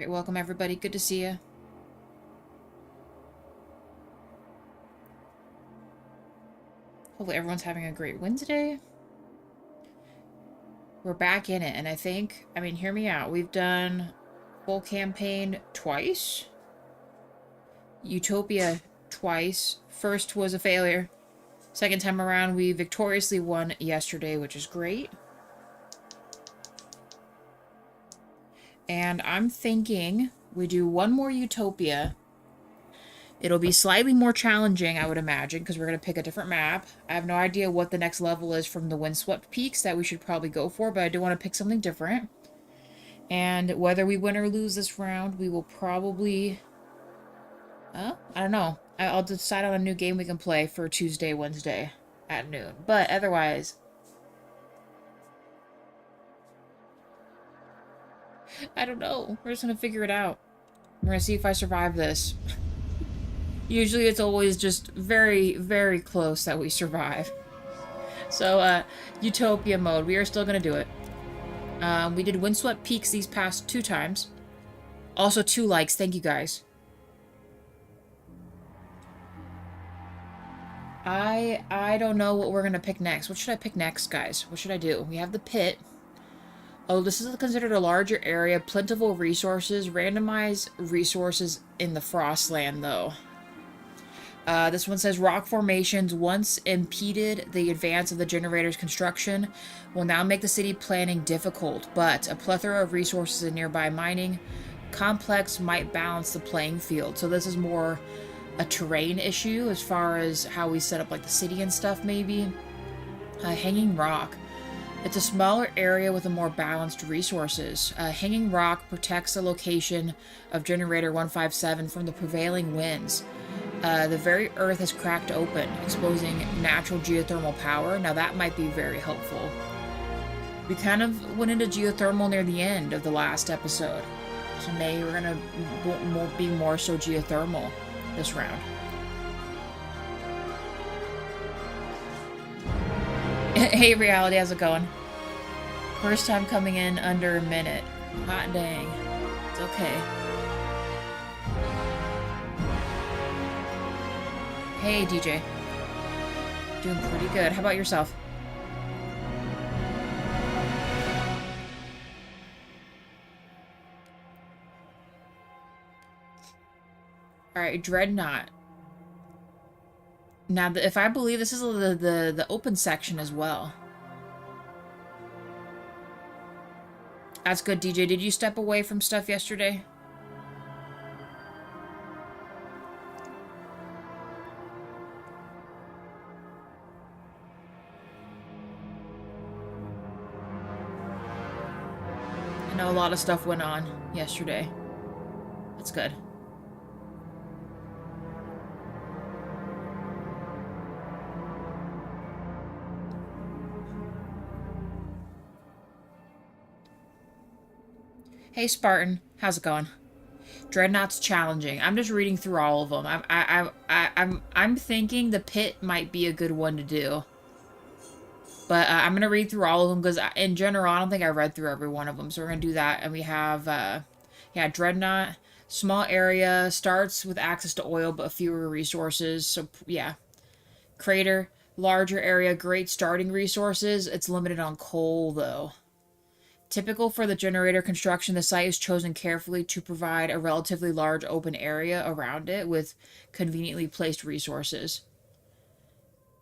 Great, welcome everybody. Good to see you. Hopefully everyone's having a great Wednesday. We're back in it, and I mean, hear me out. We've done full campaign twice. Utopia twice. First was a failure. Second time around, we victoriously won yesterday, which is great. And I'm thinking we do one more Utopia. It'll be slightly more challenging, I would imagine, because we're going to pick a different map. I have no idea what the next level is from the Windswept Peaks that we should probably go for, but I do want to pick something different. And whether we win or lose this round, we will probably... I don't know. I'll decide on a new game we can play for Tuesday, Wednesday at noon. But otherwise... I don't know. We're just going to figure it out. We're going to see if I survive this. Usually it's always just very, very close that we survive. So, Utopia mode. We are still going to do it. We did Windswept Peaks these past 2 times. Also 2 likes. Thank you, guys. I don't know what we're going to pick next. What should I pick next, guys? What should I do? We have the pit. Oh, this is considered a larger area. Plentiful resources. Randomize resources in the Frostland, though. This one says rock formations once impeded the advance of the generator's construction will now make the city planning difficult, but a plethora of resources in nearby mining complex might balance the playing field. So this is more a terrain issue as far as how we set up like the city and stuff, maybe. Hanging Rock. It's a smaller area with a more balanced resources. Hanging Rock protects the location of Generator 157 from the prevailing winds. The very earth has cracked open, exposing natural geothermal power. Now that might be very helpful. We kind of went into geothermal near the end of the last episode. So maybe we're going to be more so geothermal this round. Hey, Reality, how's it going? First time coming in under a minute. Hot dang. It's okay. Hey, DJ. Doing pretty good. How about yourself? Alright, Dreadnought. Now, if I believe this is the open section as well. That's good, DJ. Did you step away from stuff yesterday? I know a lot of stuff went on yesterday. That's good. Hey Spartan, how's it going? Dreadnought's challenging. I'm just reading through all of them. I'm thinking the pit might be a good one to do. But I'm gonna read through all of them because in general I don't think I read through every one of them. So we're gonna do that, and we have yeah, Dreadnought, small area, starts with access to oil but fewer resources. So yeah, Crater, larger area, great starting resources. It's limited on coal though. Typical for the generator construction, the site is chosen carefully to provide a relatively large open area around it with conveniently placed resources.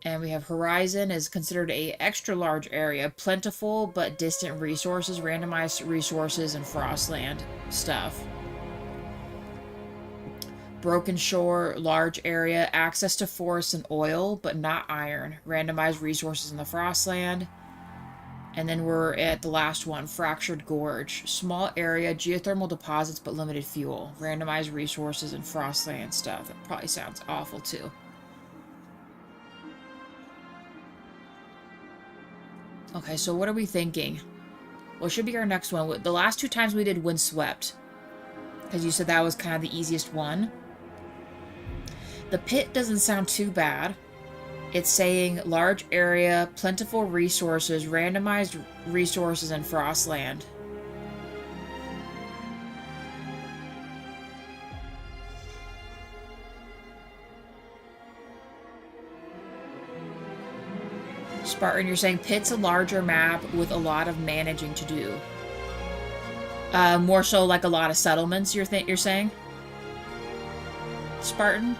And we have Horizon is considered a extra large area, plentiful but distant resources, randomized resources, and Frostland stuff. Broken Shore, large area, access to forests and oil, but not iron. Randomized resources in the Frostland. And then we're at the last one, Fractured Gorge. Small area, geothermal deposits, but limited fuel. Randomized resources and Frostland stuff. That probably sounds awful, too. Okay, so what are we thinking? Well, it should be our next one. The last 2 times we did Windswept. Because you said that was kind of the easiest one. The pit doesn't sound too bad. It's saying large area, plentiful resources, randomized resources, and Frostland. Spartan, you're saying pit's a larger map with a lot of managing to do. More so like a lot of settlements, you're saying? Spartan?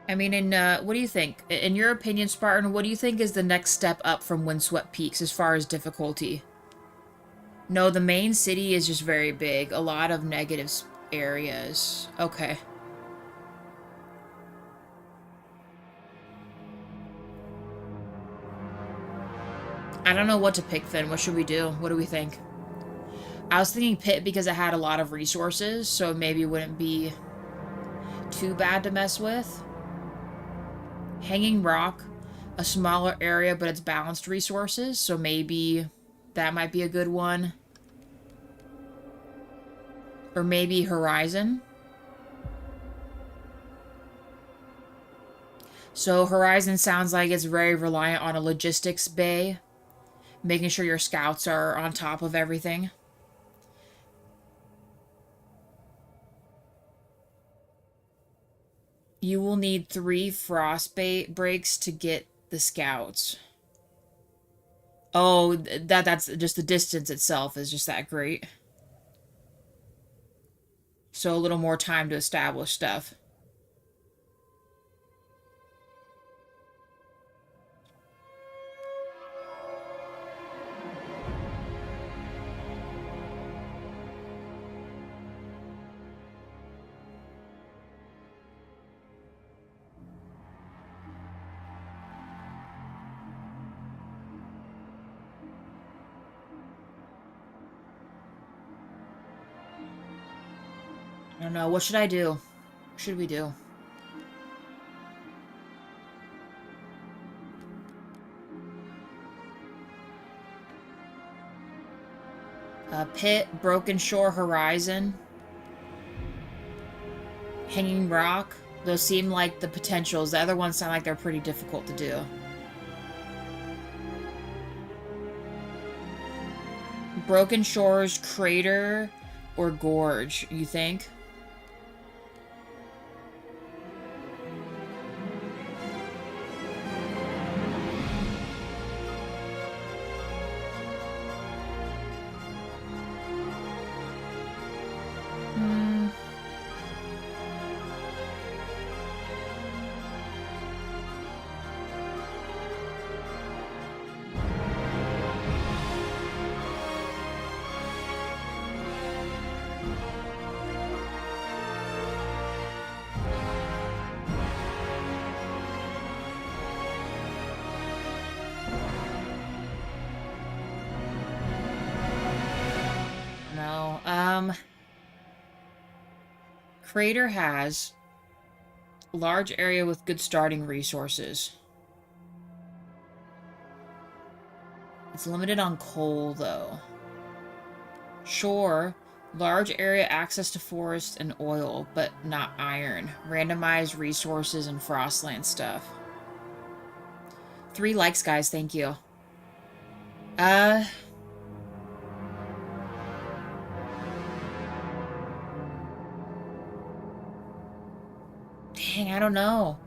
I mean, what do you think? In your opinion, Spartan, what do you think is the next step up from Windswept Peaks as far as difficulty? No, the main city is just very big. A lot of negative areas. Okay. I don't know what to pick then. What should we do? What do we think? I was thinking pit because it had a lot of resources, so maybe it wouldn't be too bad to mess with. Hanging Rock, a smaller area, but it's balanced resources, so maybe that might be a good one. Or maybe Horizon. So Horizon sounds like it's very reliant on a logistics bay, making sure your scouts are on top of everything. You will need 3 frostbite breaks to get the scouts. Oh, that's just the distance itself is just that great. So a little more time to establish stuff. I don't know. What should I do? What should we do? Pit, Broken Shore, Horizon, Hanging Rock. Those seem like the potentials. The other ones sound like they're pretty difficult to do. Broken Shores, Crater, or Gorge, you think? Crater has a large area with good starting resources. It's limited on coal, though. Shore, large area access to forest and oil, but not iron. Randomized resources and frostland stuff. 3 likes, guys. Thank you. Dang, I don't know.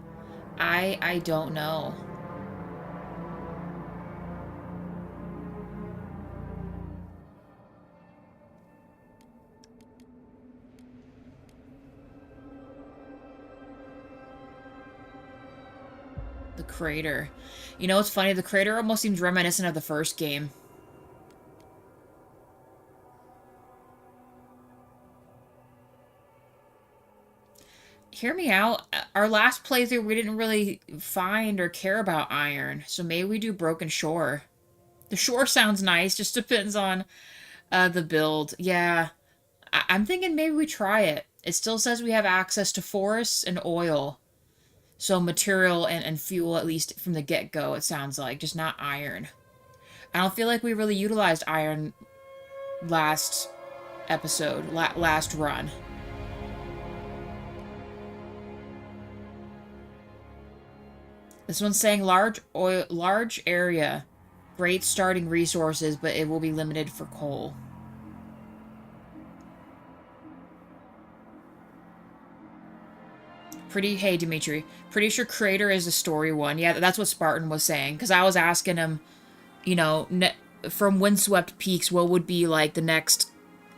I don't know. The crater. You know what's funny? The crater almost seems reminiscent of the first game. Hear me out. Our last playthrough, we didn't really find or care about iron, so maybe we do Broken Shore. The shore sounds nice, just depends on the build. Yeah, I'm thinking maybe we try it. It still says we have access to forests and oil. So material and fuel, at least from the get-go, it sounds like. Just not iron. I don't feel like we really utilized iron last episode, last run. This one's saying large area, great starting resources, but it will be limited for coal. Hey, Dimitri. Pretty sure Crater is the story one. Yeah, that's what Spartan was saying. Because I was asking him, you know, from Windswept Peaks, what would be, like, the next,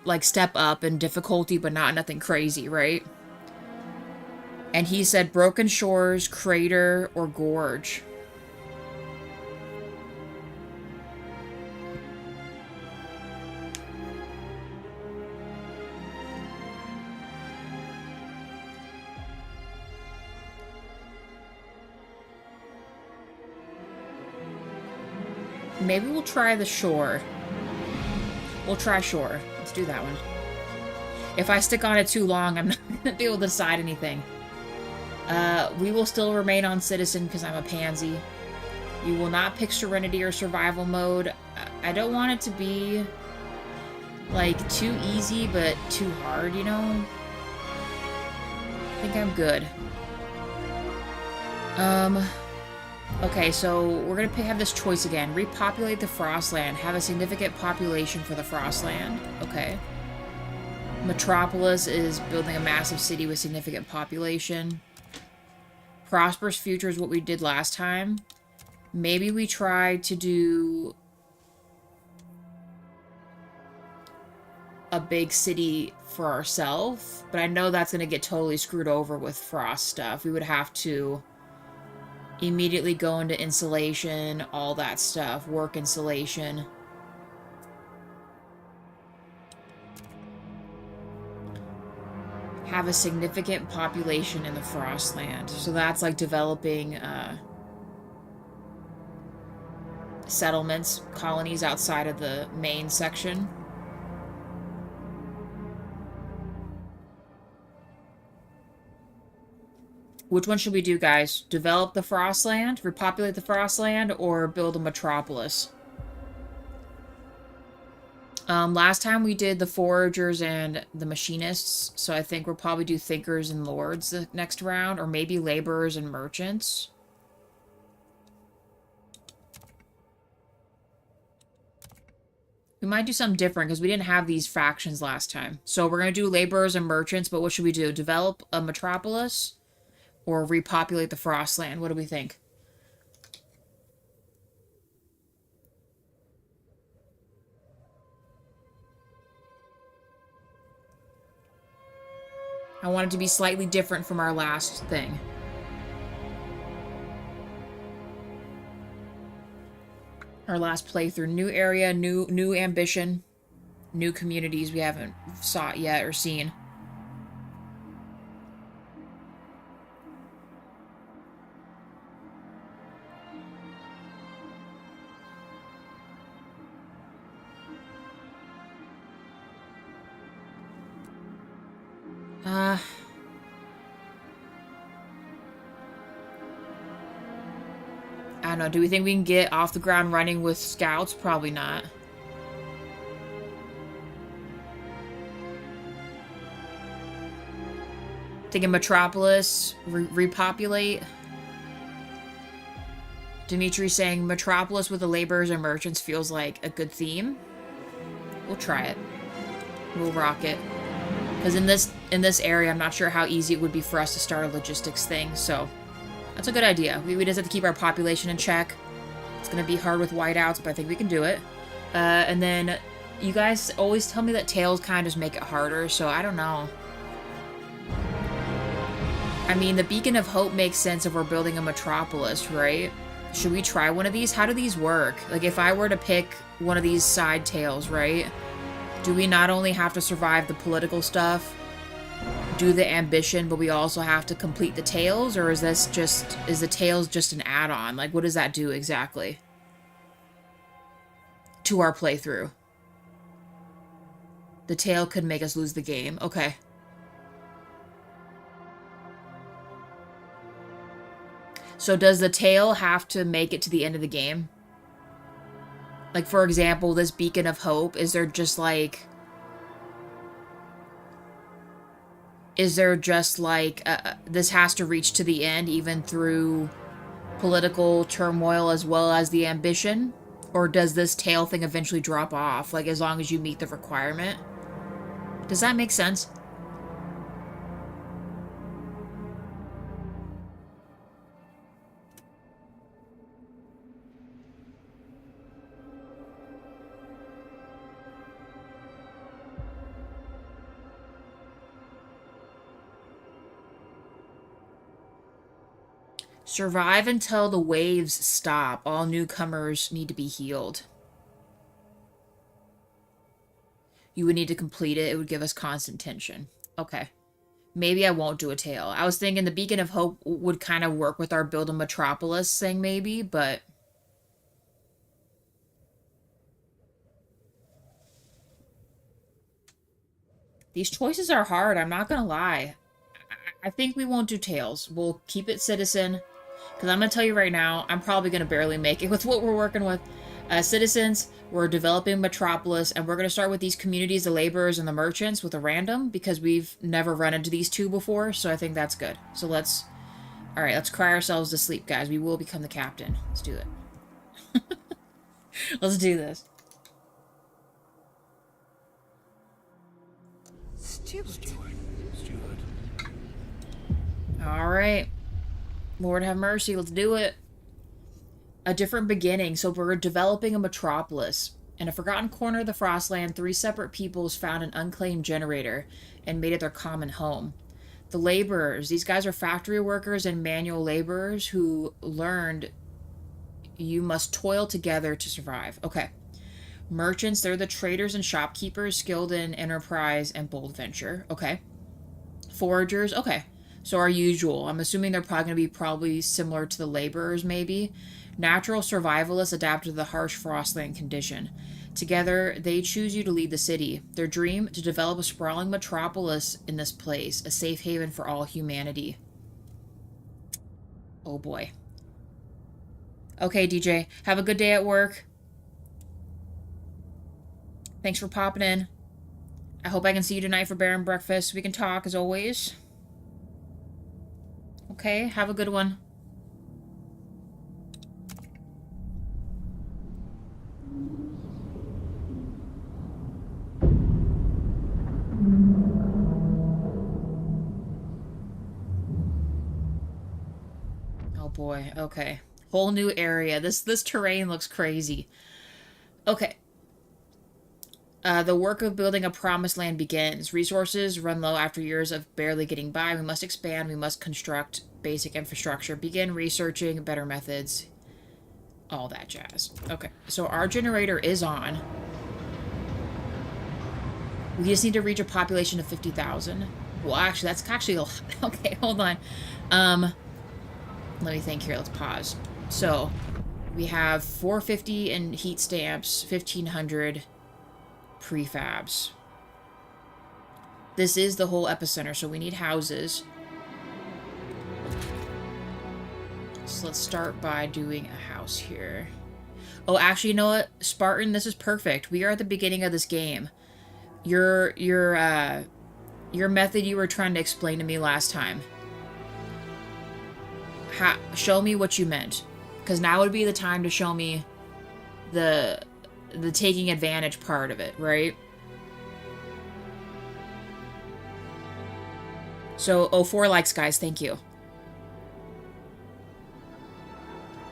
like, step up in difficulty, but nothing crazy, right? And he said Broken Shores, Crater, or Gorge. Maybe we'll try the shore. We'll try shore. Let's do that one. If I stick on it too long, I'm not going to be able to decide anything. We will still remain on Citizen because I'm a pansy. We will not pick Serenity or Survival mode. I don't want it to be, like, too easy, but too hard, you know? I think I'm good. Okay, so we're gonna have this choice again. Repopulate the Frostland. Have a significant population for the Frostland. Okay. Metropolis is building a massive city with significant population. Prosperous future is what we did last time. Maybe we try to do a big city for ourselves, but I know that's gonna get totally screwed over with frost stuff. We would have to immediately go into insulation, all that stuff, work insulation. Have a significant population in the Frostland. So that's like developing settlements, colonies outside of the main section. Which one should we do, guys? Develop the Frostland, repopulate the Frostland, or build a metropolis? Last time we did the foragers and the machinists, so I think we'll probably do thinkers and lords the next round, or maybe laborers and merchants. We might do something different because we didn't have these factions last time. So we're going to do laborers and merchants, but what should we do? Develop a metropolis? Or repopulate the Frostland? What do we think? I want it to be slightly different from our last thing. Our last playthrough. New area, new ambition, new communities we haven't sought yet or seen. I don't know. Do we think we can get off the ground running with scouts? Probably not. Thinking Metropolis, repopulate. Dimitri saying Metropolis with the laborers and merchants feels like a good theme. We'll try it. We'll rock it. Because in this area, I'm not sure how easy it would be for us to start a logistics thing, so that's a good idea. We just have to keep our population in check. It's going to be hard with whiteouts, but I think we can do it. And then you guys always tell me that tails kind of just make it harder, so I don't know. I mean, the Beacon of Hope makes sense if we're building a metropolis, right? Should we try one of these? How do these work? Like, if I were to pick one of these side tails, right? Do we not only have to survive the political stuff, do the ambition, but we also have to complete the tails? Or is the tails just an add-on? Like, what does that do exactly to our playthrough? The tail could make us lose the game. Okay. So does the tail have to make it to the end of the game? Like, for example, this beacon of hope, is there just like... Is there just like, this has to reach to the end even through political turmoil as well as the ambition? Or does this tail thing eventually drop off, like as long as you meet the requirement? Does that make sense? Survive until the waves stop. All newcomers need to be healed. You would need to complete it. It would give us constant tension. Okay. Maybe I won't do a tail. I was thinking the Beacon of Hope would kind of work with our Build a Metropolis thing maybe, but... These choices are hard, I'm not gonna lie. I think we won't do tails. We'll keep it citizen. Because I'm going to tell you right now, I'm probably going to barely make it with what we're working with. Citizens, we're developing Metropolis, and we're going to start with these communities, the laborers and the merchants, with a random, because we've never run into these two before, so I think that's good. So let's... Alright, let's cry ourselves to sleep, guys. We will become the captain. Let's do it. Let's do this. Steward. Alright. Lord have mercy, let's do it. A different beginning. So we're developing a metropolis. In a forgotten corner of the Frostland, 3 separate peoples found an unclaimed generator and made it their common home. The laborers. These guys are factory workers and manual laborers who learned you must toil together to survive. Okay. Merchants, they're the traders and shopkeepers skilled in enterprise and bold venture. Okay. Foragers, okay. So our usual. I'm assuming they're probably going to be similar to the laborers, maybe. Natural survivalists adapted to the harsh Frostland condition. Together, they choose you to lead the city. Their dream, to develop a sprawling metropolis in this place, a safe haven for all humanity. Oh boy. Okay, DJ. Have a good day at work. Thanks for popping in. I hope I can see you tonight for Baron Breakfast. We can talk, as always. Okay, have a good one. Oh boy, okay. Whole new area. This terrain looks crazy. Okay. The work of building a promised land begins. Resources run low after years of barely getting by. We must expand. We must construct basic infrastructure. Begin researching better methods. All that jazz. Okay, so our generator is on. We just need to reach a population of 50,000. Well, actually, that's actually a lot. Okay, hold on. Let me think here. Let's pause. So, we have 450 in heat stamps, 1,500... prefabs. This is the whole epicenter, so we need houses. So let's start by doing a house here. Oh, actually, you know what? Spartan, this is perfect. We are at the beginning of this game. Your method you were trying to explain to me last time. Show me what you meant. Because now would be the time to show me the taking advantage part of it, right? So, 4 likes, guys. Thank you.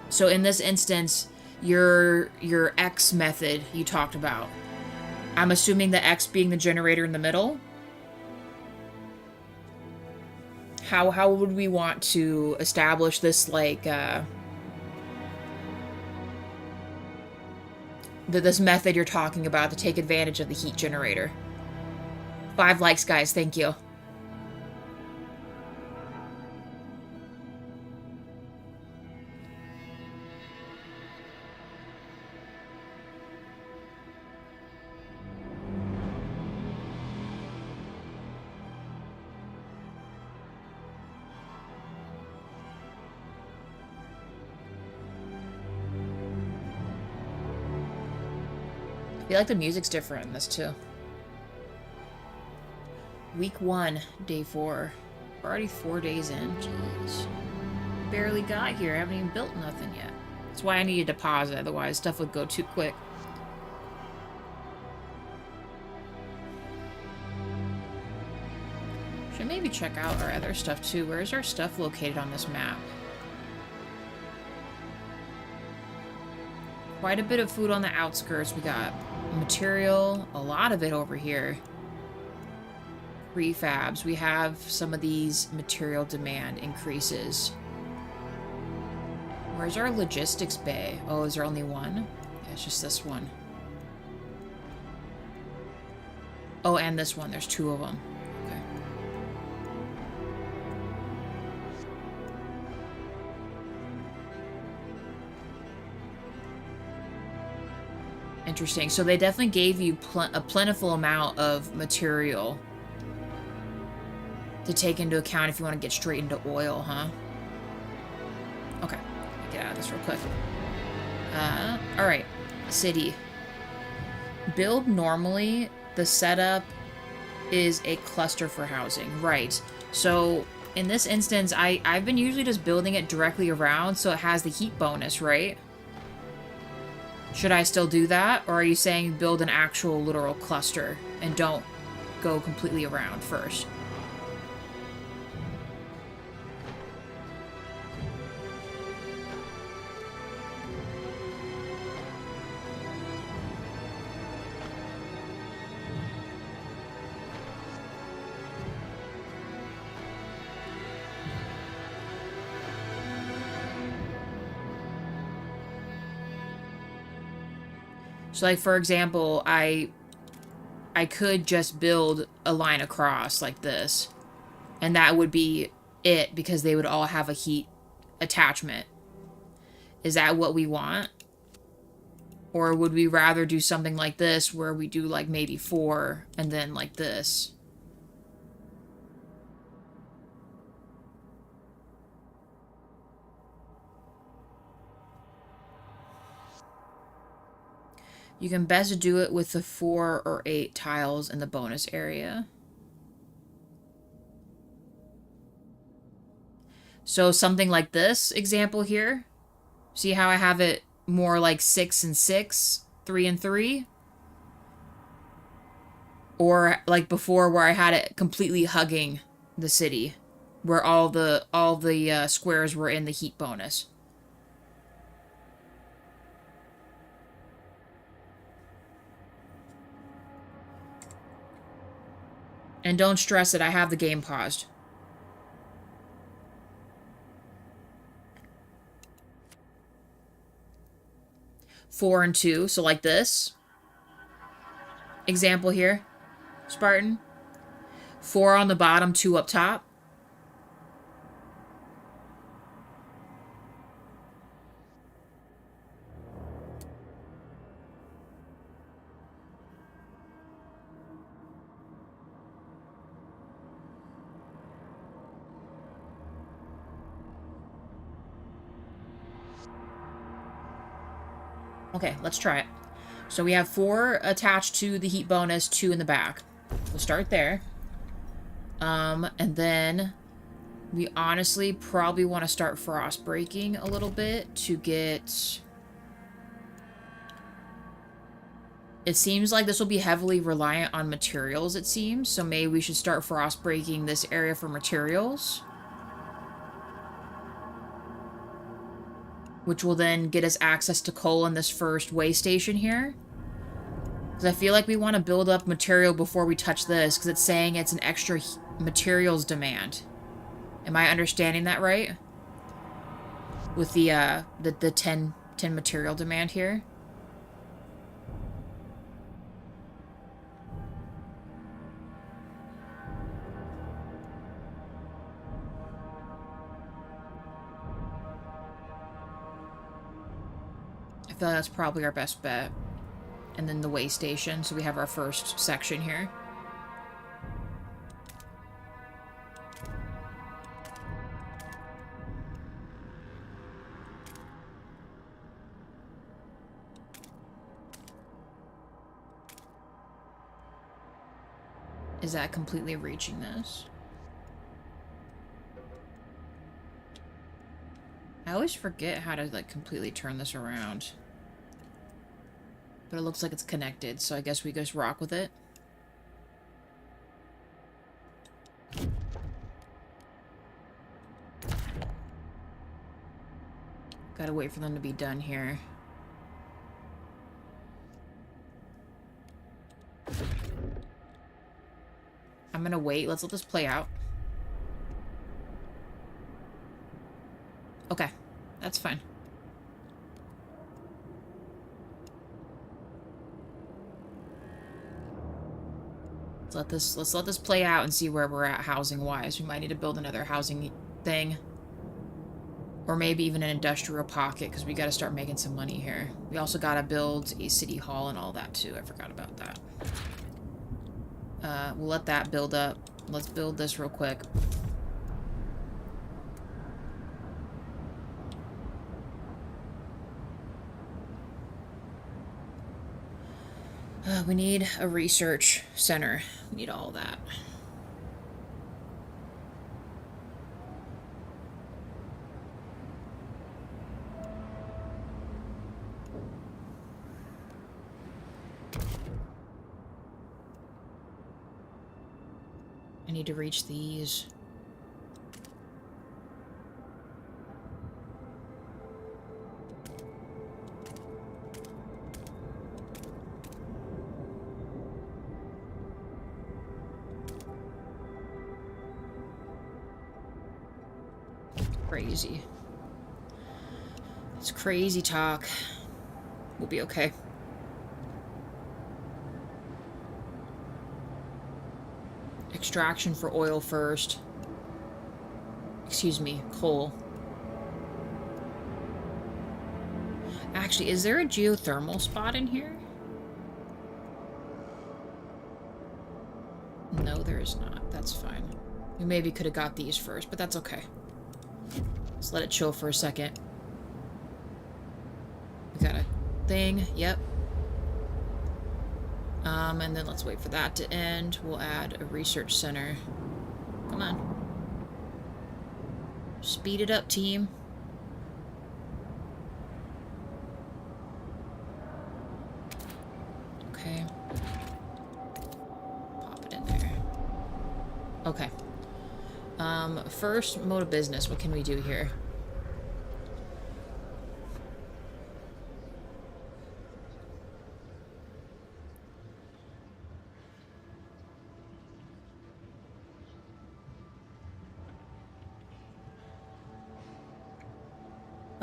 So, in this instance, your X method you talked about. I'm assuming the X being the generator in the middle. How would we want to establish this, like, this method you're talking about to take advantage of the heat generator? 5 likes, guys. Thank you. I feel like the music's different in this too. Week 1, day 4. We're already 4 days in. Jeez. Barely got here. I haven't even built nothing yet. That's why I need a deposit, otherwise stuff would go too quick. Should maybe check out our other stuff too. Where's our stuff located on this map? Quite a bit of food on the outskirts. We got material, a lot of it over here. Prefabs. We have some of these material demand increases. Where's our logistics bay? Oh, is there only one? Yeah, it's just this one. Oh, and this one. There's 2 of them. Okay. Interesting. So they definitely gave you a plentiful amount of material to take into account if you want to get straight into oil, huh? Okay. Get out of this real quick. Alright. City. Build normally, the setup is a cluster for housing. Right. So, in this instance, I've been usually just building it directly around so it has the heat bonus, right? Should I still do that? Or are you saying build an actual literal cluster and don't go completely around first? So, like, for example, I could just build a line across like this, and that would be it because they would all have a heat attachment. Is that what we want? Or would we rather do something like this where we do, like, maybe 4 and then like this? You can best do it with the 4 or 8 tiles in the bonus area. So something like this example here. See how I have it more like 6 and 6, 3 and 3? Or like before where I had it completely hugging the city, where all the squares were in the heat bonus. And don't stress it, I have the game paused. Four and 2, so like this. Example here, Spartan. 4 on the bottom, 2 up top. Okay, let's try it. So we have 4 attached to the heat bonus, 2 in the back. We'll start there. And then we honestly probably want to start frost breaking a little bit to get... It seems like this will be heavily reliant on materials, it seems. So maybe we should start frost breaking this area for materials. Which will then get us access to coal in this first way station here. Because I feel like we want to build up material before we touch this, because it's saying it's an extra materials demand. Am I understanding that right? With the 10 material demand here. I feel like that's probably our best bet. And then the way station, so we have our first section here. Is that completely reaching this? I always forget how to, like, completely turn this around. But it looks like it's connected, so I guess we just rock with it. Gotta wait for them to be done here. I'm gonna wait. Let's let this play out. Okay. That's fine. Let's let this play out and see where we're at housing-wise. We might need to build another housing thing. Or maybe even an industrial pocket, because we got to start making some money here. We also got to build a city hall and all that, too. I forgot about that. We'll let that build up. Let's build this real quick. We need a research center. We need all that. I need to reach these. Crazy. It's crazy talk. We'll be okay. Extraction for oil first. Excuse me, coal. Actually, is there a geothermal spot in here? No, there is not. That's fine. We maybe could have got these first, but that's okay. Let's let it chill for a second. We got a thing. Yep. And then let's wait for that to end. We'll add a research center. Come on. Speed it up, team. Okay. Pop it in there. Okay. First mode of business. What can we do here?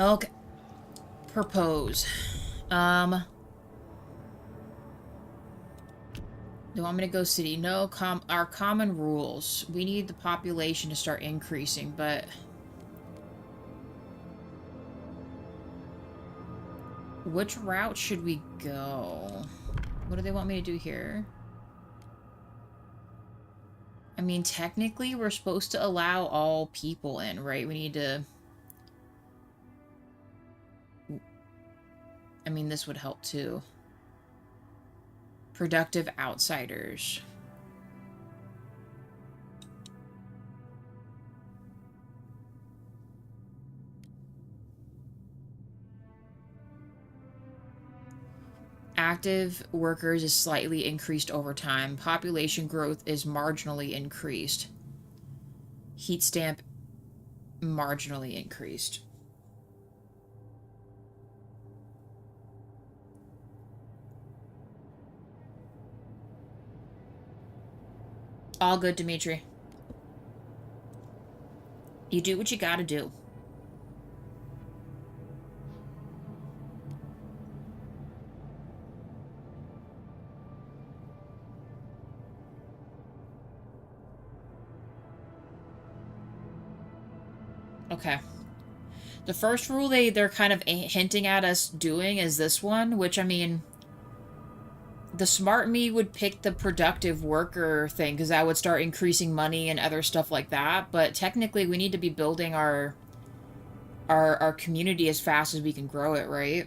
Okay. Propose. Do you want me to go city? No, our common rules. We need the population to start increasing, but... which route should we go? What do they want me to do here? I mean, technically, we're supposed to allow all people in, right? We need to... I mean, this would help, too. Productive outsiders. Active workers is slightly increased over time. Population growth is marginally increased. Heat stamp marginally increased. All good, Dimitri. You do what you gotta do. Okay. The first rule they're kind of hinting at us doing is this one, which, I mean... the smart me would pick the productive worker thing, because that would start increasing money and other stuff like that. But technically, we need to be building our community as fast as we can grow it, right?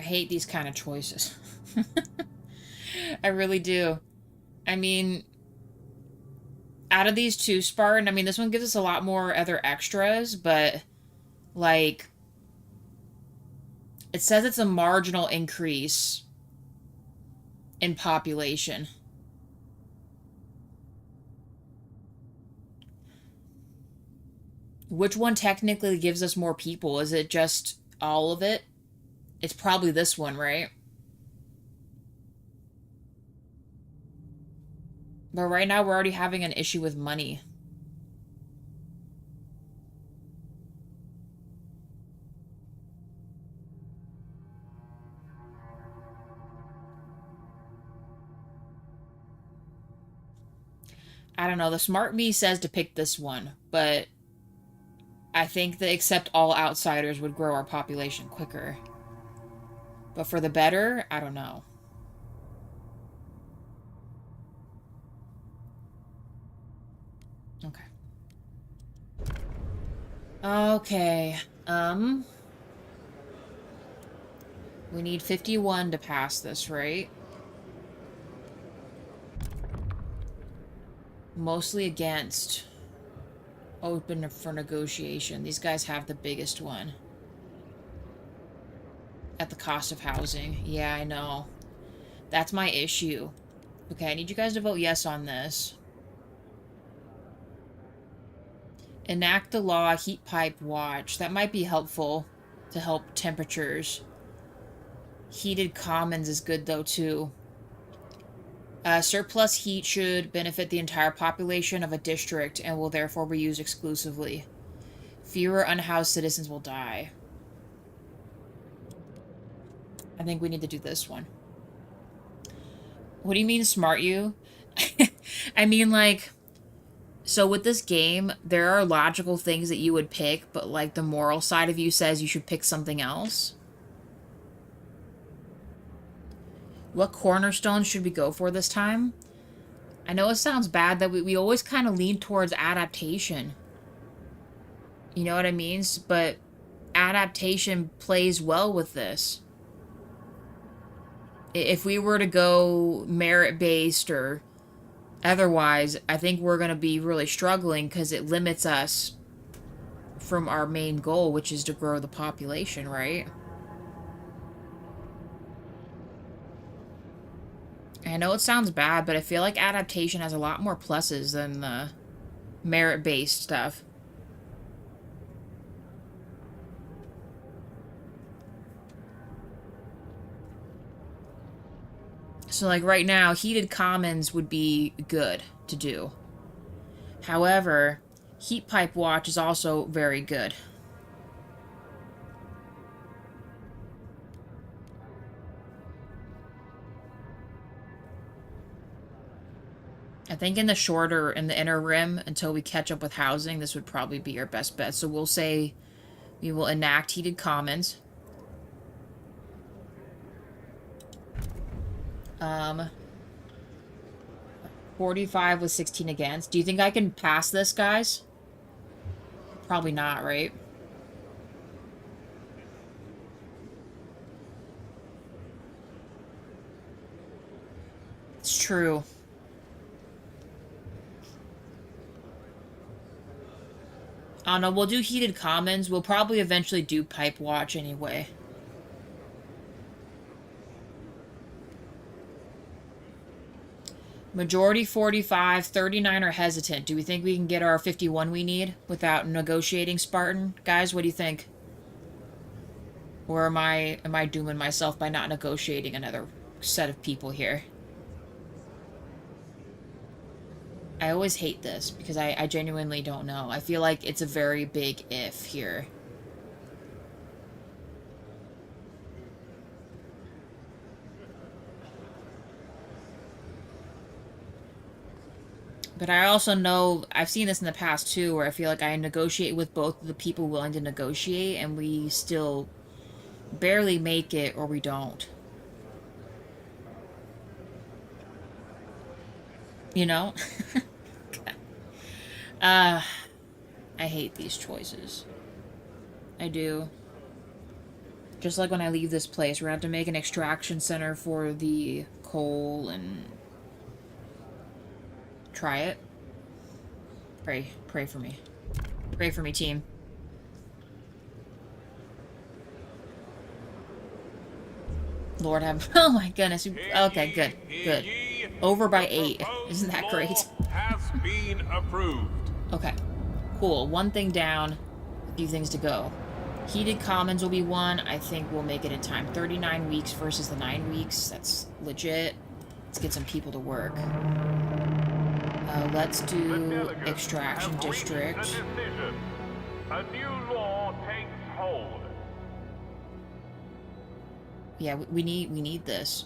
hate these kind of choices. I really do. I mean, out of these two, Spartan, I mean, this one gives us a lot more other extras, but, like, it says it's a marginal increase in population. Which one technically gives us more people? Is it just all of it? It's probably this one, right? But right now we're already having an issue with money. I don't know. The smart me says to pick this one, but I think that accept all outsiders would grow our population quicker. But for the better, I don't know. Okay. Okay. We need 51 to pass this, right? Mostly against. Open for negotiation. These guys have the biggest one. At the cost of housing. Yeah, I know. That's my issue. Okay, I need you guys to vote yes on this. Enact the law, heat pipe watch. That might be helpful to help temperatures. Heated commons is good though too. Surplus heat should benefit the entire population of a district and will therefore be used exclusively. Fewer unhoused citizens will die. I think we need to do this one. What do you mean, smart you? I mean, like, so with this game, there are logical things that you would pick, but, like, the moral side of you says you should pick something else. What cornerstone should we go for this time? I know it sounds bad that we always kind of lean towards adaptation. You know what I mean? But adaptation plays well with this. If we were to go merit-based or otherwise, I think we're going to be really struggling because it limits us from our main goal, which is to grow the population, right? I know it sounds bad, but I feel like adaptation has a lot more pluses than the merit-based stuff. So, like, right now, heated commons would be good to do. However, heat pipe watch is also very good. I think in the inner rim, until we catch up with housing, this would probably be our best bet. So we'll say we will enact heated commons. 45 with 16 against. Do you think I can pass this, guys? Probably not, right? It's true. I don't know, we'll do heated commons. We'll probably eventually do pipe watch anyway. Majority 45, 39 are hesitant. Do we think we can get our 51 we need without negotiating, Spartan? Guys, what do you think? Or am I dooming myself by not negotiating another set of people here? I always hate this because I genuinely don't know. I feel like it's a very big if here. But I also know, I've seen this in the past too, where I feel like I negotiate with both the people willing to negotiate and we still barely make it or we don't. You know? I hate these choices. I do. Just like when I leave this place, we're gonna have to make an extraction center for the coal and try it. Pray for me. Pray for me, team. Lord have... Oh my goodness. Okay, good. Good. Over by 8. Isn't that great? Has been approved. Okay. Cool. One thing down. A few things to go. Heated Commons will be one. I think we'll make it in time. 39 weeks versus the 9 weeks. That's legit. Let's get some people to work. Let's do Extraction District. A new law takes hold. Yeah, we need this.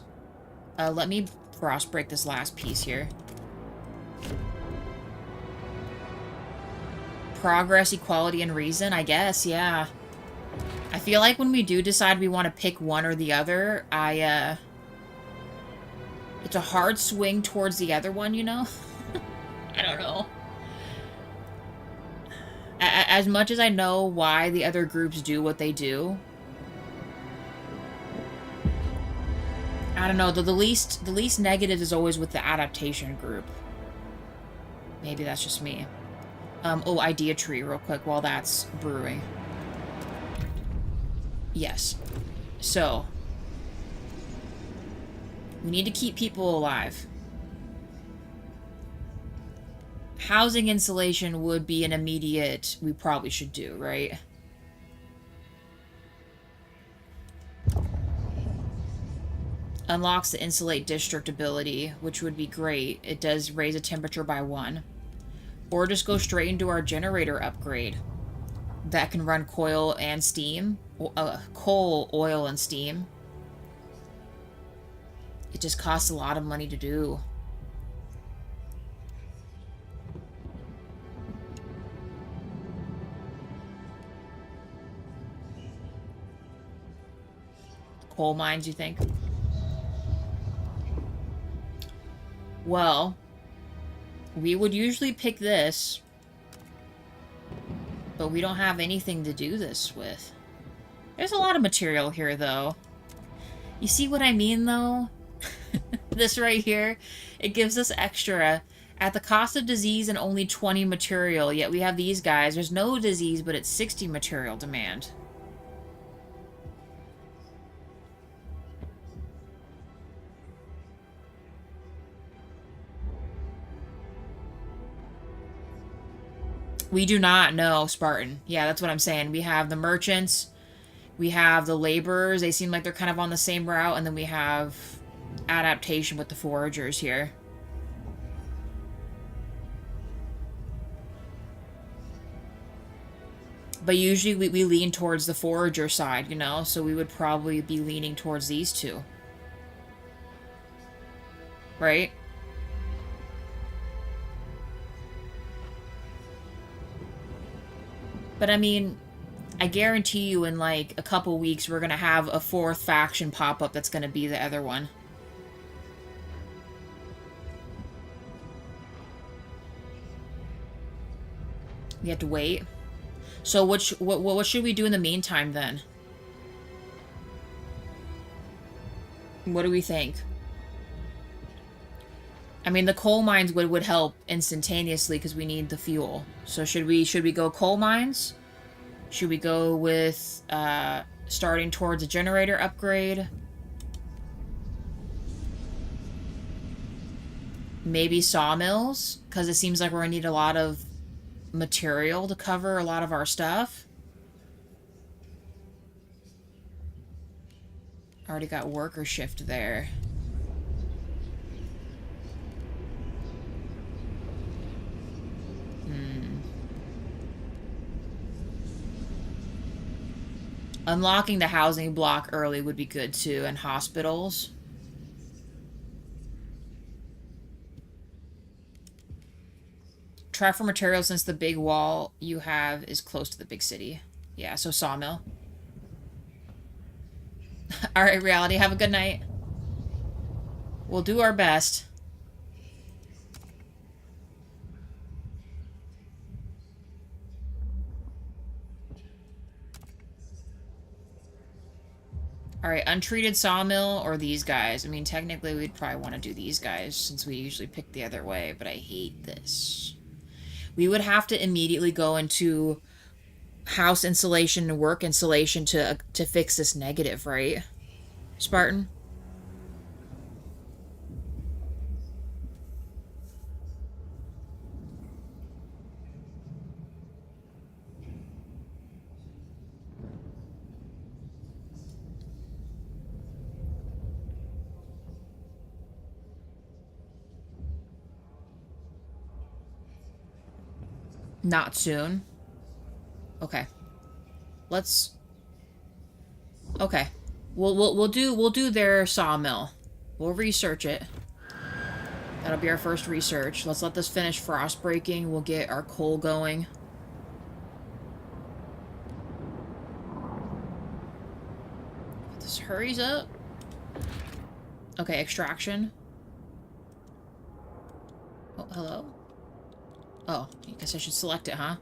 Let me frost break this last piece here. Progress, equality, and reason, I guess, yeah. I feel like when we do decide we want to pick one or the other, it's a hard swing towards the other one, you know? I don't know. As much as I know why the other groups do what they do, I don't know, the least negative is always with the adaptation group. Maybe that's just me. Oh, idea tree real quick while that's brewing. Yes. So, we need to keep people alive. Housing insulation would be an immediate, we probably should do, right? Unlocks the insulate district ability, which would be great. It does raise a temperature by 1. Or just go straight into our generator upgrade. That can run coal, oil, and steam. It just costs a lot of money to do. Coal mines, you think? Well, we would usually pick this, but we don't have anything to do this with. There's a lot of material here, though. You see what I mean, though? This right here, it gives us extra at the cost of disease and only 20 material, yet we have these guys. There's no disease, but it's 60 material demand. We do not know, Spartan. Yeah, that's what I'm saying. We have the merchants, we have the laborers. They seem like they're kind of on the same route, and then we have adaptation with the foragers here. But usually we lean towards the forager side, you know? So we would probably be leaning towards these two. Right? But I mean, I guarantee you in like a couple weeks we're gonna have a 4th faction pop up that's gonna be the other one. We have to wait. So what should we do in the meantime then? What do we think? I mean, the coal mines would help instantaneously because we need the fuel. So should we go coal mines? Should we go with starting towards a generator upgrade? Maybe sawmills? Because it seems like we're going to need a lot of material to cover a lot of our stuff. Already got worker shift there. Unlocking the housing block early would be good too, and hospitals. Try for materials since the big wall you have is close to the big city. Yeah, so sawmill. Alright, reality, have a good night. We'll do our best. Alright, untreated sawmill or these guys? I mean, technically we'd probably want to do these guys since we usually pick the other way, but I hate this. We would have to immediately go into house insulation and work insulation to fix this negative, right? Spartan? Not soon. Okay. Let's... Okay. We'll do their sawmill. We'll research it. That'll be our first research. Let's let this finish frost breaking. We'll get our coal going. This hurries up. Okay, extraction. Oh, hello? Oh, I guess I should select it, huh?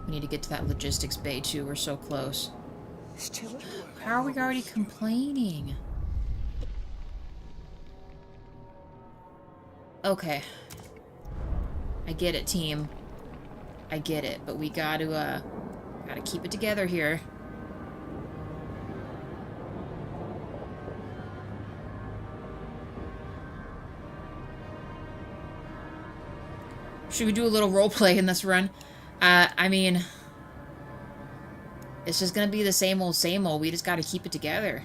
We need to get to that logistics bay, too. We're so close. How are we already complaining? Okay. I get it, team. I get it, but we gotta keep it together here. Should we do a little roleplay in this run? I mean... It's just gonna be the same old, same old. We just gotta keep it together.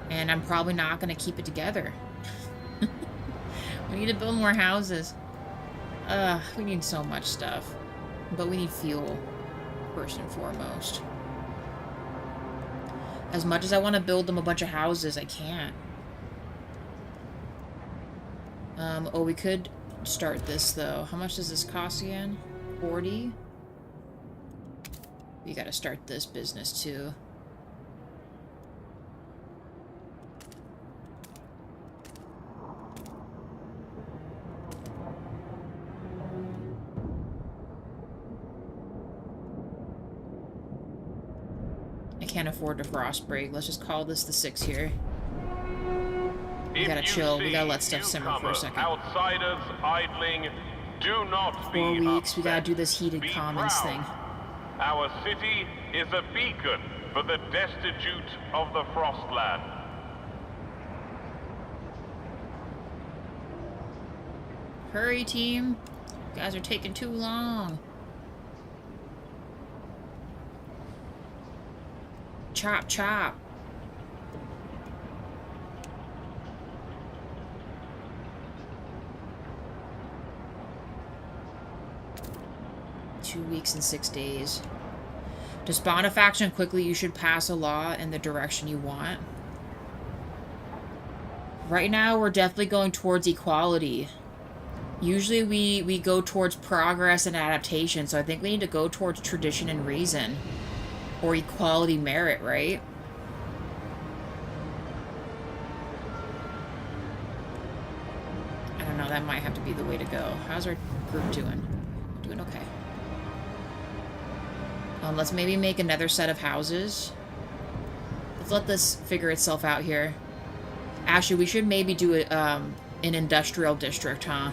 And I'm probably not gonna keep it together. We need to build more houses. We need so much stuff. But we need fuel, first and foremost. As much as I want to build them a bunch of houses, I can't. Oh, we could start this, though. How much does this cost again? 40? We gotta start this business, too. I can't afford to frost break. Let's just call this the 6 here. We gotta chill. We gotta let stuff simmer for a second. Outsiders idling, do not 4 be weeks. We upset. gotta do this heated Be commons proud. thing. Our city is a beacon for the destitute of the Frostland. Hurry, team. You guys are taking too long. Chop, chop. Two weeks and 6 days. To spawn a faction quickly, you should pass a law in the direction you want. Right now, we're definitely going towards equality. Usually, we go towards progress and adaptation, so I think we need to go towards tradition and reason. Or equality merit, right? I don't know, that might have to be the way to go. How's our group doing? Doing okay. Let's maybe make another set of houses. Let's let this figure itself out here. Actually, we should maybe do it, an industrial district, huh?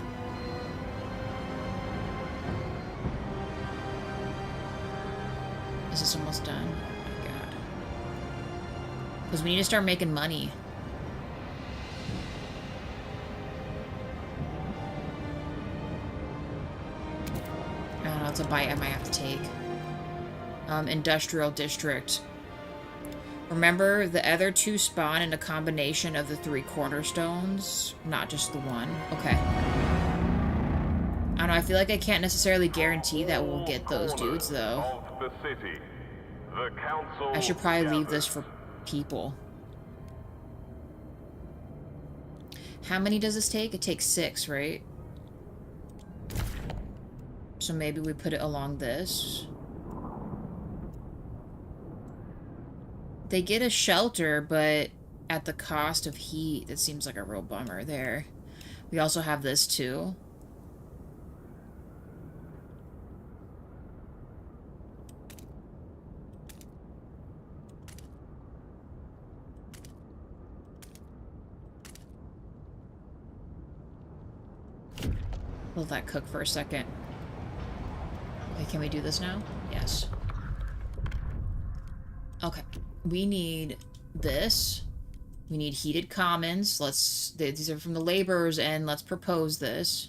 Is this almost done? Oh my god. Because we need to start making money. I don't know, it's a bite I might have to take. Industrial district. Remember, the other two spawn in a combination of the 3 cornerstones, not just the one. Okay. I don't know, I feel like I can't necessarily guarantee that we'll get those dudes, though. Of the city, the council I should probably leave gathers. this for people. How many does this take? It takes 6, right? So maybe we put it along this. They get a shelter, but at the cost of heat. That seems like a real bummer there. We also have this, too. Let that cook for a second. Okay, can we do this now? Yes. Okay. We need this. We need heated commons. These are from the laborers, and let's propose this.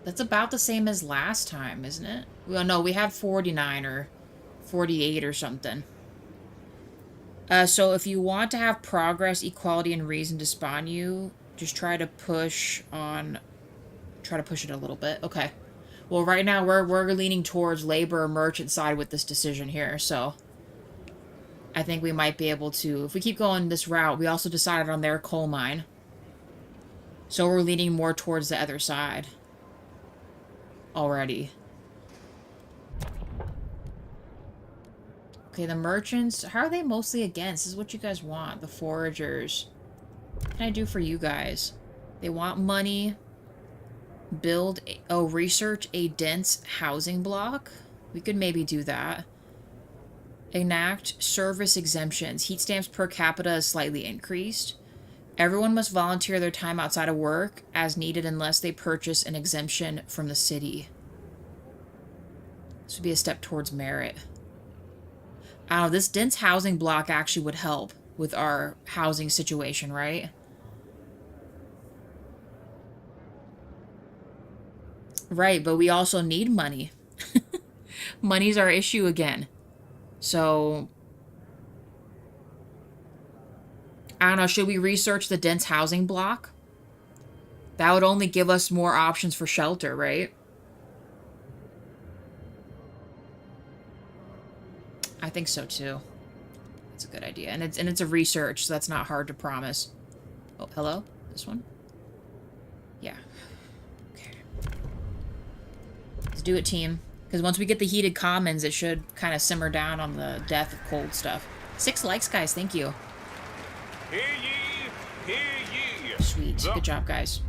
That's about the same as last time, isn't it? Well, no, we have 49 or 48 or something. So if you want to have progress, equality, and reason to spawn you, just try to push it a little bit. Okay. Well, right now we're leaning towards labor or merchant side with this decision here, so I think we might be able to, if we keep going this route. We also decided on their coal mine, so we're leaning more towards the other side already. Okay, the merchants, how are they mostly against? This is what you guys want. The foragers. What can I do for you guys? They want money. Research a dense housing block. We could maybe do that. Enact service exemptions. Heat stamps per capita is slightly increased. Everyone must volunteer their time outside of work as needed unless they purchase an exemption from the city. This would be a step towards merit. I don't know, this dense housing block actually would help with our housing situation, right? Right, but we also need money. Money's our issue again. So, I don't know, should we research the dense housing block? That would only give us more options for shelter, right? I think so too. That's a good idea. And it's a research, so that's not hard to promise. Oh, hello? This one? Yeah. Okay. Let's do it, team. Because once we get the heated commons, it should kind of simmer down on the death of cold stuff. 6 likes, guys. Thank you. Hear ye, hear ye. Sweet. Good job, guys.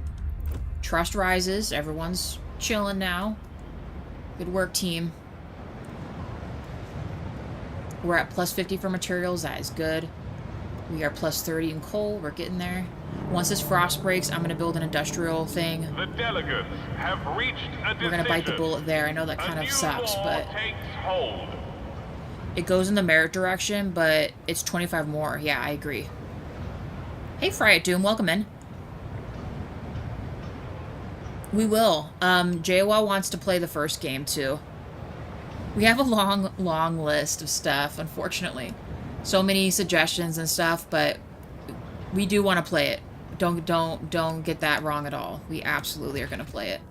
Trust rises. Everyone's chilling now. Good work, team. We're at plus 50 for materials. That is good. We are plus 30 in coal. We're getting there. Once this frost breaks, I'm going to build an industrial thing. The delegates have reached a decision. We're going to bite the bullet there. I know that kind of sucks, but takes hold. it goes in the merit direction, but it's 25 more. Yeah, I agree. Hey, Fry It Doom. Welcome in. We will. JWA wants to play the first game, too. We have a long list of stuff, unfortunately. So many suggestions and stuff, but we do want to play it. Don't get that wrong at all. We absolutely are going to play it.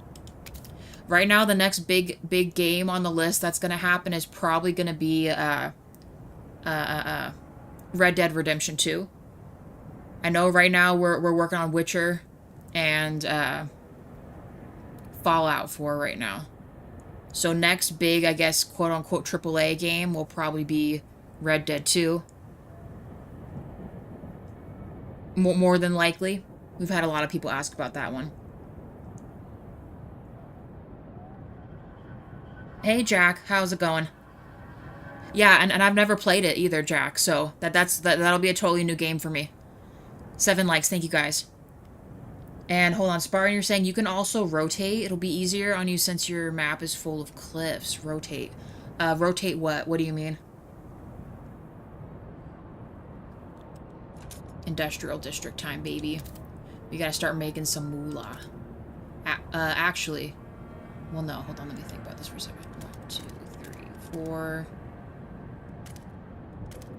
Right now, the next big game on the list that's going to happen is probably going to be Red Dead Redemption 2. I know right now we're working on Witcher and Fallout 4 right now. So next big, I guess, quote-unquote AAA game will probably be Red Dead 2. More than likely. We've had a lot of people ask about that one. Hey, Jack. How's it going? Yeah, and I've never played it either, Jack. So that'll be a totally new game for me. 7 likes. Thank you, guys. And hold on, Spartan, you're saying you can also rotate. It'll be easier on you since your map is full of cliffs. Rotate. Rotate what? What do you mean? Industrial district time, baby. We gotta start making some moolah. Actually, well, no, hold on, let me think about this for a second. 1, 2, 3, 4.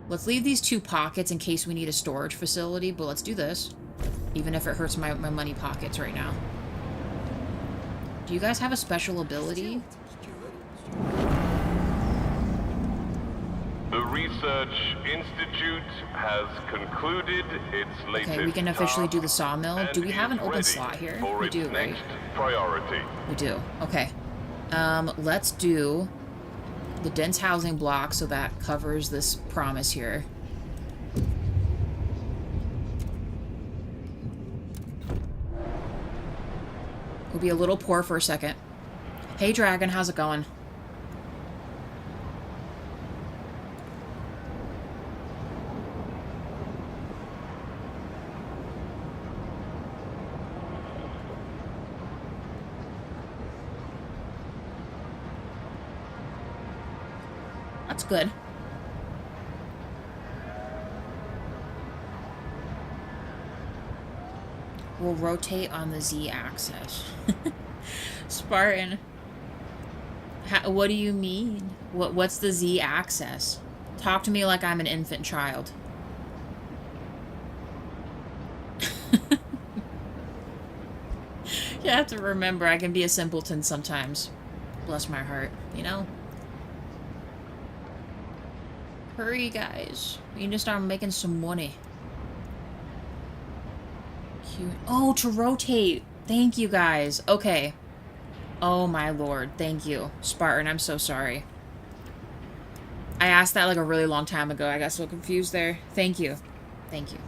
Let's leave these 2 pockets in case we need a storage facility, but let's do this. Even if it hurts my money pockets right now. Do you guys have a special ability? The Research Institute has concluded its latest. Okay, we can officially do the sawmill. Do we have an open slot here? We do, right? Priority. We do. Okay. Let's do the dense housing block so that covers this promise here. We'll be a little poor for a second. Hey, Dragon, how's it going? Good. We'll rotate on the Z-axis. Spartan. What do you mean? What's the Z-axis? Talk to me like I'm an infant child. You have to remember, I can be a simpleton sometimes. Bless my heart, you know? Hurry, guys. We need to start making some money. Cute. Oh, to rotate. Thank you, guys. Okay. Oh, my lord. Thank you. Spartan, I'm so sorry. I asked that like a really long time ago. I got so confused there. Thank you. Thank you.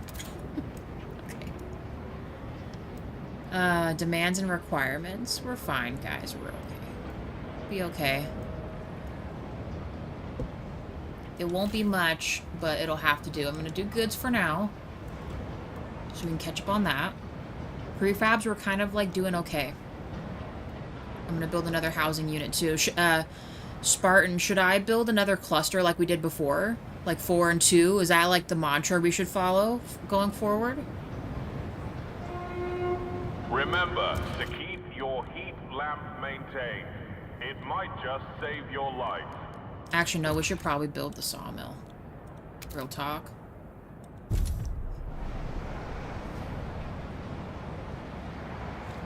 Okay. Demands and requirements. We're fine, guys. We're okay. Be okay. It won't be much, but it'll have to do. I'm going to do goods for now. So we can catch up on that. Prefabs, we're kind of like doing okay. I'm going to build another housing unit too. Spartan, should I build another cluster like we did before? Like 4 and 2? Is that like the mantra we should follow going forward? Remember to keep your heat lamp maintained. It might just save your life. Actually, no, we should probably build the sawmill. Real talk.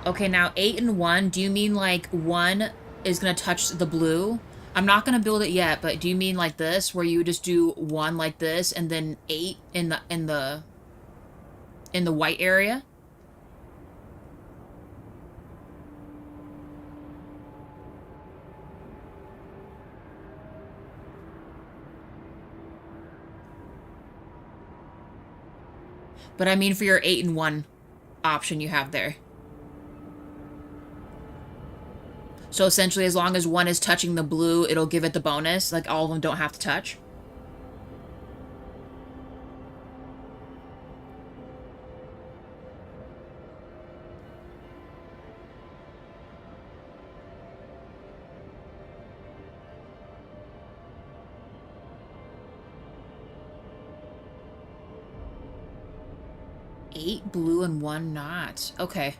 Okay, now 8 and 1, do you mean like 1 is going to touch the blue? I'm not going to build it yet, but do you mean like this, where you just do 1 like this, and then 8 in the white area? But I mean for your 8 and 1 option you have there. So essentially, as long as 1 is touching the blue, it'll give it the bonus. Like, all of them don't have to touch. Eight blue and 1 not. Okay.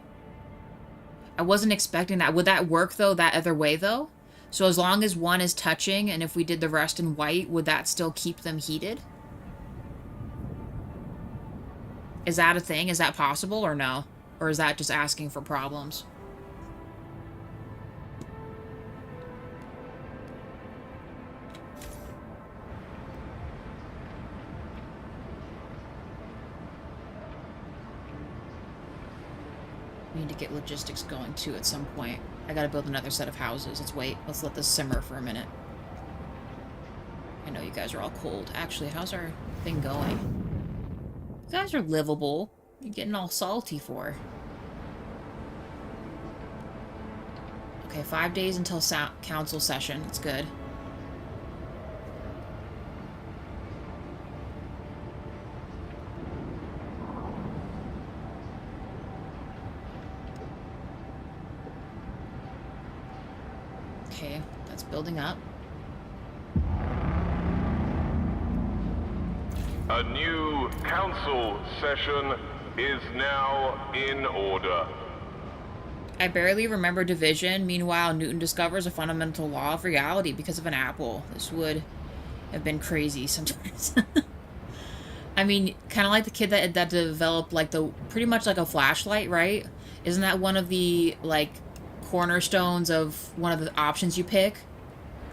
I wasn't expecting that. Would that work, though, that other way, though? So as long as 1 is touching, and if we did the rest in white, would that still keep them heated? Is that a thing? Is that possible, or no? Or is that just asking for problems? We need to get logistics going, too, at some point. I gotta build another set of houses. Let's wait. Let's let this simmer for a minute. I know you guys are all cold. Actually, how's our thing going? You guys are livable. You're getting all salty for. Okay, 5 days until council session. That's good. Okay, that's building up. A new council session is now in order. I barely remember division. Meanwhile, Newton discovers a fundamental law of reality because of an apple. This would have been crazy sometimes. I mean, kind of like the kid that developed like pretty much like a flashlight, right? Isn't that one of the like cornerstones of one of the options you pick,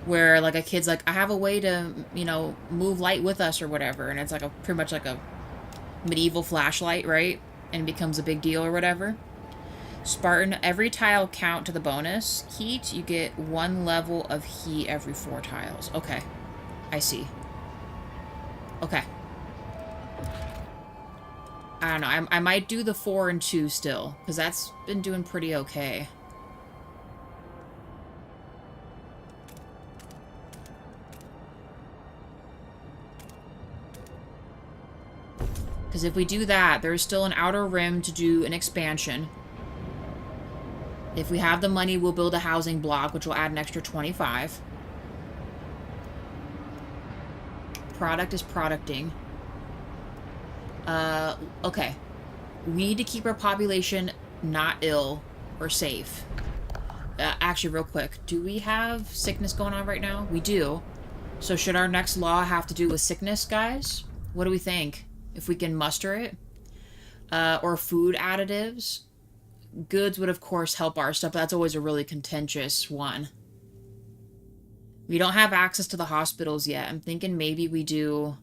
where like a kid's like, I have a way to, you know, move light with us or whatever, and it's like pretty much like a medieval flashlight, right? And it becomes a big deal or whatever. Spartan, every tile count to the bonus heat. You get 1 level of heat every 4 tiles. Okay, I see. Okay. I don't know. I might do the 4 and 2 still, because that's been doing pretty okay. Because if we do that, there's still an outer rim to do an expansion. If we have the money, we'll build a housing block, which will add an extra 25. Product is producting. Okay. We need to keep our population not ill or safe. Actually, real quick, do we have sickness going on right now? We do. So should our next law have to do with sickness, guys? What do we think? If we can muster it? Or food additives? Goods would, of course, help our stuff, but that's always a really contentious one. We don't have access to the hospitals yet. I'm thinking maybe we do...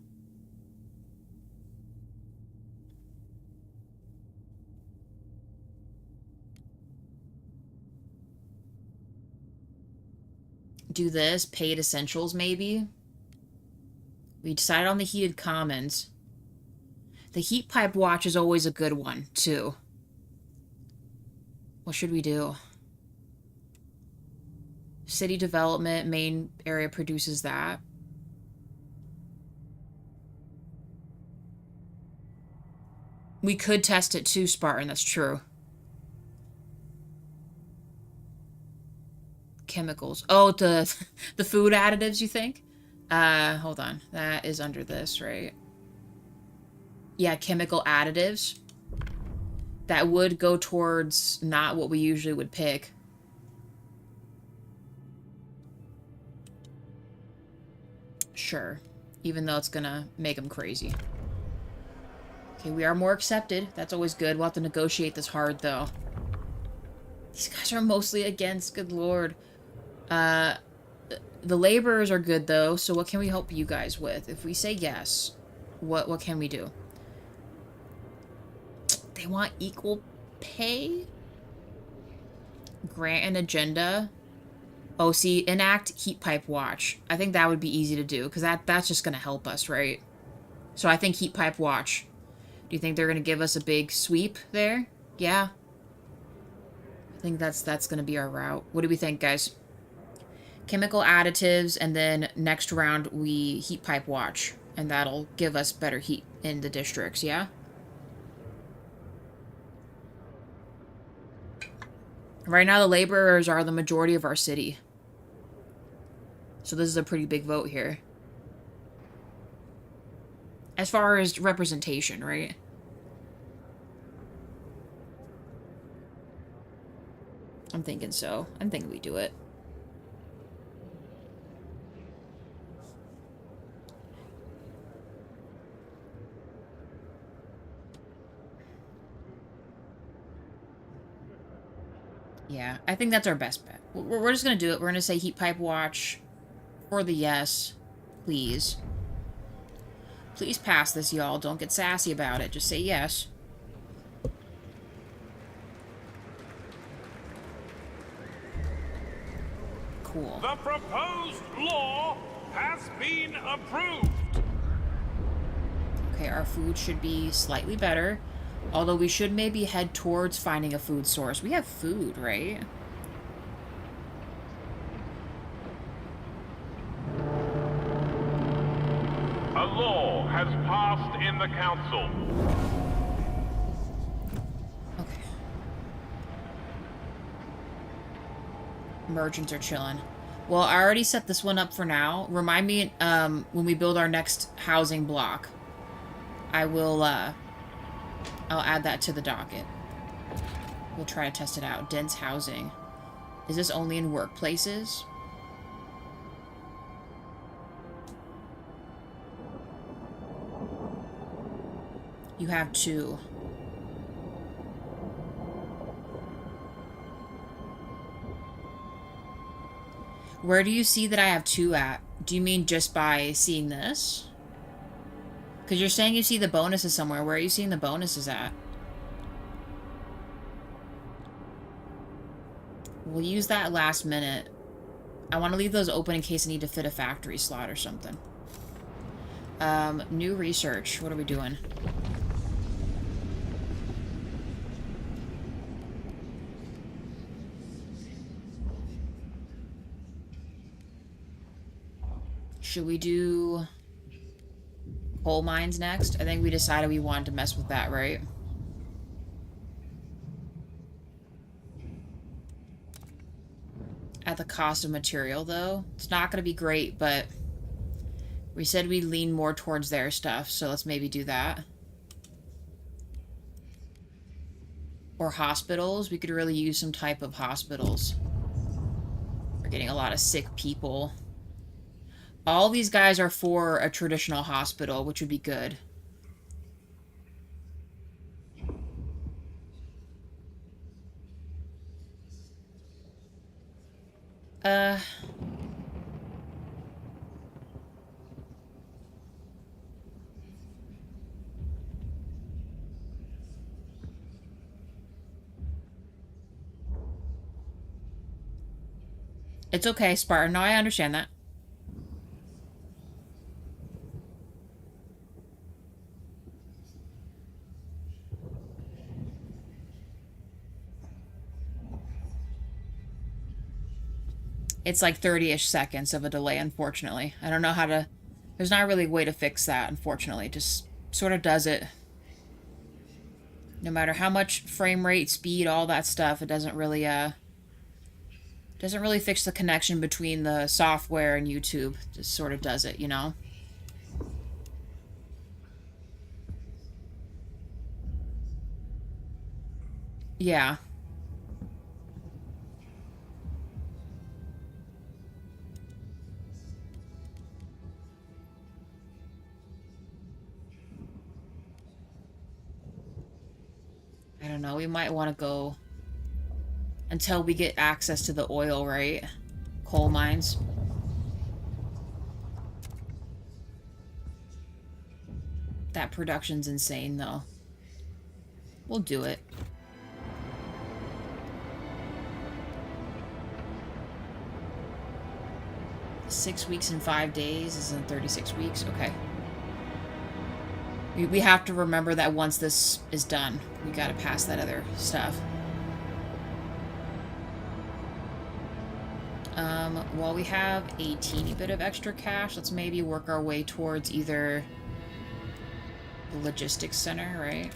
do this. Paid essentials, maybe? We decided on the heated commons. The heat pipe watch is always a good one, too. What should we do? City development, main area produces that. We could test it too, Spartan, that's true. Chemicals. Oh, the food additives, you think? Hold on. That is under this, right? Yeah, chemical additives. That would go towards not what we usually would pick. Sure. Even though it's gonna make them crazy. Okay, we are more accepted. That's always good. We'll have to negotiate this hard, though. These guys are mostly against, good lord. The laborers are good, though, so what can we help you guys with? If we say yes, what can we do? They want equal pay? Grant an agenda. Oh, see, enact heat pipe watch. I think that would be easy to do, because that's just going to help us, right? So I think heat pipe watch. Do you think they're going to give us a big sweep there? Yeah. I think that's going to be our route. What do we think, guys? Chemical additives, and then next round we heat pipe watch. And that'll give us better heat in the districts, yeah? Right now, the laborers are the majority of our city. So this is a pretty big vote here. As far as representation, right? I'm thinking so. I'm thinking we do it. Yeah, I think that's our best bet. We're just going to do it. We're going to say heat pipe watch for the yes, please. Please pass this, y'all. Don't get sassy about it. Just say yes. Cool. The proposed law has been approved. Okay, our food should be slightly better. Although we should maybe head towards finding a food source. We have food, right? A law has passed in the council. Okay. Merchants are chilling. Well, I already set this one up for now. Remind me when we build our next housing block. I will, I'll add that to the docket. We'll try to test it out. Dense housing. Is this only in workplaces? You have 2. Where do you see that I have 2 at? Do you mean just by seeing this? Because you're saying you see the bonuses somewhere. Where are you seeing the bonuses at? We'll use that last minute. I want to leave those open in case I need to fit a factory slot or something. New research. What are we doing? Should we do coal mines next? I think we decided we wanted to mess with that, right? At the cost of material, though. It's not going to be great, but We said we'd lean more towards their stuff, so let's maybe do that. Or hospitals. We could really use some type of hospitals. We're getting a lot of sick people. All these guys are for a traditional hospital, which would be good. It's okay, Spartan. No, I understand that. It's like 30-ish seconds of a delay, unfortunately. I don't know how to... There's not really a way to fix that, unfortunately. It just sort of does it. No matter how much frame rate, speed, all that stuff, it doesn't really fix the connection between the software and YouTube. It just sort of does it, you know? Yeah. I don't know, we might want to go until we get access to the oil, right? Coal mines. That production's insane, though. We'll do it. $6 weeks and 5 days is in 36 weeks. Okay. We have to remember that once this is done, we gotta pass that other stuff. While we have a teeny bit of extra cash, let's maybe work our way towards either the logistics center, right?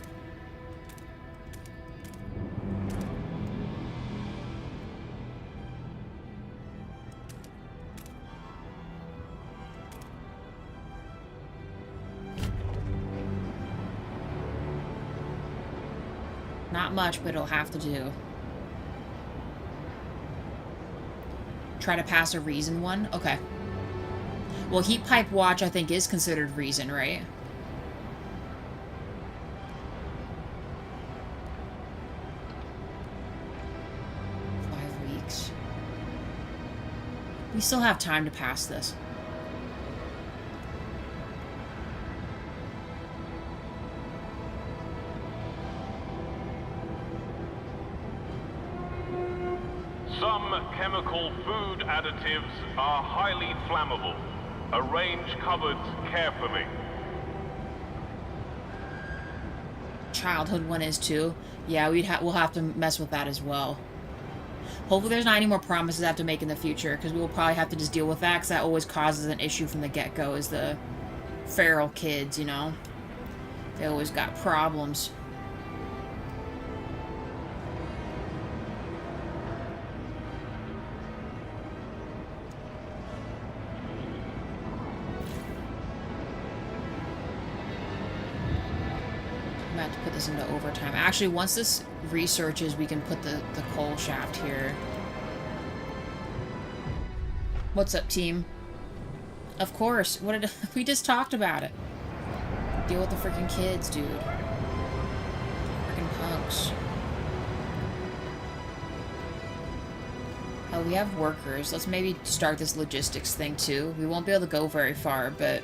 Not much, but it'll have to do. Try to pass a reason one? Okay. Well, heat pipe watch, I think, is considered reason, right? We still have time to pass this. Some chemical food additives are highly flammable. Arrange cupboards carefully. Childhood one is too. Yeah, we'll have to mess with that as well. Hopefully there's not any more promises I have to make in the future, because we will probably have to just deal with that, because that always causes an issue from the get-go, is the feral kids, you know? They always got problems. I'm going to have to put this into overtime. Actually, once this researches, we can put the coal shaft here. What's up, team? Of course. What did we just talked about it? Deal with the freaking kids, dude. Freaking punks. Oh, we have workers. Let's maybe start this logistics thing too. We won't be able to go very far, but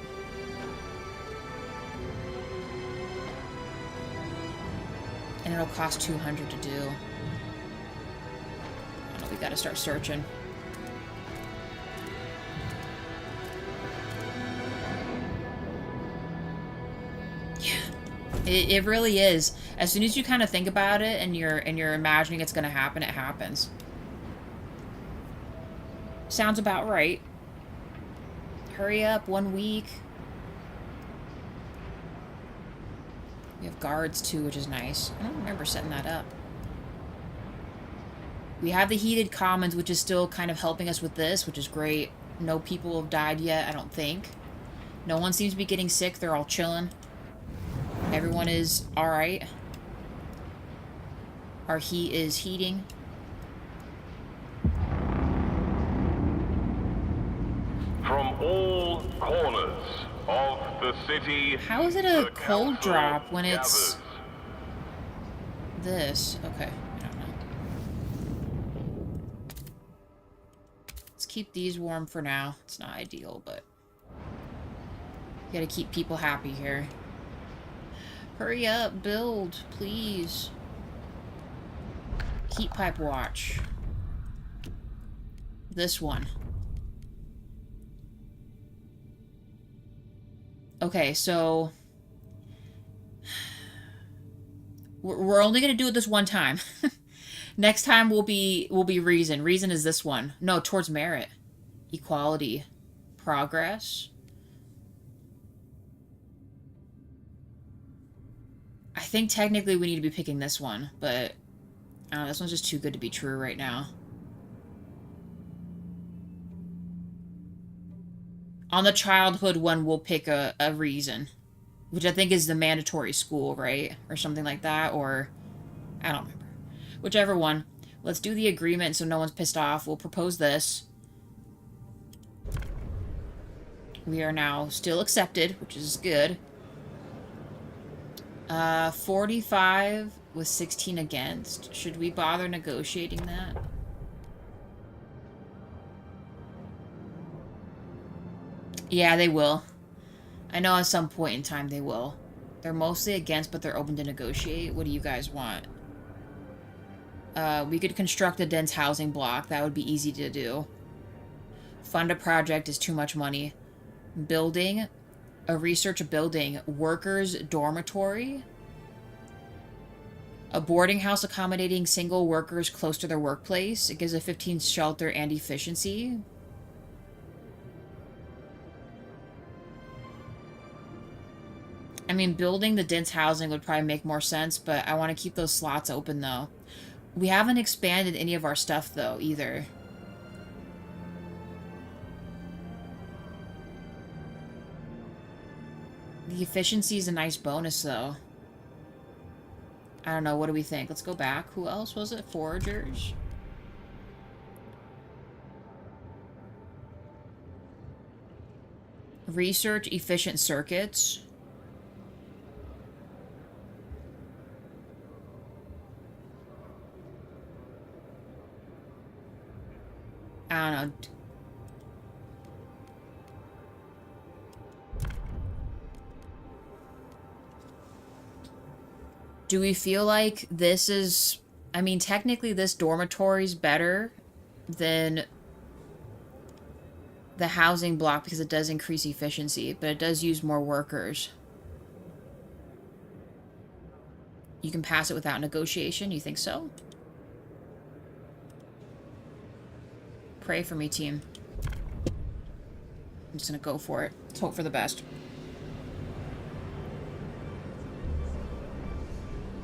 and it'll cost 200 to do. Oh, we gotta start searching. Yeah, it really is. As soon as you kind of think about it and you're imagining it's gonna happen, it happens. Sounds about right. Hurry up, 1 week. We have guards too, which is nice. I don't remember setting that up. We have the heated commons, which is still kind of helping us with this, which is great. No people have died yet, I don't think. No one seems to be getting sick. They're all chilling. Everyone is alright. Our heat is heating. From all corners of the city, How is it a the cold council drop when it's gathers. this? Okay, I don't know. Let's keep these warm for now. It's not ideal, but you gotta keep people happy here. Hurry up, build, please. Heat pipe watch. This one. Okay, so we're only gonna do it this one time. Next time will be reason. Reason is this one. No, towards merit, equality, progress. I think technically we need to be picking this one, but I don't know, this one's just too good to be true right now. On the childhood one, we'll pick a reason. Which I think is the mandatory school, right? Or something like that, or... I don't remember. Whichever one. Let's do the agreement so no one's pissed off. We'll propose this. We are now still accepted, which is good. 45 with 16 against. Should we bother negotiating that? Yeah, they will. I know at some point in time they will. They're mostly against, but they're open to negotiate. What do you guys want? We could construct a dense housing block. That would be easy to do. Fund a project is too much money. Building. A research building. Workers' dormitory. A boarding house accommodating single workers close to their workplace. It gives a 15 shelter and efficiency. I mean, building the dense housing would probably make more sense, but I want to keep those slots open, though. We haven't expanded any of our stuff, though, either. The efficiency is a nice bonus, though. I don't know, what do we think? Let's go back. Who else was it? Foragers? Research efficient circuits. I don't know. Do we feel like this is... I mean, technically this dormitory's better than the housing block because it does increase efficiency, but it does use more workers. You can pass it without negotiation? You think so? Pray for me, team. I'm just gonna go for it. Let's hope for the best.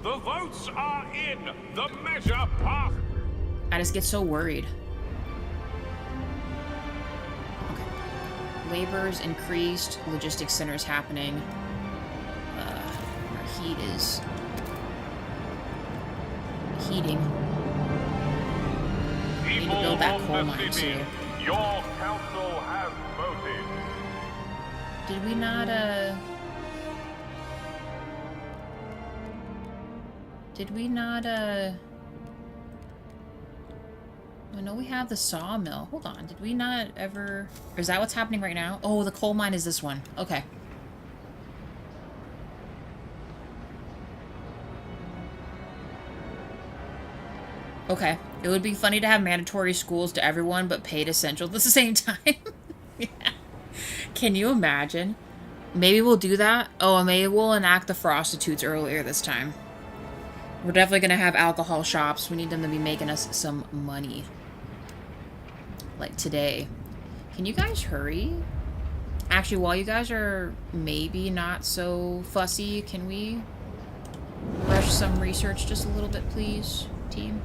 The votes are in. The measure passed. I just get so worried. Okay. Labor's increased. Logistics center's happening. Our heat is heating. We need to build that coal mine too. Your council has voted. Did we not, Did we not, I know we have the sawmill. Hold on. Did we not ever... Or is that what's happening right now? Oh, the coal mine is this one. Okay. Okay. It would be funny to have mandatory schools to everyone, but paid essentials at the same time. Yeah. Can you imagine? Maybe we'll do that. Oh, and maybe we'll enact the prostitutes earlier this time. We're definitely going to have alcohol shops. We need them to be making us some money. Like today. Can you guys hurry? Actually, while you guys are maybe not so fussy, can we rush some research just a little bit, please, team?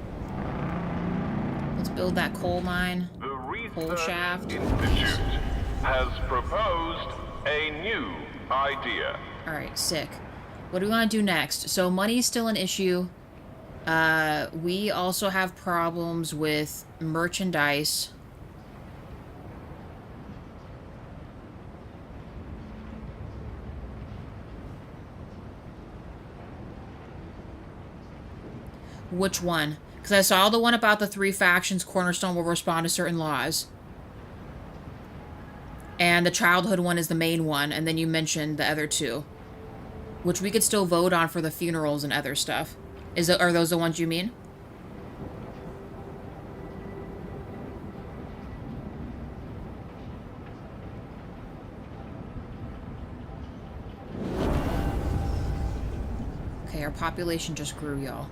Let's build that coal mine. The Coal shaft. Institute has proposed a new idea. Alright, sick. What do we want to do next? So money's still an issue. We also have problems with merchandise. Which one? Because I saw the one about the 3 factions Cornerstone will respond to certain laws. And the childhood one is the main one, and then you mentioned the other 2. Which we could still vote on for the funerals and other stuff. Are those the ones you mean? Okay, our population just grew, y'all.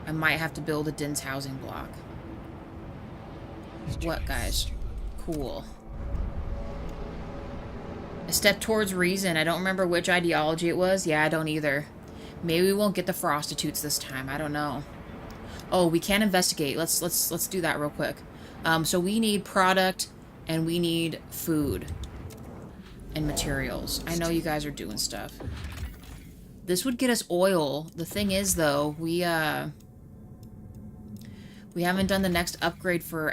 I might have to build a dense housing block. What, guys? Cool. A step towards reason. I don't remember which ideology it was. Yeah, I don't either. Maybe we won't get the prostitutes this time. I don't know. Oh, we can investigate. Let's do that real quick. So we need product and we need food and materials. I know you guys are doing stuff. This would get us oil. The thing is, though, we haven't done the next upgrade for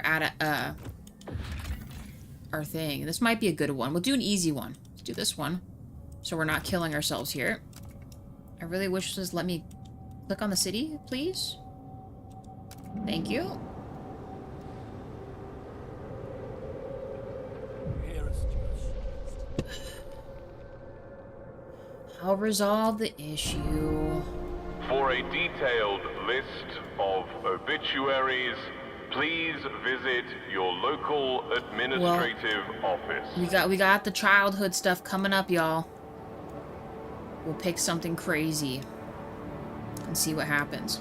our thing. This might be a good one. We'll do an easy one. Let's do this one, so we're not killing ourselves here. I really wish this let me click on the city, please. Thank you. I'll resolve the issue. For a detailed list of obituaries, please visit your local administrative office. We got the childhood stuff coming up, y'all. We'll pick something crazy and see what happens.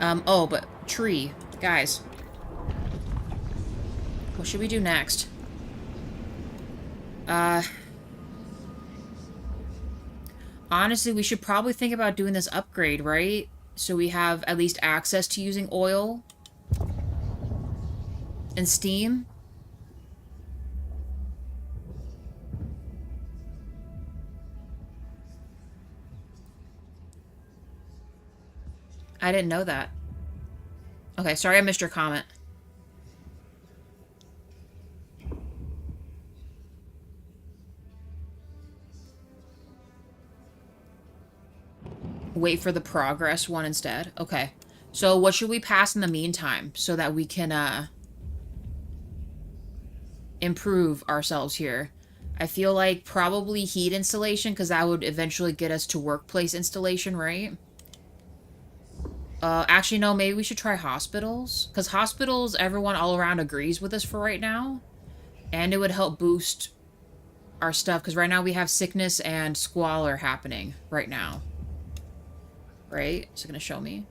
Oh, but tree. Guys. What should we do next? Honestly, we should probably think about doing this upgrade, right? So we have at least access to using oil and steam. I didn't know that. Okay, sorry I missed your comment. Wait for the progress one instead. Okay. So what should we pass in the meantime so that we can improve ourselves here? I feel like probably heat installation, because that would eventually get us to workplace installation, right? Actually, no, maybe we should try hospitals. Because hospitals, everyone all around agrees with us for right now. And it would help boost our stuff. Because right now we have sickness and squalor happening right now. Right? Is it going to show me?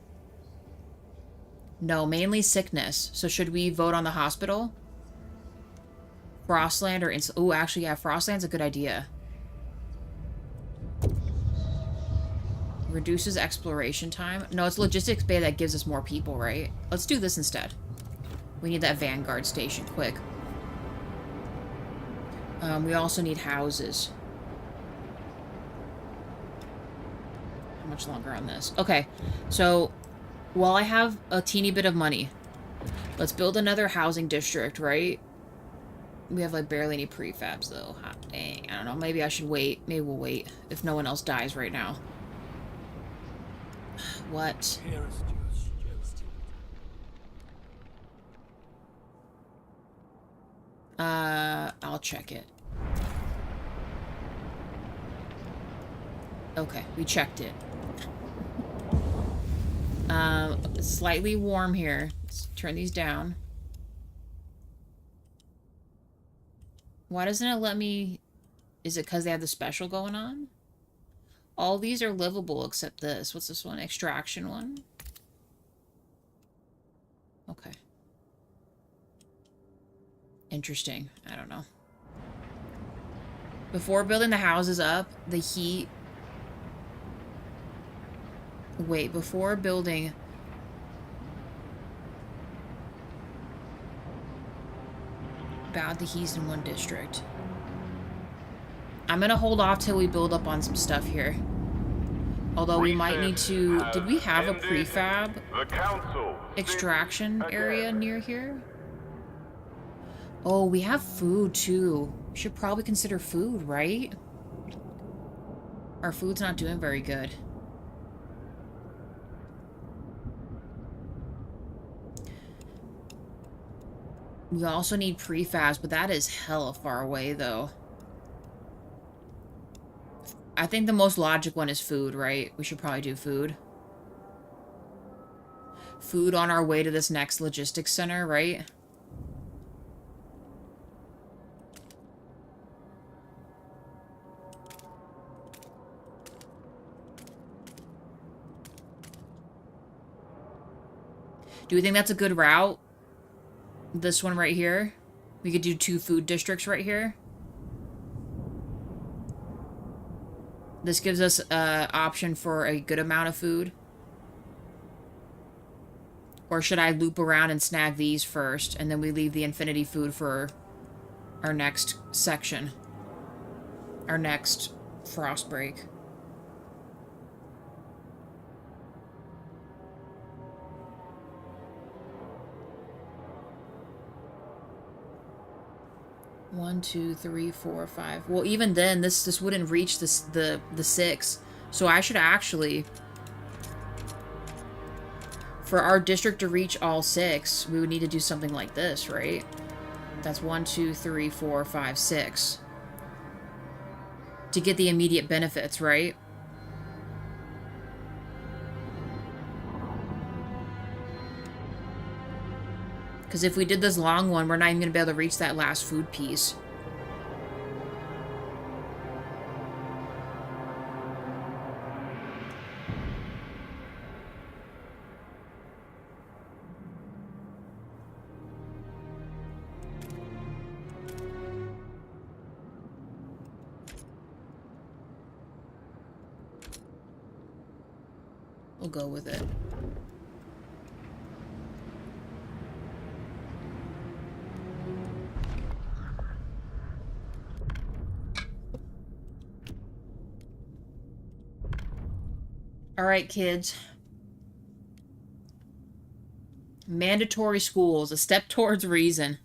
No, mainly sickness. So should we vote on the hospital? Frostland or... Oh, actually, yeah, Frostland's a good idea. Reduces exploration time. No, it's logistics bay that gives us more people, right? Let's do this instead. We need that Vanguard station, quick. We also need houses. How much longer on this? Okay, so while I have a teeny bit of money, let's build another housing district, right? We have like barely any prefabs though. Hot dang, I don't know. Maybe I should wait. Maybe we'll wait if no one else dies right now. What? I'll check it. Okay, we checked it. Slightly warm here. Let's turn these down. Why doesn't it let me... Is it because they have the special going on? All these are livable except this. What's this one? Extraction one? Okay. Interesting. I don't know. Before building the houses up, the heat... Wait, before building... About the heat in one district. I'm gonna hold off till we build up on some stuff here. Although we might need to... Did we have a prefab The council extraction sits area again. near here? Oh, we have food too. We should probably consider food, right? Our food's not doing very good. We also need prefabs, but that is hella far away, though. I think the most logic one is food, right? We should probably do food. Food on our way to this next logistics center, right? Do we think that's a good route? This one right here? We could do 2 food districts right here. This gives us an option for a good amount of food. Or should I loop around and snag these first, and then we leave the infinity food for our next section? Our next frost break. One, 2, 3, 4, 5. Well, even then, this wouldn't reach the 6. So I should actually, for our district to reach all 6, we would need to do something like this, right? That's 1, 2, 3, 4, 5, 6. To get the immediate benefits, right? Because if we did this long one, we're not even going to be able to reach that last food piece. We'll go with it. Alright, kids. Mandatory schools, a step towards reason.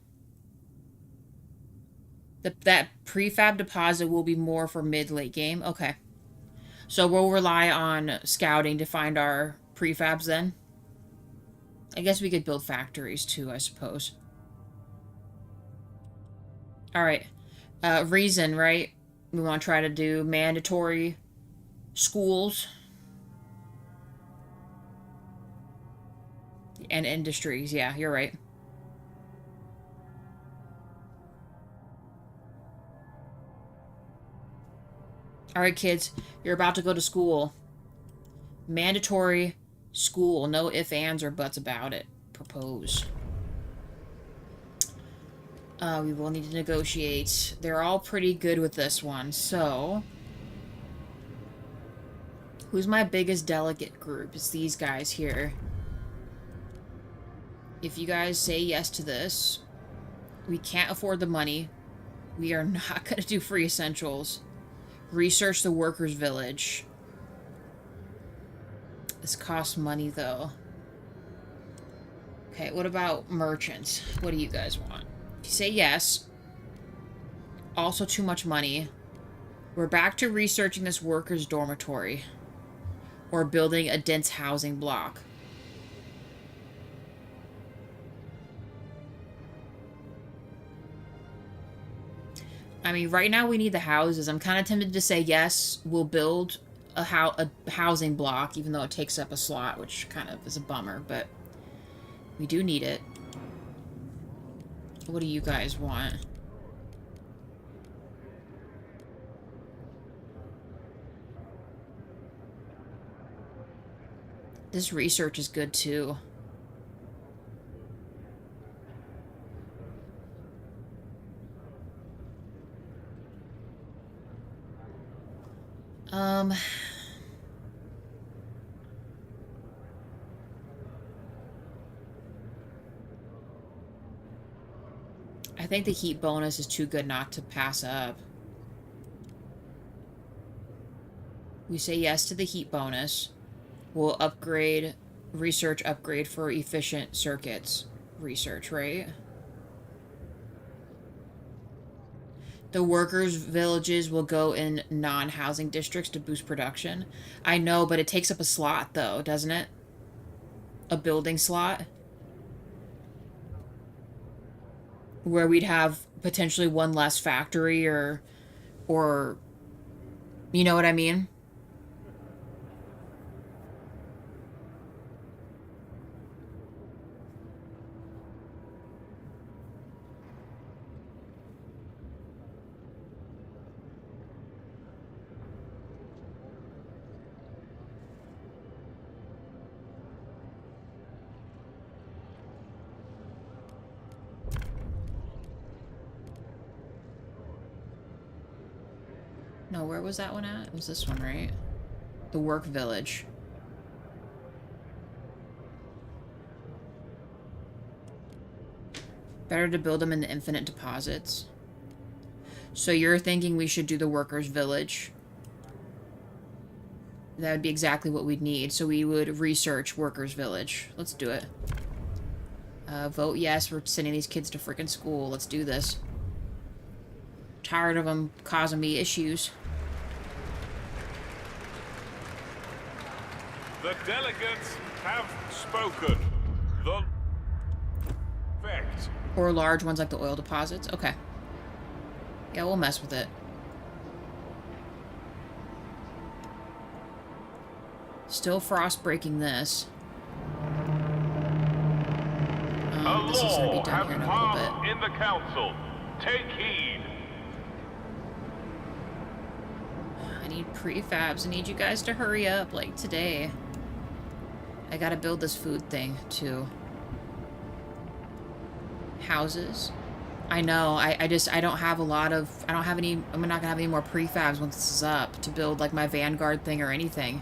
That prefab deposit will be more for mid-late game? Okay. So we'll rely on scouting to find our prefabs then? I guess we could build factories too, I suppose. Alright. Reason, right? We want to try to do mandatory schools. And industries, yeah, you're right. Alright, kids, you're about to go to school. Mandatory school. No ifs, ands, or buts about it. Propose. We will need to negotiate. They're all pretty good with this one, so... Who's my biggest delegate group? It's these guys here. If you guys say yes to this, we can't afford the money. We are not going to do free essentials. Research the workers' village. This costs money, though. Okay, what about merchants? What do you guys want? If you say yes, also too much money. We're back to researching this workers' dormitory. Or building a dense housing block. I mean, right now we need the houses. I'm kind of tempted to say yes, we'll build a housing block, even though it takes up a slot, which kind of is a bummer, but we do need it. What do you guys want? This research is good, too. I think the heat bonus is too good not to pass up. We say yes to the heat bonus. We'll upgrade, research upgrade for efficient circuits. Research, right? The workers' villages will go in non-housing districts to boost production. I know, but it takes up a slot, though, doesn't it? A building slot? Where we'd have potentially one less factory or you know what I mean? No, where was that one at? It was this one, right? The work village. Better to build them in the infinite deposits. So you're thinking we should do the workers' village? That would be exactly what we'd need. So we would research workers' village. Let's do it. Vote yes. We're sending these kids to freaking school. Let's do this. Tired of them causing me issues. The delegates have spoken. The effect. Or large ones like the oil deposits. Okay. Yeah, we'll mess with it. Still frost breaking this. This is going to be done here in a little bit. In the council, take heed. I need prefabs. I need you guys to hurry up, like today. I gotta build this food thing, too. Houses. I know, I don't have a lot of, I'm not gonna have any more prefabs once this is up to build, like, my Vanguard thing or anything.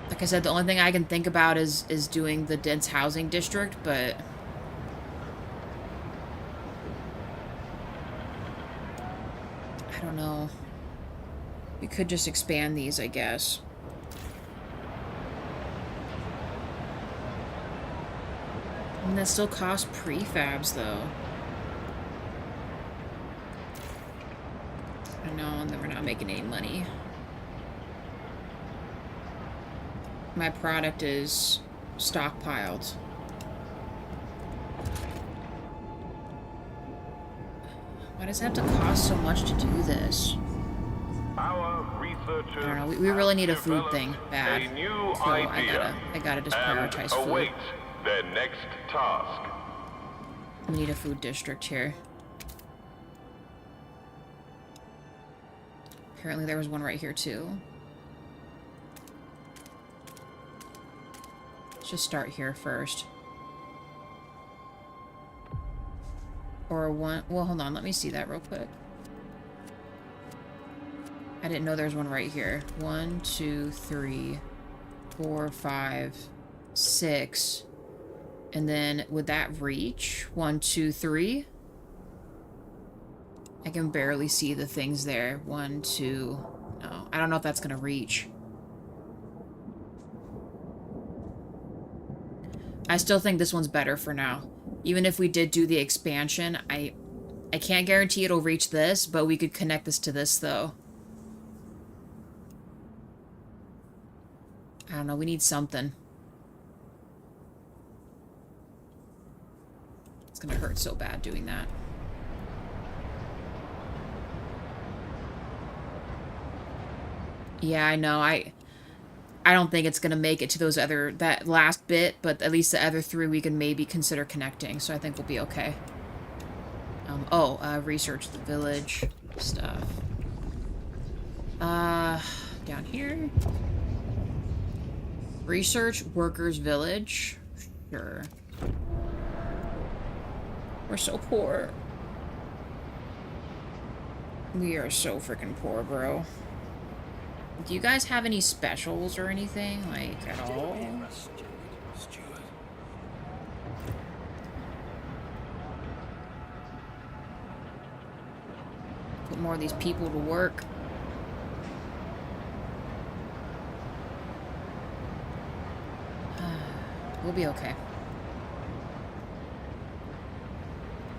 Like I said, the only thing I can think about is doing the dense housing district, but... I don't know. We could just expand these, I guess. And that still costs prefabs, though. I know, and then we're not making any money. My product is stockpiled. Why does it have to cost so much to do this? Our researchers I don't know. We really need a food thing bad. A new So idea I gotta just prioritize and food. await their next task. We need a food district here. Apparently there was one right here too. Let's just start here first. Or one... Well, hold on. Let me see that real quick. I didn't know there was one right here. 1, 2, 3, 4, 5, 6. And then, would that reach? 1, 2, 3? I can barely see the things there. 1, 2... No, I don't know if that's gonna reach. I still think this one's better for now. Even if we did do the expansion, I can't guarantee it'll reach this, but we could connect this to this, though. I don't know, we need something. It's gonna hurt so bad doing that. Yeah, I know, I don't think it's gonna make it to those that last bit, but at least the other 3 we can maybe consider connecting, so I think we'll be okay. Research the village stuff. Down here. Research workers village. Sure. We're so poor. We are so freaking poor, bro. Do you guys have any specials or anything, like, at all? Put more of these people to work. We'll be okay.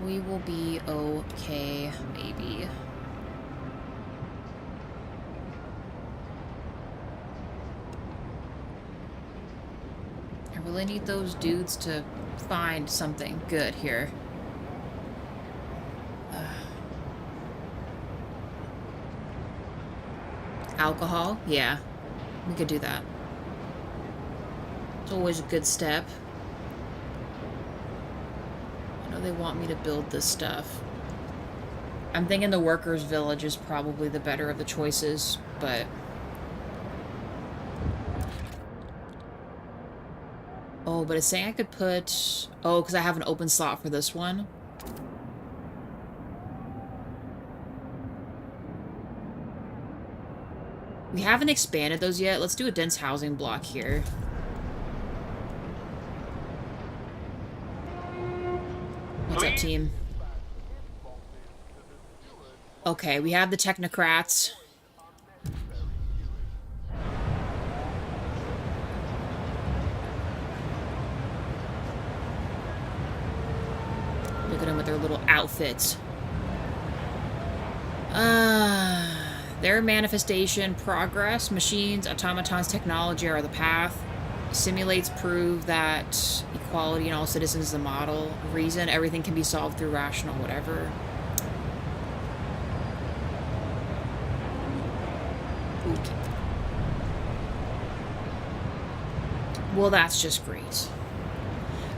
We will be okay, maybe. I really need those dudes to find something good here. Alcohol? Yeah, we could do that. It's always a good step. I know they want me to build this stuff. I'm thinking the workers' village is probably the better of the choices, but... Oh, but it's saying I could put... Oh, because I have an open slot for this one. We haven't expanded those yet. Let's do a dense housing block here. What's up, team? Okay, we have the technocrats. Look at them with their little outfits. Their manifestation, progress, machines, automatons, technology are the path. Simulates prove that equality in all citizens is the model. Reason, everything can be solved through rational whatever. Okay. Well, that's just great.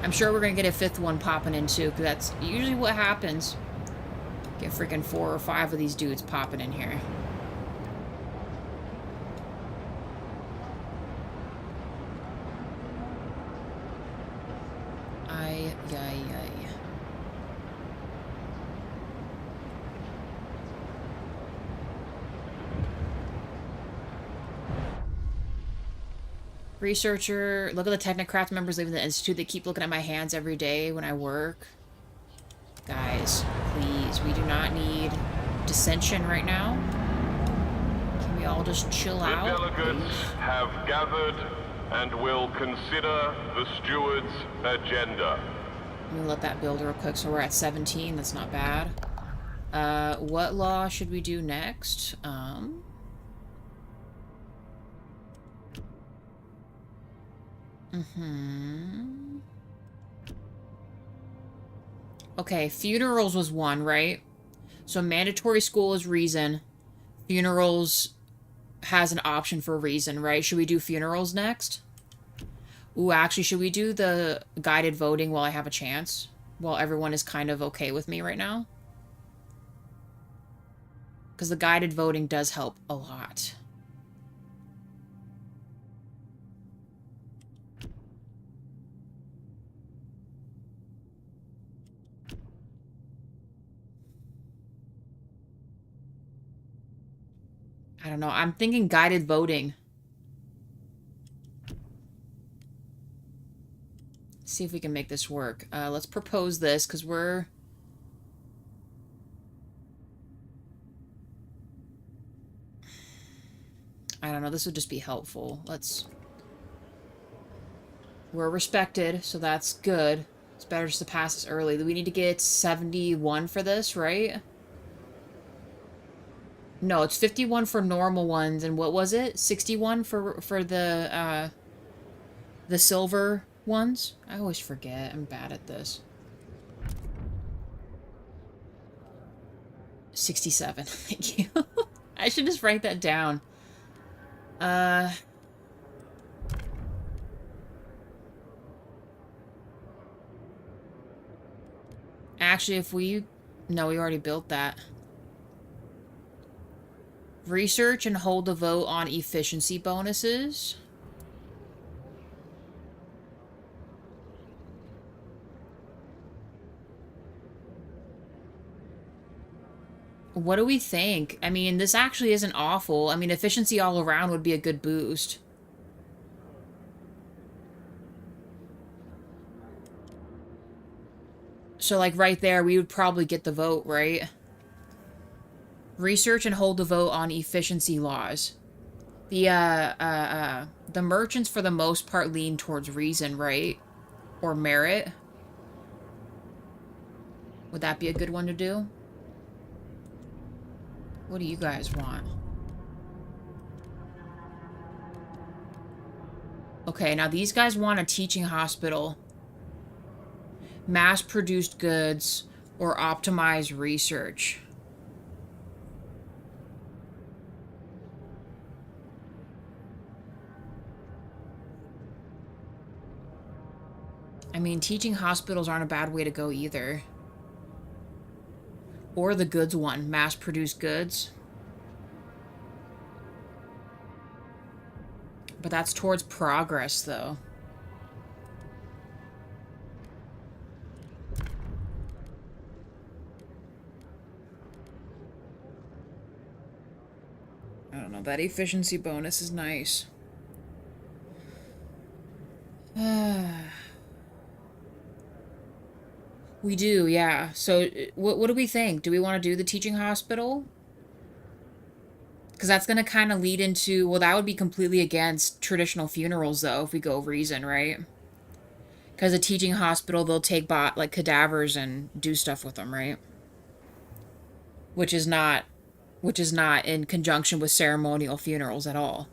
I'm sure we're gonna get a fifth one popping in too, because that's usually what happens. Get freaking 4 or 5 of these dudes popping in here. Ay. Researcher, look at the technocrat members leaving the institute. They keep looking at my hands every day when I work. Guys, please, we do not need dissension right now. Can we all just chill out? The delegates have gathered and will consider the steward's agenda. Let me let that build real quick. So we're at 17. That's not bad. What law should we do next? Okay, funerals was one, right? So mandatory school is reason. Funerals has an option for reason, right? Should we do funerals next? Ooh, actually, should we do the guided voting while I have a chance? While everyone is kind of okay with me right now? Because the guided voting does help a lot. I don't know. I'm thinking guided voting. See if we can make this work. Let's propose this, because we're... I don't know. This would just be helpful. Let's... We're respected, so that's good. It's better just to pass this early. We need to get 71 for this, right? No, it's 51 for normal ones, and what was it? 61 for the silver ones? I always forget. I'm bad at this. 67. Thank you. I should just write that down. Actually, if we... No, we already built that. Research and hold a vote on efficiency bonuses. What do we think? I mean, this actually isn't awful. I mean, efficiency all around would be a good boost. So, like, right there, we would probably get the vote, right? Research and hold a vote on efficiency laws. The merchants for the most part lean towards reason, right? Or merit. Would that be a good one to do? What do you guys want? Okay, now these guys want a teaching hospital, mass-produced goods, or optimized research. I mean, teaching hospitals aren't a bad way to go either. Or the goods one, mass-produced goods. But that's towards progress, though. I don't know, that efficiency bonus is nice. We do, yeah. So, what do we think? Do we want to do the teaching hospital? Because that's going to kind of lead into... Well, that would be completely against traditional funerals, though, if we go reason, right? Because a teaching hospital, they'll take, like, cadavers and do stuff with them, right? Which is not in conjunction with ceremonial funerals at all.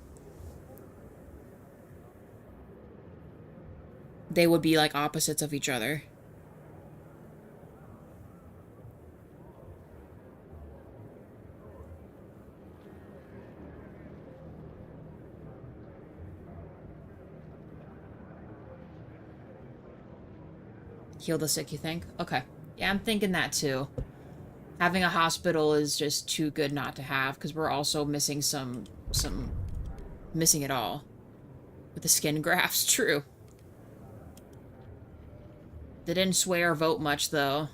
They would be, like, opposites of each other. Heal the sick, you think? Okay. Yeah, I'm thinking that too. Having a hospital is just too good not to have, because we're also missing missing it all. With the skin grafts, true. They didn't sway our vote much, though.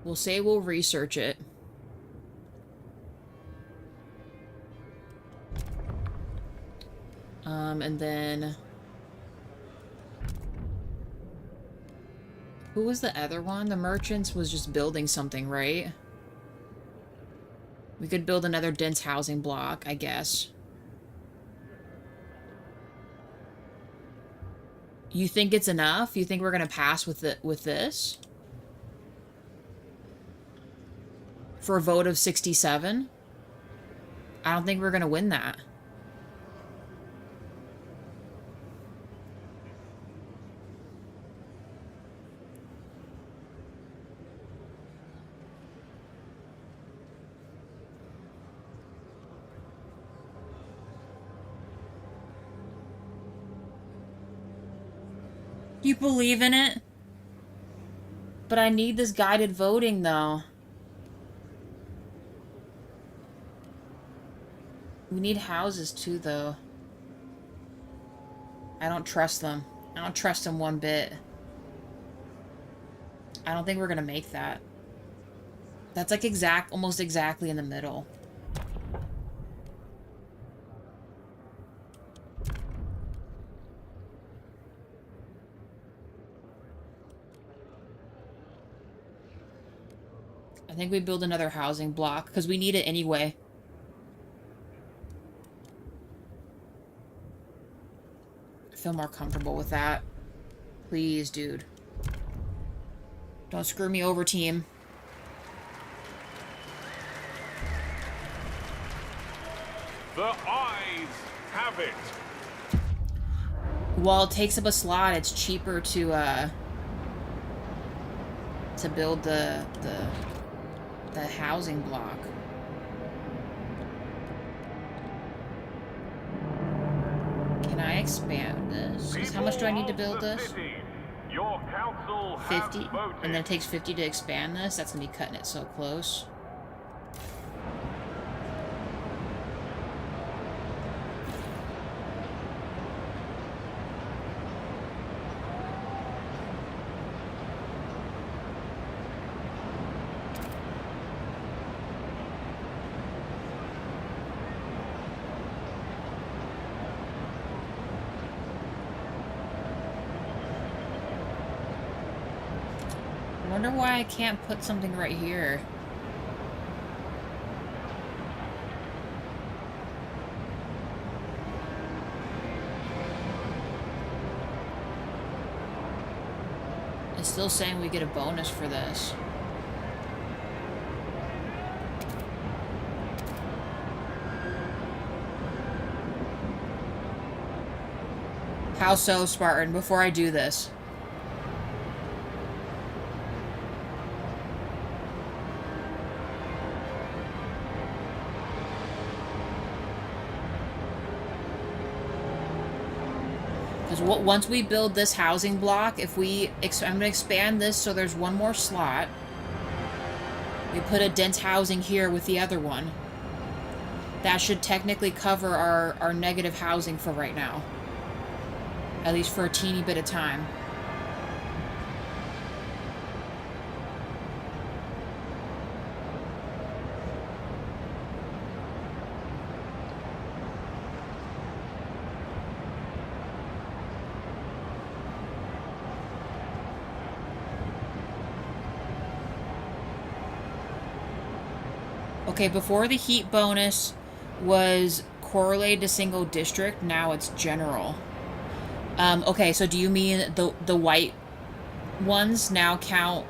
We'll say we'll research it. And then... Who was the other one? The merchants was just building something, right? We could build another dense housing block, I guess. You think it's enough? You think we're gonna pass with this? For a vote of 67? I don't think we're gonna win that. You believe in it? But I need this guided voting, though. We need houses, too, though. I don't trust them. I don't trust them one bit. I don't think we're gonna make that. That's like almost exactly in the middle. I think we build another housing block, because we need it anyway. I feel more comfortable with that. Please, dude. Don't screw me over, team. The eyes have it. While it takes up a slot, it's cheaper to build the housing block. Can I expand this? 'Cause how much do I need to build this? Your council 50? And then it takes 50 to expand this? That's gonna be cutting it so close. wonder why I can't put something right here. It's still saying we get a bonus for this. How so, Spartan, before I do this? Because once we build this housing block, if we... I'm going to expand this so there's one more slot. We put a dense housing here with the other one. That should technically cover our negative housing for right now. At least for a teeny bit of time. Okay, before the heat bonus was correlated to single district, now it's general. Okay, so do you mean the white ones now count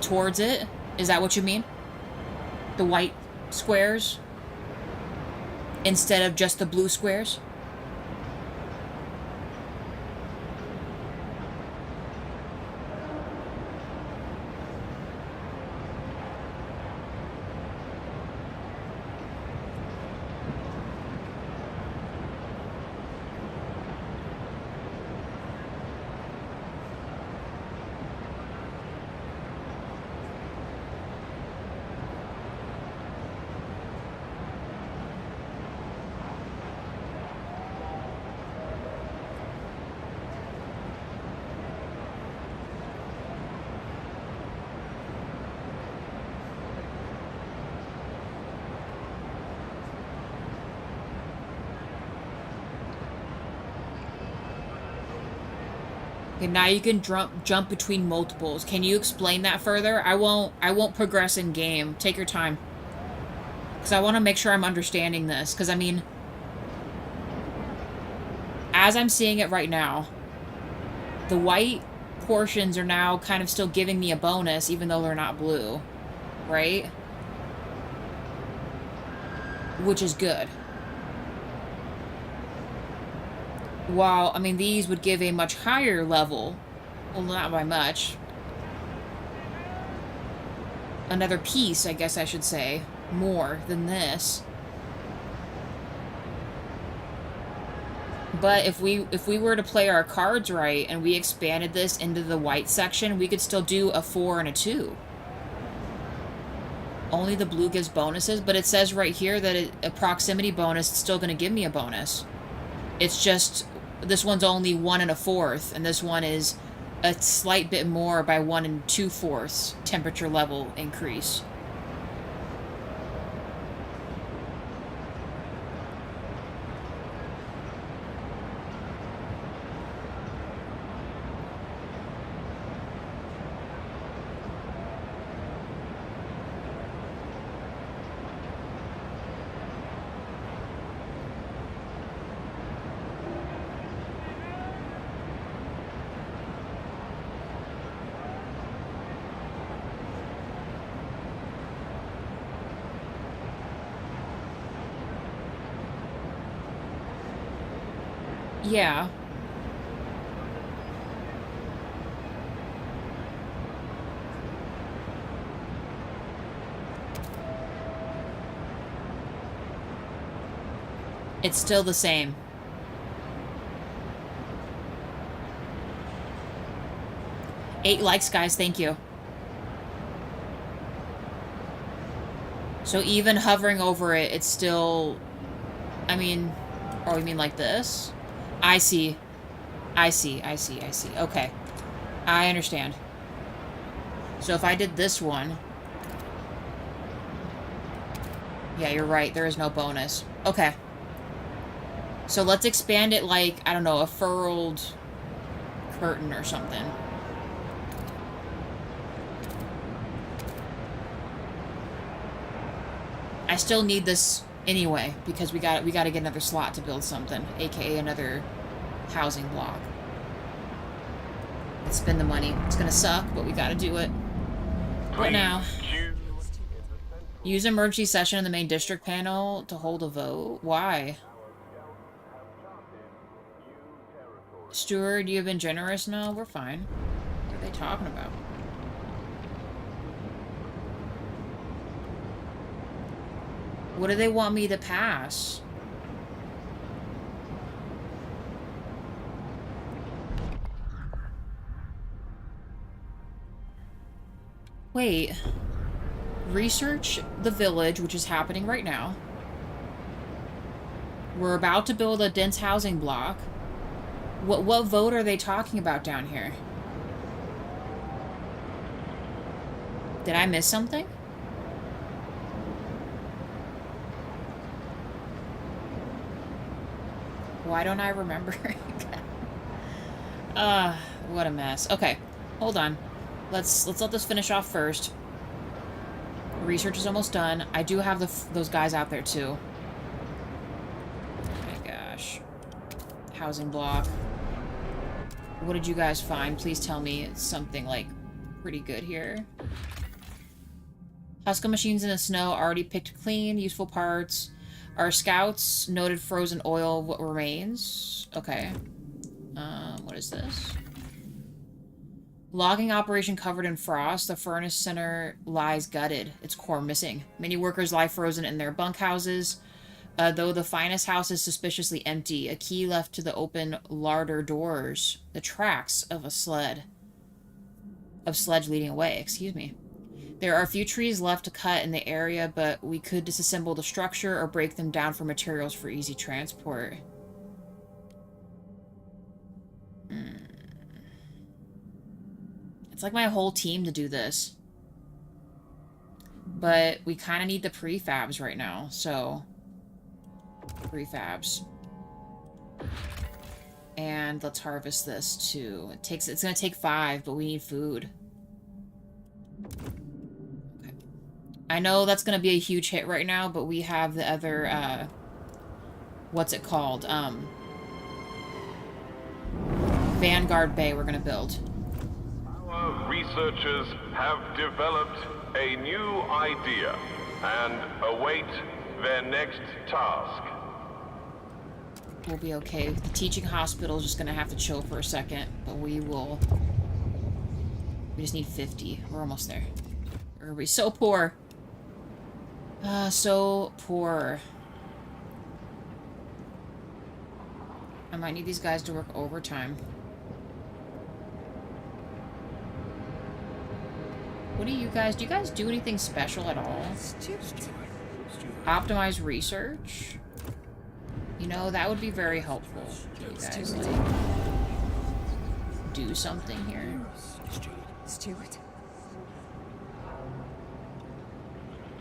towards it? Is that what you mean? The white squares? Instead of just the blue squares? Okay, now you can jump between multiples. Can you explain that further? I won't progress in game. Take your time. Because I want to make sure I'm understanding this. Because, I mean, as I'm seeing it right now, the white portions are now kind of still giving me a bonus, even though they're not blue. Right? Which is good. While, I mean, these would give a much higher level. Well, not by much. Another piece, I guess I should say. More than this. But if we were to play our cards right, and we expanded this into the white section, we could still do a 4 and a 2. Only the blue gives bonuses, but it says right here that a proximity bonus is still going to give me a bonus. It's just... this one's only 1 1/4, and this one is a slight bit more by 1 2/4 temperature level increase. Yeah. It's still the same. Eight likes, guys. Thank you. So even hovering over it, it's still... I mean... or you mean like this? I see. I see. Okay. I understand. So if I did this one... yeah, you're right. There is no bonus. Okay. So let's expand it like, I don't know, a furled curtain or something. I still need this anyway, because we got to get another slot to build something, aka another housing block. Let's spend the money. It's gonna suck, but we gotta do it. What now? Use emergency session in the main district panel to hold a vote. Why? Steward, you have been generous? No, we're fine. What are they talking about? What do they want me to pass? Wait. Research the village, which is happening right now. We're about to build a dense housing block. What vote are they talking about down here? Did I miss something? Why don't I remember? What a mess. Okay, hold on. Let's let this finish off first. Research is almost done. I do have those guys out there too. Oh my gosh. Housing block. What did you guys find? Please tell me it's something like pretty good here. Huska machines in the snow already picked clean. Useful parts. Our scouts noted frozen oil. What remains? Okay. What is this? Logging operation covered in frost. The furnace center lies gutted. Its core missing. Many workers lie frozen in their bunkhouses. Though the finest house is suspiciously empty. A key left to the open larder doors. The tracks of a sled. Of sledge leading away. Excuse me. There are a few trees left to cut in the area, but we could disassemble the structure or break them down for materials for easy transport. It's like my whole team to do this. But we kind of need the prefabs right now, so... Prefabs. And let's harvest this too. It's gonna take 5, but we need food. Okay. I know that's gonna be a huge hit right now, but we have the other, what's it called? Vanguard Bay we're gonna build. Our researchers have developed a new idea and await their next task. We'll be okay. The teaching hospital is just gonna have to chill for a second, but we will... We just need 50. We're almost there. Everybody's so poor. So poor. I might need these guys to work overtime. What do you guys do anything special at all? Optimize research? You know, that would be very helpful. You guys, like, do something here.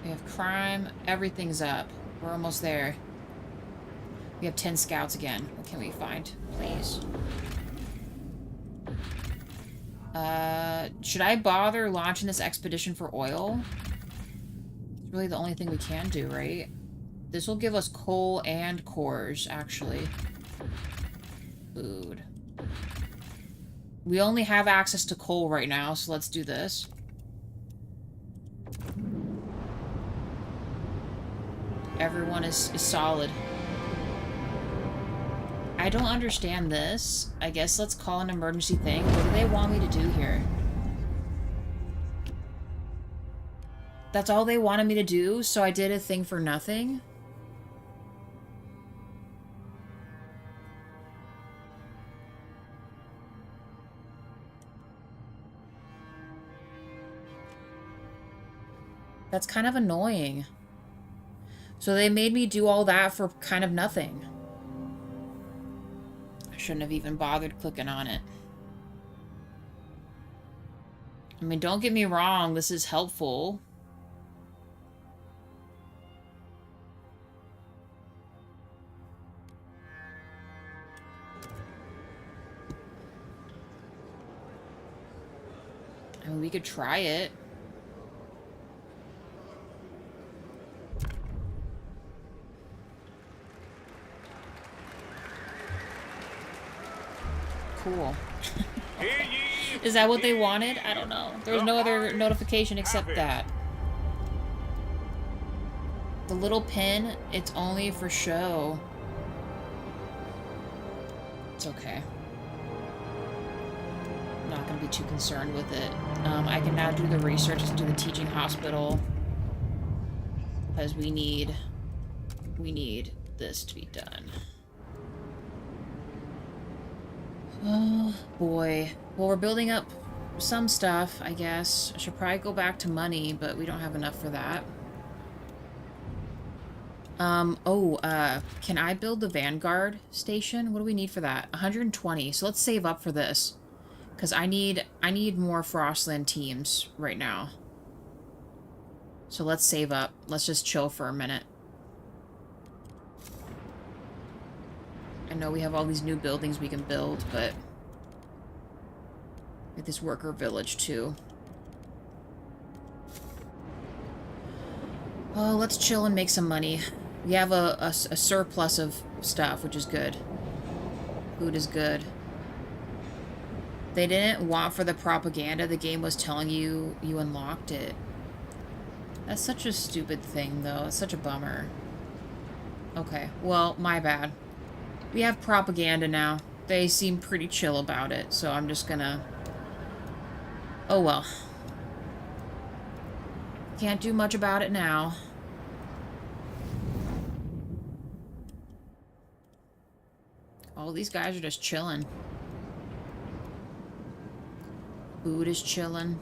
We have crime. Everything's up. We're almost there. We have 10 scouts again. What can we find? Please. Should I bother launching this expedition for oil? It's really the only thing we can do, right? This will give us coal and cores, actually. Food. We only have access to coal right now, so let's do this. Everyone is solid. I don't understand this. I guess let's call an emergency thing. What do they want me to do here? That's all they wanted me to do, so I did a thing for nothing? That's kind of annoying. So they made me do all that for kind of nothing. I shouldn't have even bothered clicking on it. I mean, don't get me wrong, this is helpful. I mean, we could try it. cool. Hear ye, Is that what they hear wanted? ye. I don't know. There was The no other eyes notification have except it. that. The little pin, it's only for show. It's okay. I'm not going to be too concerned with it. I can now do the research to do the teaching hospital. Because we need this to be done. Oh, boy. Well, we're building up some stuff, I guess. I should probably go back to money, but we don't have enough for that. Can I build the Vanguard station? What do we need for that? 120. So let's save up for this. Because I need more Frostland teams right now. So let's save up. Let's just chill for a minute. I know we have all these new buildings we can build, but... Get this worker village, too. Oh, let's chill and make some money. We have a surplus of stuff, which is good. Food is good. They didn't want for the propaganda. The game was telling you you unlocked it. That's such a stupid thing, though. It's such a bummer. Okay, well, my bad. We have propaganda now. They seem pretty chill about it, so I'm just gonna... Oh, well. Can't do much about it now. All these guys are just chilling. Food is chilling.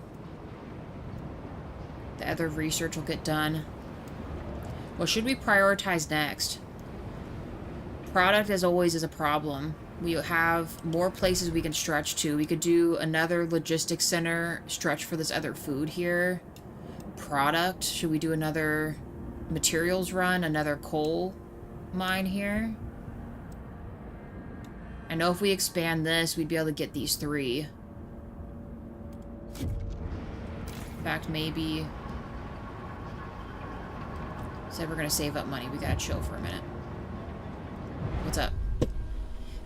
The other research will get done. What should we prioritize next? Product, as always, is a problem. We have more places we can stretch to. We could do another logistics center, stretch for this other food here. Product, should we do another materials run, another coal mine here? I know if we expand this, we'd be able to get these 3. In fact, maybe... Said we're gonna save up money. We gotta chill for a minute. What's up?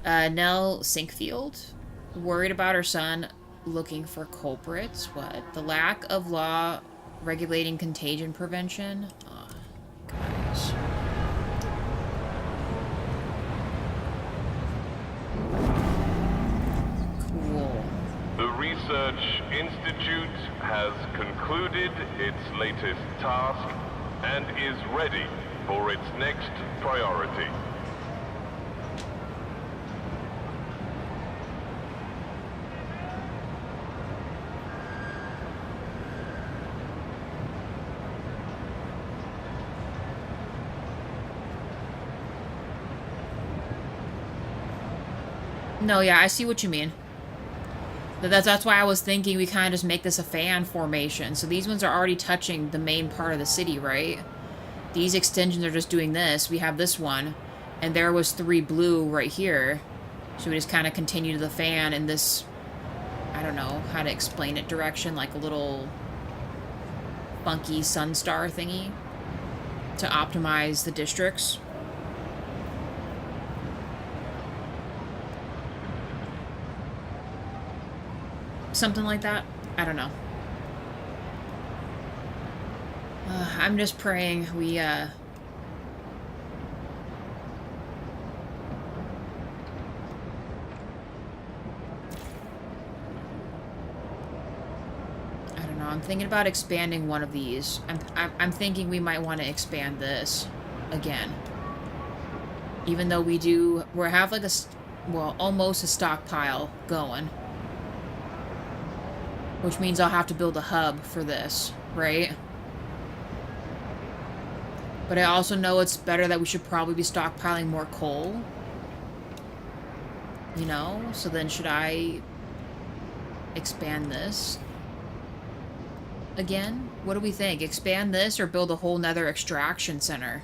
Nell Sinkfield. Worried about her son looking for culprits. What? The lack of law regulating contagion prevention. Oh, guys. Cool. The Research Institute has concluded its latest task and is ready for its next priority. No, yeah, I see what you mean. That's why I was thinking we kind of just make this a fan formation. So these ones are already touching the main part of the city, right? These extensions are just doing this. We have this one. And there was 3 blue right here. So we just kind of continue to the fan in this... I don't know how to explain it direction. Like a little funky sunstar thingy. To optimize the districts. Something like that. I don't know. I'm just praying we, I don't know. I'm thinking about expanding one of these. I'm thinking we might want to expand this again. Even though we have like well, almost a stockpile going. Which means I'll have to build a hub for this, right? But I also know it's better that we should probably be stockpiling more coal. You know? So then should I expand this again? What do we think? Expand this or build a whole nother extraction center?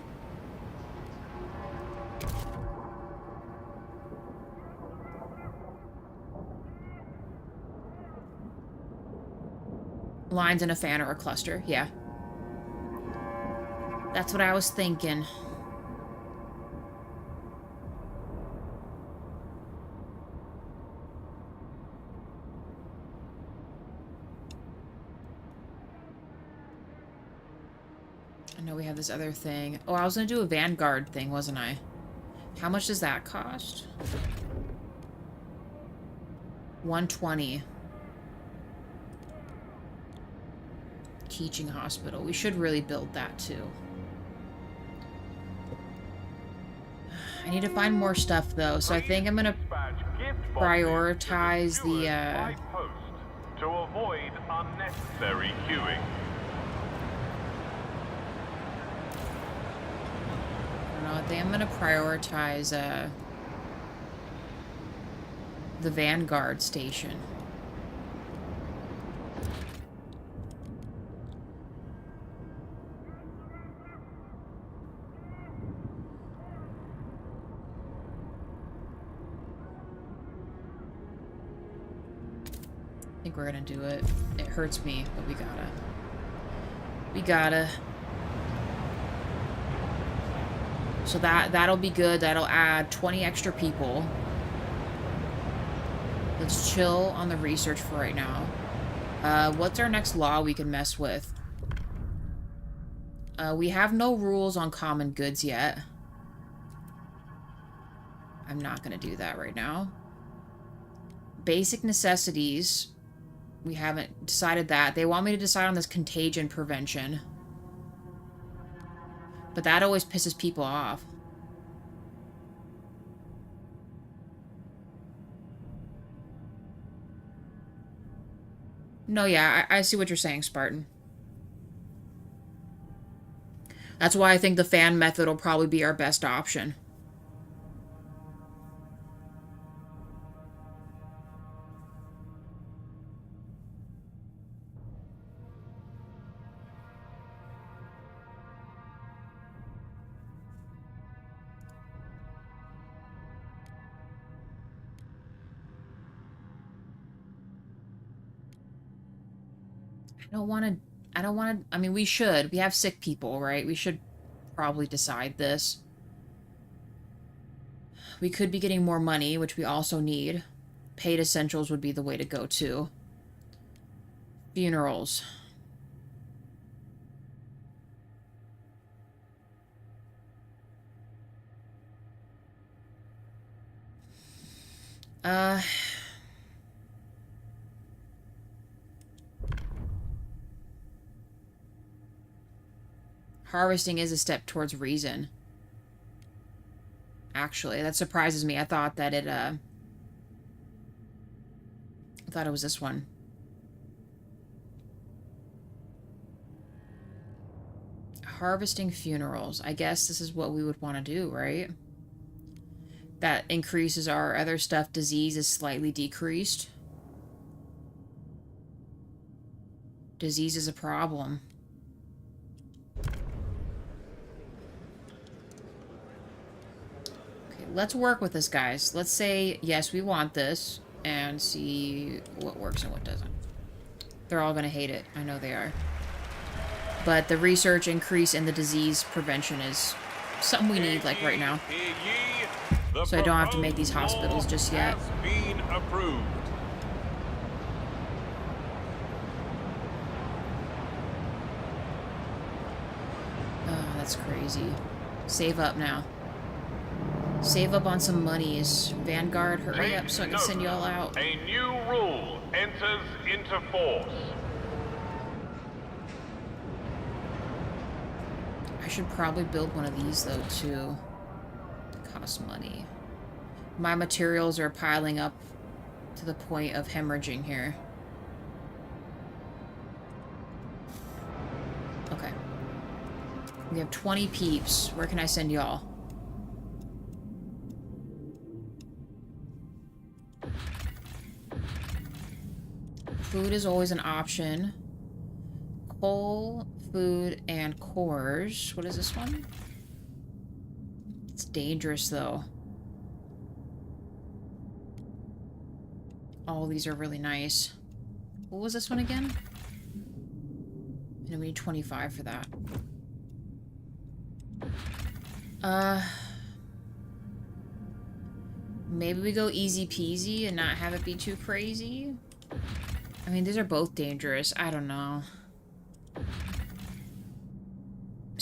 Lines in a fan or a cluster, yeah. That's what I was thinking. I know we have this other thing. Oh, I was gonna do a Vanguard thing, wasn't I? How much does that cost? 120. Teaching hospital. We should really build that too. I need to find more stuff though, so I think I'm gonna prioritize the to avoid unnecessary queuing. I don't know, I think I'm gonna prioritize the Vanguard station. I think we're gonna do it. It hurts me, but we gotta. We gotta. So that'll be good. That'll add 20 extra people. Let's chill on the research for right now. What's our next law we can mess with? We have no rules on common goods yet. I'm not gonna do that right now. Basic necessities. We haven't decided that. They want me to decide on this contagion prevention. But that always pisses people off. No, yeah, I see what you're saying, Spartan. That's why I think the fan method will probably be our best option. I don't want to, I mean, we should. We have sick people, right? We should probably decide this. We could be getting more money, which we also need. Paid essentials would be the way to go, too. Funerals. Harvesting is a step towards reason. Actually, that surprises me. I thought that it, I thought it was this one. Harvesting funerals. I guess this is what we would want to do, right? That increases our other stuff. Disease is slightly decreased. Disease is a problem. Let's work with this, guys. Let's say, yes, we want this, and see what works and what doesn't. They're all going to hate it. I know they are. But the research increase in the disease prevention is something we need, like, right now. So I don't have to make these hospitals just yet. Oh, that's crazy. Save up now. Save up on some monies. Vanguard, hurry up so I can send you all out. A new rule enters into force. I should probably build one of these, though, too. It costs money. My materials are piling up to the point of hemorrhaging here. Okay. We have 20 peeps. Where can I send y'all? Food is always an option. Coal, food, and cores. What is this one? It's dangerous, though. All these are really nice. What was this one again? And we need 25 for that. Maybe we go easy peasy and not have it be too crazy. I mean, these are both dangerous. I don't know.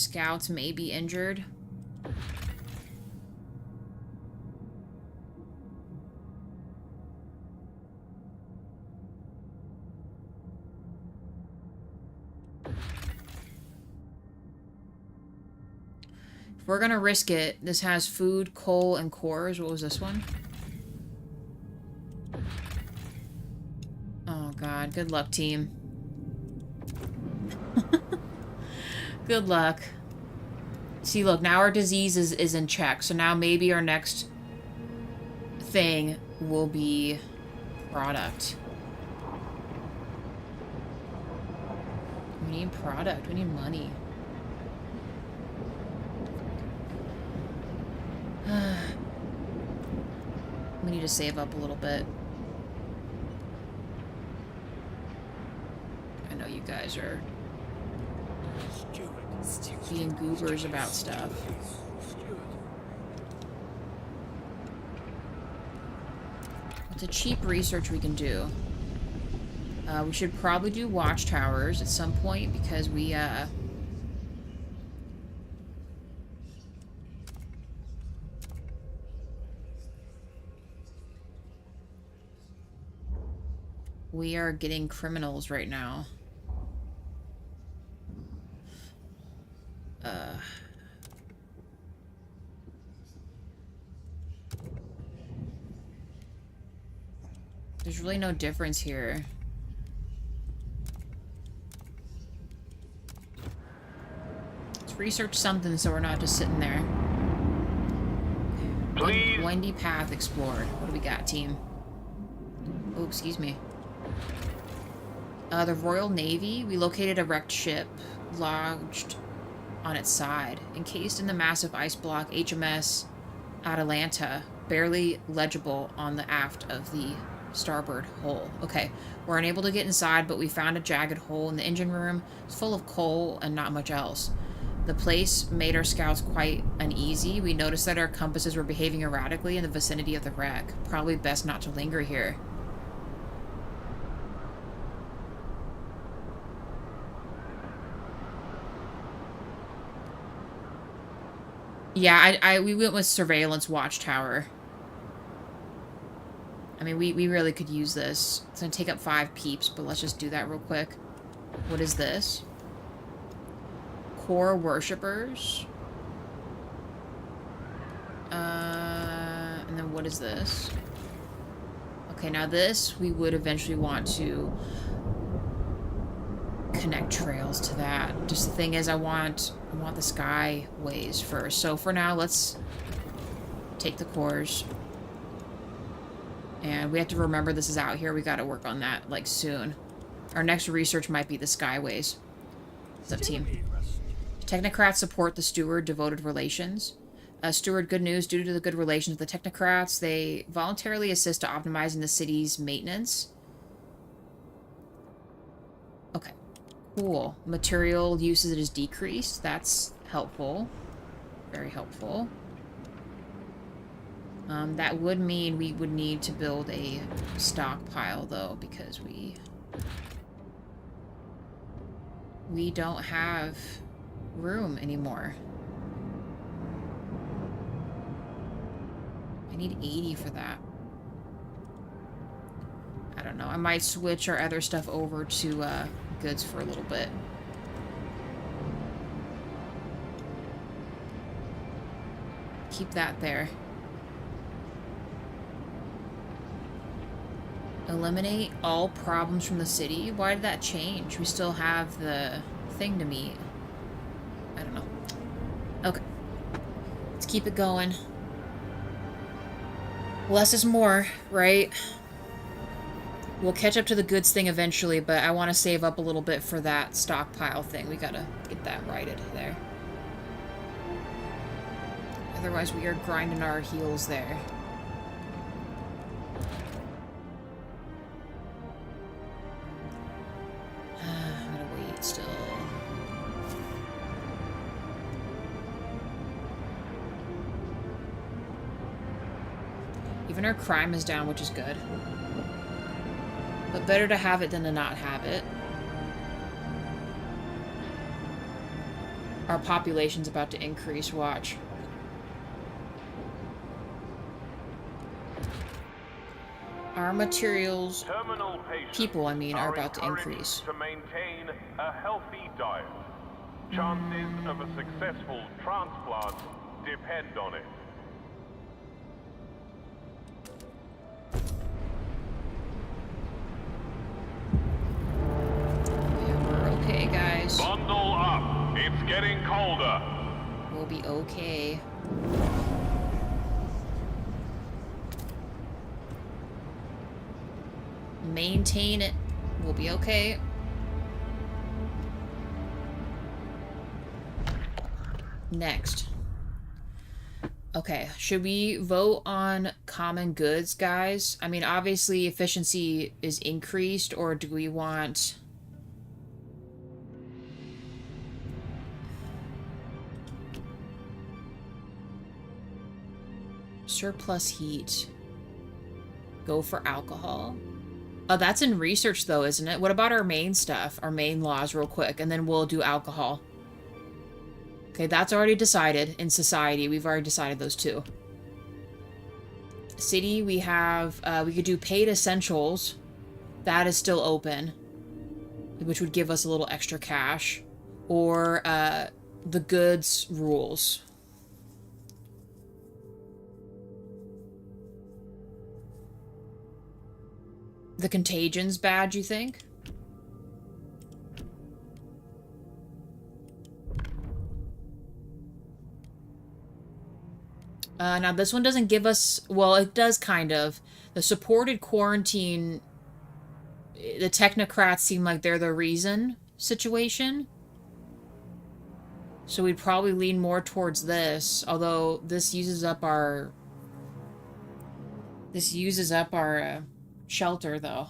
scouts may be injured. If we're gonna risk it, this has food, coal, and cores. What was this one? Oh god, good luck, team. Good luck. See, look, now our disease is in check, so now maybe our next thing will be product. We need product. We need money. We need to save up a little bit. I know you guys are being goobers about stuff. It's a cheap research we can do. We should probably do watchtowers at some point because we are getting criminals right now. There's really no difference here. Let's research something so we're not just sitting there. Please. Windy path explored. What do we got, team? Oh, excuse me. The Royal Navy. We located a wrecked ship lodged on its side, encased in the massive ice block HMS Atalanta, barely legible on the aft of the starboard hull. Okay, we're unable to get inside, but we found a jagged hole in the engine room. It's full of coal and not much else. The place made our scouts quite uneasy. We noticed that our compasses were behaving erratically in the vicinity of the wreck. Probably best not to linger here. Yeah, we went with surveillance watchtower. I mean, we really could use this. It's gonna take up 5 peeps, but let's just do that real quick. What is this? Core worshippers. And then what is this? Okay, now this, we would eventually want to connect trails to that. Just the thing is, I want the skyways first. So for now, let's take the cores. And we have to remember this is out here. We got to work on that, like, soon. Our next research might be the skyways. What's up, team? Technocrats support the steward devoted relations. Steward, good news. Due to the good relations with the technocrats, they voluntarily assist to optimizing the city's maintenance. Okay. Cool. Material usage is decreased. That's helpful. Very helpful. That would mean we would need to build a stockpile, though, because we don't have room anymore. I need 80 for that. I don't know. I might switch our other stuff over to goods for a little bit. Keep that there. Eliminate all problems from the city? Why did that change? We still have the thing to meet. I don't know. Okay. Let's keep it going. Less is more, right? We'll catch up to the goods thing eventually, but I want to save up a little bit for that stockpile thing. We gotta get that righted there. Otherwise, we are grinding our heels there. I'm gonna wait still. Even our crime is down, which is good. But better to have it than to not have it. Our population's about to increase, watch. Our materials, people, I mean, are about to increase. To maintain a healthy diet. Chances of a successful transplant depend on it. Yeah, we're okay, guys. Bundle up. It's getting colder. We'll be okay. Maintain it. We'll be okay. Next. Okay, should we vote on common goods, guys? I mean, obviously efficiency is increased, or do we want... surplus heat. Go for alcohol. Oh, that's in research, though, isn't it? What about our main stuff? Our main laws, real quick, and then we'll do alcohol. Okay, that's already decided. In society, we've already decided those two. City, we have... we could do paid essentials. That is still open. Which would give us a little extra cash. Or, the goods rules. The contagions badge, you think? Now this one doesn't give us... well, it does kind of. The supported quarantine... the technocrats seem like they're the reason situation. So we'd probably lean more towards this. Although this uses up our... this uses up our... shelter, though.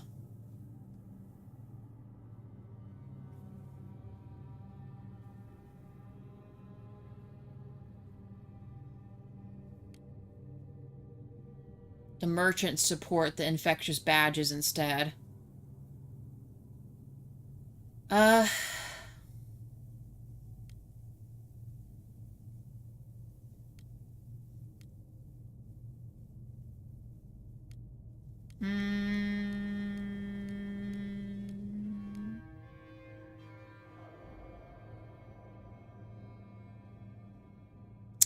The merchants support the infectious badges instead.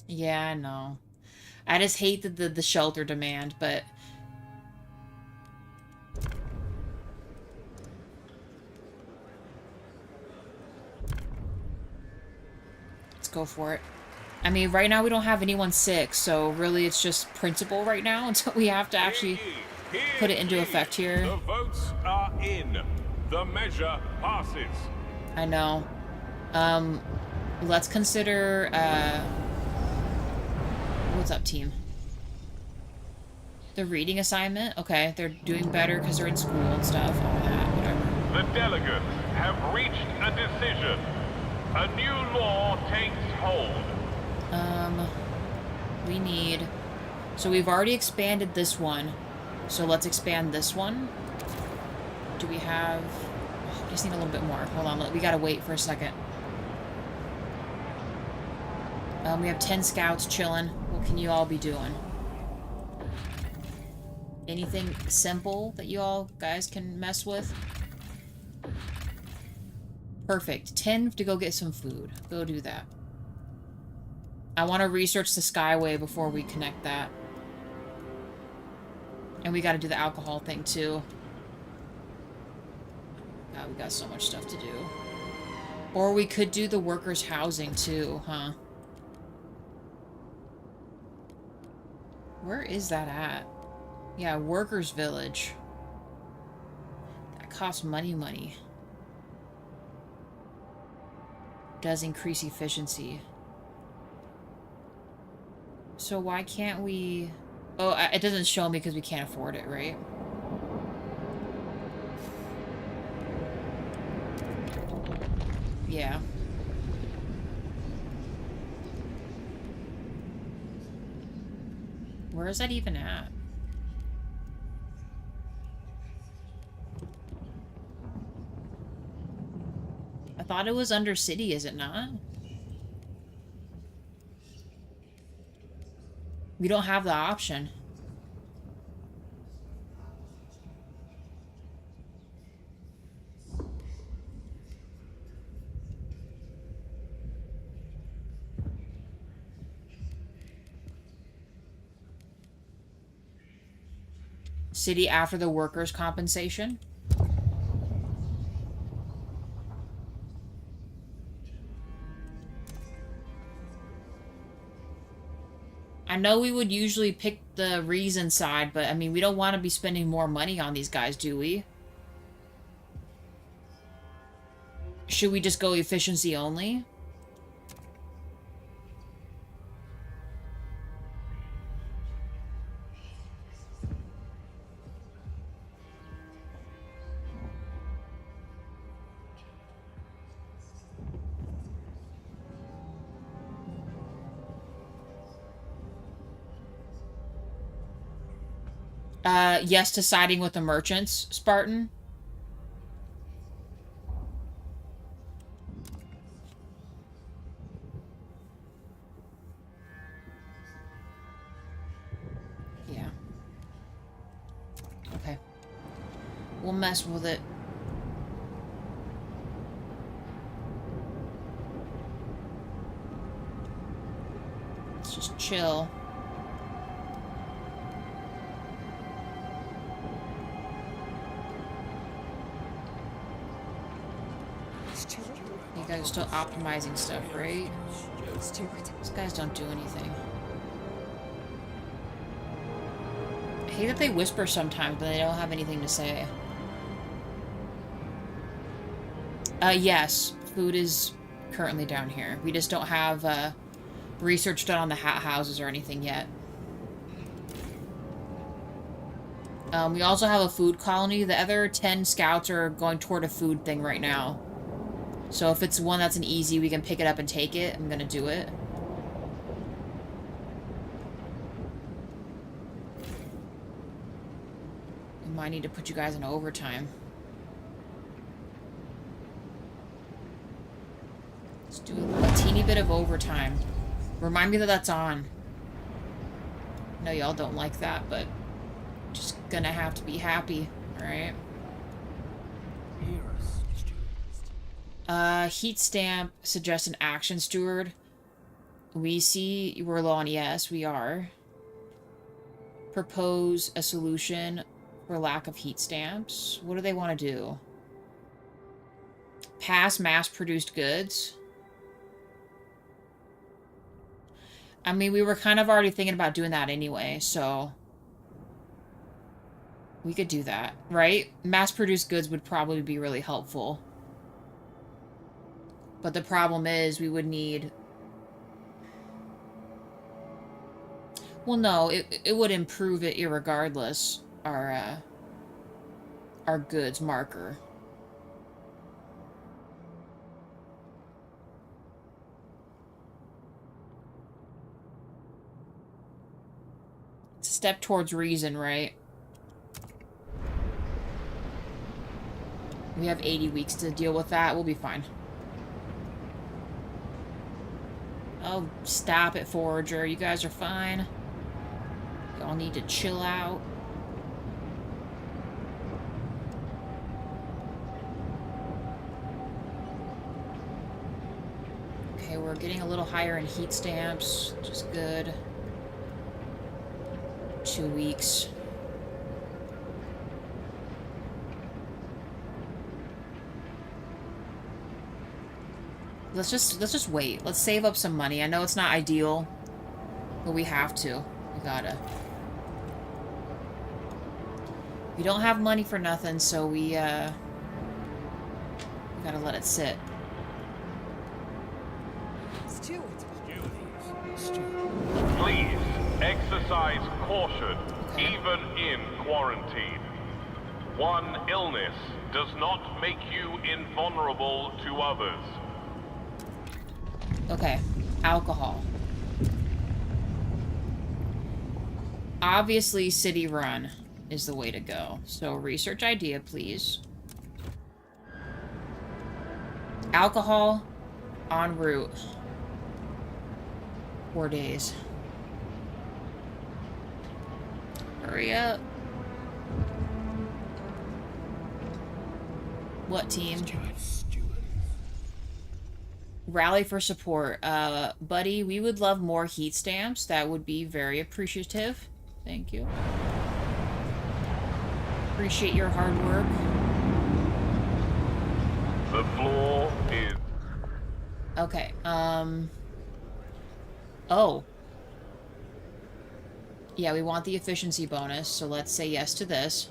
Yeah, I know. I just hate the shelter demand, but... let's go for it. I mean, right now we don't have anyone sick, so really it's just principle right now until we have to actually put it into effect here. The votes are in. The measure passes. I know. Let's consider, what's up, team? The reading assignment? Okay, they're doing better because they're in school and stuff. All that, whatever. The delegates have reached a decision. A new law takes hold. We need... so we've already expanded this one. So let's expand this one. Do we have... oh, I just need a little bit more. Hold on, we gotta wait for a second. We have 10 scouts chilling. What can you all be doing? Anything simple that you all guys can mess with? Perfect. 10 to go get some food. Go do that. I want to research the Skyway before we connect that. And we got to do the alcohol thing too. God, we got so much stuff to do. Or we could do the workers' housing too, huh? Where is that at? Yeah, workers' village. That costs money. Does increase efficiency. So why can't we... oh, it doesn't show me because we can't afford it, right? Yeah. Where is that even at? I thought it was under city, is it not? We don't have the option. City after the workers' compensation. I know we would usually pick the reason side, but I mean, we don't want to be spending more money on these guys, do we? Should we just go efficiency only? Yes to siding with the merchants, Spartan. Yeah. Okay. We'll mess with it. Let's just chill. You guys are still optimizing stuff, right? These guys don't do anything. I hate that they whisper sometimes, but they don't have anything to say. Yes. Food is currently down here. We just don't have, research done on the hat houses or anything yet. We also have a food colony. The other 10 scouts are going toward a food thing right now. So if it's one that's an easy, we can pick it up and take it. I'm gonna do it. We might need to put you guys in overtime. Let's do a teeny bit of overtime. Remind me that that's on. I know y'all don't like that, but just gonna have to be happy, alright? Heat stamp suggests an action steward. We see we're low on yes, we are. Propose a solution for lack of heat stamps. What do they want to do? Pass mass-produced goods. I mean, we were kind of already thinking about doing that anyway, so we could do that, right? Mass-produced goods would probably be really helpful. But the problem is we would need... Well, no, it would improve it irregardless, our goods marker. It's a step towards reason, right? We have 80 weeks to deal with that. We'll be fine. Oh, stop it, Forager. You guys are fine. Y'all need to chill out. Okay, we're getting a little higher in heat stamps, which is good. 2 weeks. Let's just wait. Let's save up some money. I know it's not ideal, but we have to. We gotta. We don't have money for nothing, so we gotta let it sit. Please exercise caution, even in quarantine. One illness does not make you invulnerable to others. Okay, alcohol. Obviously, city run is the way to go. So, research idea, please. Alcohol en route. 4 days. Hurry up. What team? Rally for support. Buddy, we would love more heat stamps. That would be very appreciative. Thank you. Appreciate your hard work. The floor is... Okay, oh. Yeah, we want the efficiency bonus, so let's say yes to this.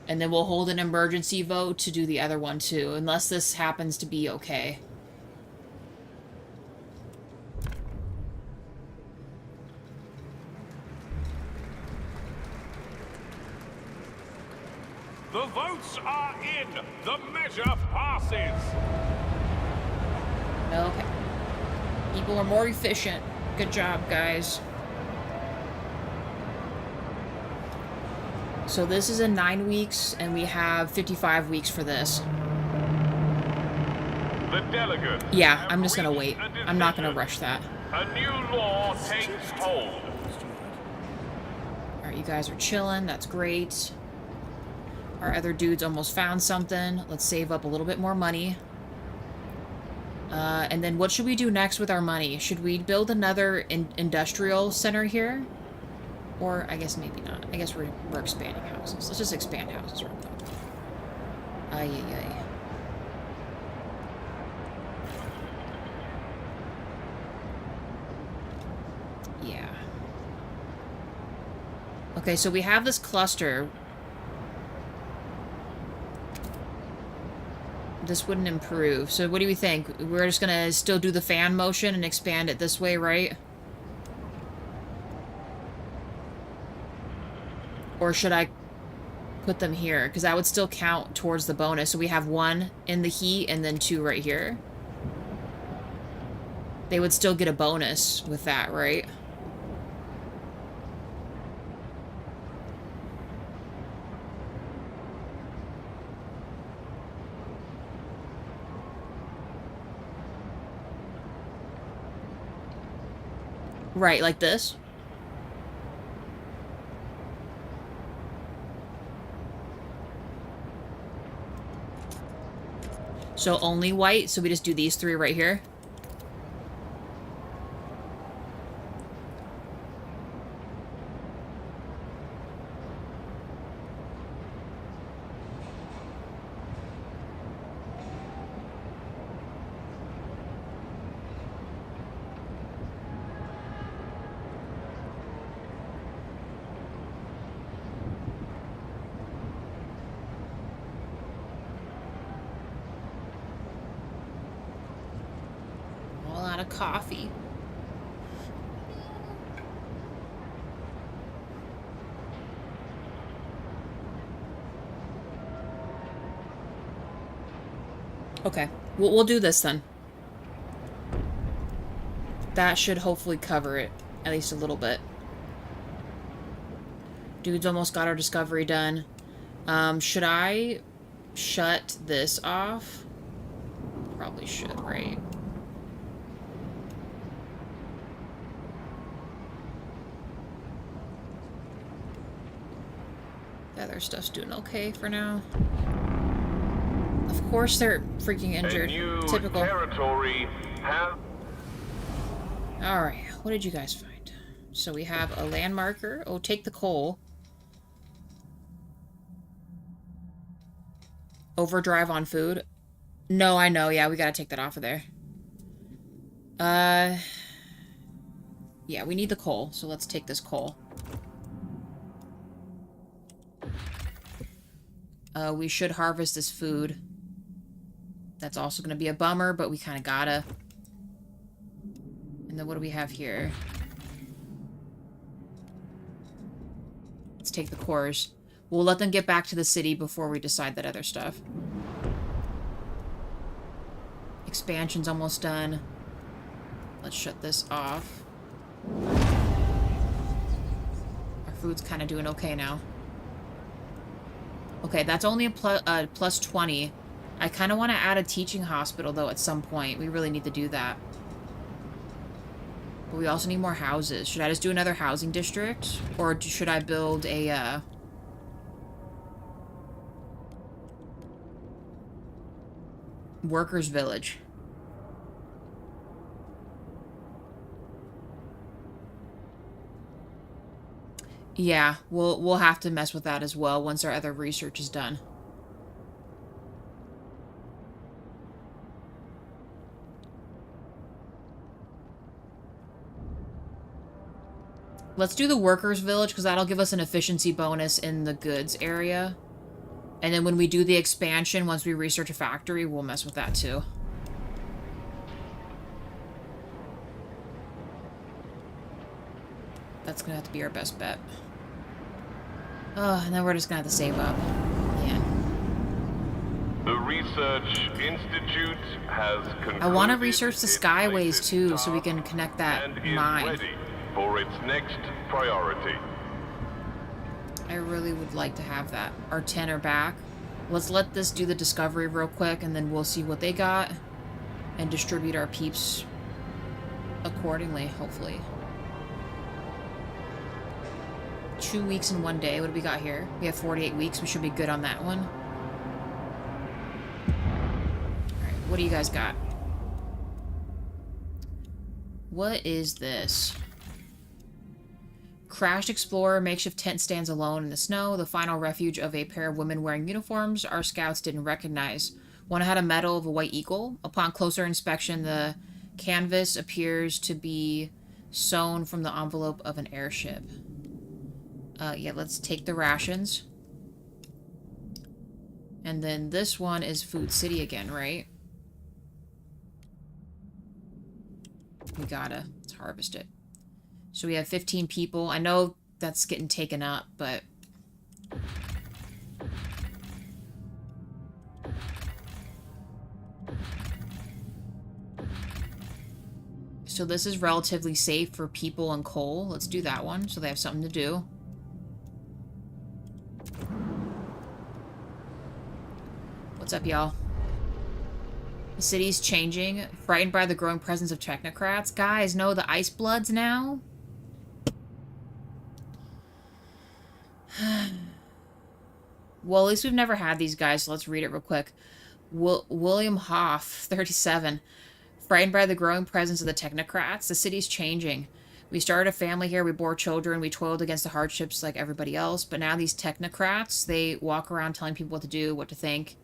And then we'll hold an emergency vote to do the other one too, unless this happens to be okay. The votes are in! The measure passes! Okay. People are more efficient. Good job, guys. So this is in 9 weeks, and we have 55 weeks for this. The delegates. Yeah, I'm just gonna wait. I'm not gonna rush that. A new law takes hold. Alright, you guys are chilling. That's great. Our other dudes almost found something. Let's save up a little bit more money. And then what should we do next with our money? Should we build another industrial center here? Or, I guess maybe not. I guess we're expanding houses. Let's just expand houses right now. Ay, ay, ay. Yeah. Okay, so we have this cluster. This wouldn't improve. So what do we think? We're just gonna still do the fan motion and expand it this way, right? Or should I put them here? Because that would still count towards the bonus. So we have 1 in the heat and then 2 right here. They would still get a bonus with that, right? Right, like this? So only white, so we just do these 3 right here. Coffee. Okay, we'll do this then. That should hopefully cover it, at least a little bit. Dude's almost got our discovery done. Should I shut this off? Probably should, right? The other stuff's doing okay for now. Of course they're freaking injured. Typical. Territory has... Alright, what did you guys find? So we have a land marker. Oh, take the coal. Overdrive on food. No, I know. Yeah, we gotta take that off of there. Yeah, we need the coal, so let's take this coal. We should harvest this food. That's also going to be a bummer, but we kind of gotta. And then what do we have here? Let's take the cores. We'll let them get back to the city before we decide that other stuff. Expansion's almost done. Let's shut this off. Our food's kind of doing okay now. Okay, that's only a plus 20. I kind of want to add a teaching hospital, though, at some point. We really need to do that. But we also need more houses. Should I just do another housing district? Or should I build a, workers' village? Yeah, we'll have to mess with that as well once our other research is done. Let's do the workers' village, because that'll give us an efficiency bonus in the goods area. And then when we do the expansion, once we research a factory, we'll mess with that too. That's gonna have to be our best bet. Oh, and then we're just gonna have to save up. Yeah. The Research Institute has concluded. I want to research the skyways too, so we can connect that and mine. is ready for its next priority. I really would like to have that. Our 10 are back. Let's let this do the discovery real quick, and then we'll see what they got and distribute our peeps accordingly, hopefully. 2 weeks and 1 day. What do we got here? We have 48 weeks. We should be good on that one. Alright, what do you guys got? What is this? Crashed Explorer, makeshift tent stands alone in the snow, the final refuge of a pair of women wearing uniforms our scouts didn't recognize. One had a medal of a white eagle. Upon closer inspection, the canvas appears to be sewn from the envelope of an airship. Yeah, let's take the rations. And then this one is Food City again, right? Let's harvest it. So we have 15 people. I know that's getting taken up, but... So this is relatively safe for people and coal. Let's do that one, so they have something to do. What's up, y'all? The city's changing. Frightened by the growing presence of technocrats. Guys, no, the Ice Bloods now? Well, at least we've never had these guys, so let's read it real quick. William Hoff, 37. Frightened by the growing presence of the technocrats. The city's changing. We started a family here, we bore children, we toiled against the hardships like everybody else, but now these technocrats, they walk around telling people what to do, what to think.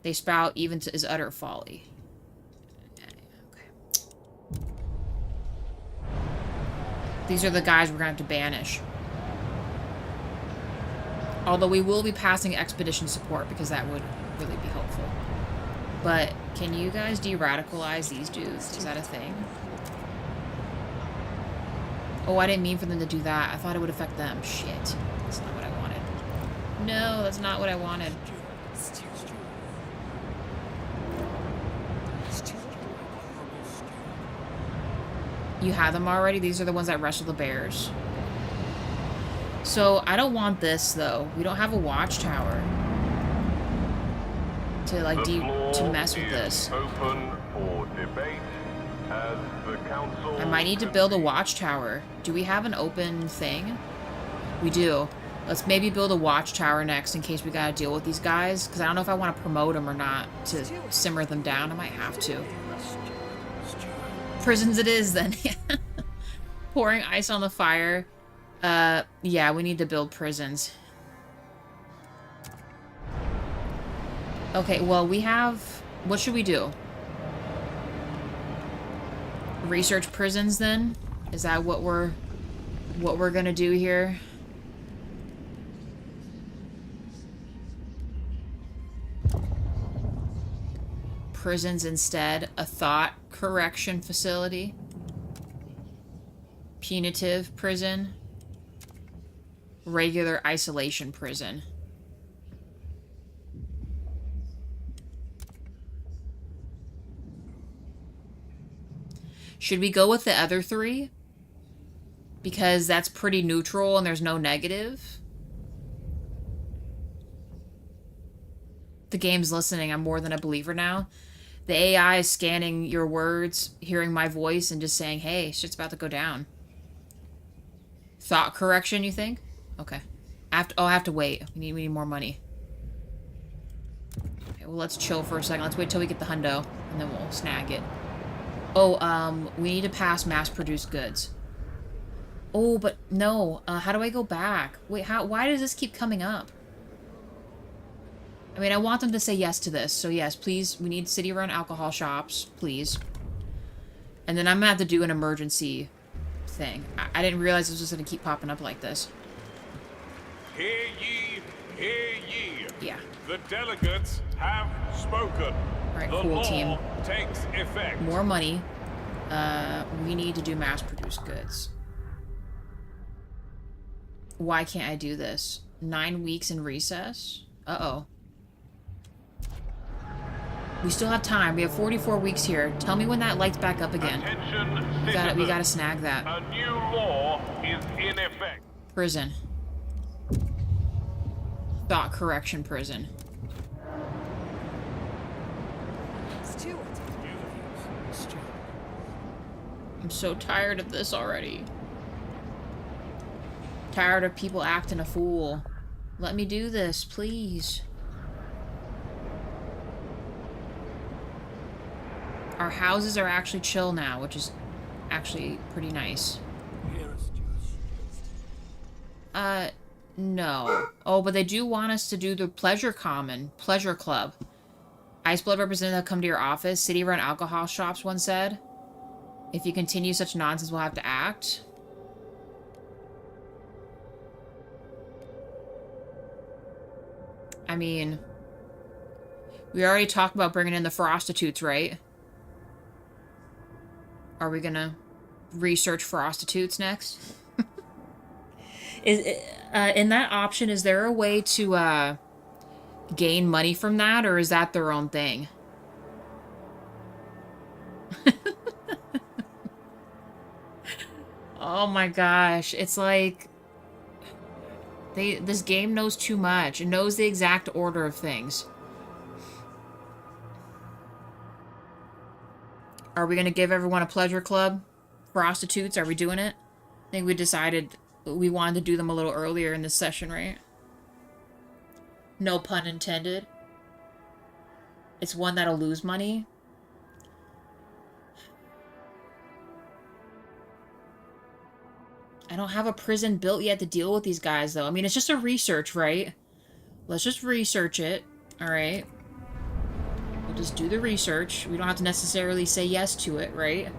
They spout even to is utter folly. Okay. These are the guys we're going to have to banish. Although we will be passing expedition support, because that would really be helpful. But can you guys de-radicalize these dudes? Is that a thing? Oh, I didn't mean for them to do that. I thought it would affect them. Shit. That's not what I wanted. No, that's not what I wanted. You have them already? These are the ones that wrestle the bears. So, I don't want this, though. We don't have a watchtower to, like, to mess with this. Open for debate as the council I might need to build a watchtower. Do we have an open thing? We do. Let's maybe build a watchtower next in case we gotta deal with these guys. Because I don't know if I want to promote them or not to simmer them down. I might have to. Prisons it is, then. Pouring ice on the fire. Yeah, we need to build prisons. Okay, well, we have... What should we do? Research prisons, then? Is that what we're gonna do here? Prisons instead. A thought correction facility. Punitive prison. Regular isolation prison. Should we go with the other three? Because that's pretty neutral and there's no negative. The game's listening. I'm more than a believer now. The AI is scanning your words, hearing my voice, and just saying, hey, shit's about to go down. Thought correction, you think? Okay. I have to wait. We need more money. Okay, well, let's chill for a second. Let's wait till we get the hundo, and then we'll snag it. Oh, we need to pass mass-produced goods. Oh, but no. How do I go back? Wait, why does this keep coming up? I mean, I want them to say yes to this. So yes, please, we need city-run alcohol shops, please. And then I'm gonna have to do an emergency thing. I didn't realize this was gonna keep popping up like this. Hear ye, hear ye. Yeah. The delegates have spoken. Alright, the cool, law team. Takes effect. More money. We need to do mass-produced goods. Why can't I do this? 9 weeks in recess? Uh-oh. We still have time. We have 44 weeks here. Tell me when that lights back up again. Attention, We gotta snag that. A new law is in effect. Prison. Thought correction prison. I'm so tired of this already. Tired of people acting a fool. Let me do this, please. Our houses are actually chill now, which is actually pretty nice. No. Oh, but they do want us to do the Pleasure Club. Iceblood representative come to your office. City-run alcohol shops, one said. If you continue such nonsense, we'll have to act. I mean, we already talked about bringing in the prostitutes, right? Are we gonna research prostitutes next? In that option, is there a way to gain money from that, or is that their own thing? Oh my gosh, it's like this game knows too much. It knows the exact order of things. Are we gonna give everyone a pleasure club? Prostitutes, are we doing it? I think we decided we wanted to do them a little earlier in this session, right? No pun intended. It's one that'll lose money. I don't have a prison built yet to deal with these guys, though. I mean, it's just a research, right? Let's just research it. Alright. We'll just do the research. We don't have to necessarily say yes to it, right?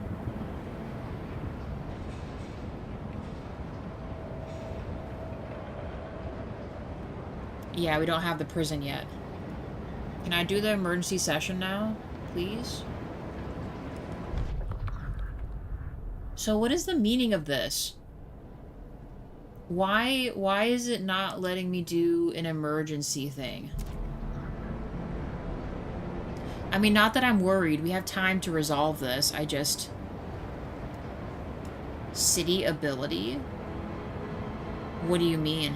Yeah, we don't have the prison yet. Can I do the emergency session now, please? So what is the meaning of this? Why is it not letting me do an emergency thing? I mean, not that I'm worried. We have time to resolve this. I just... City ability? What do you mean?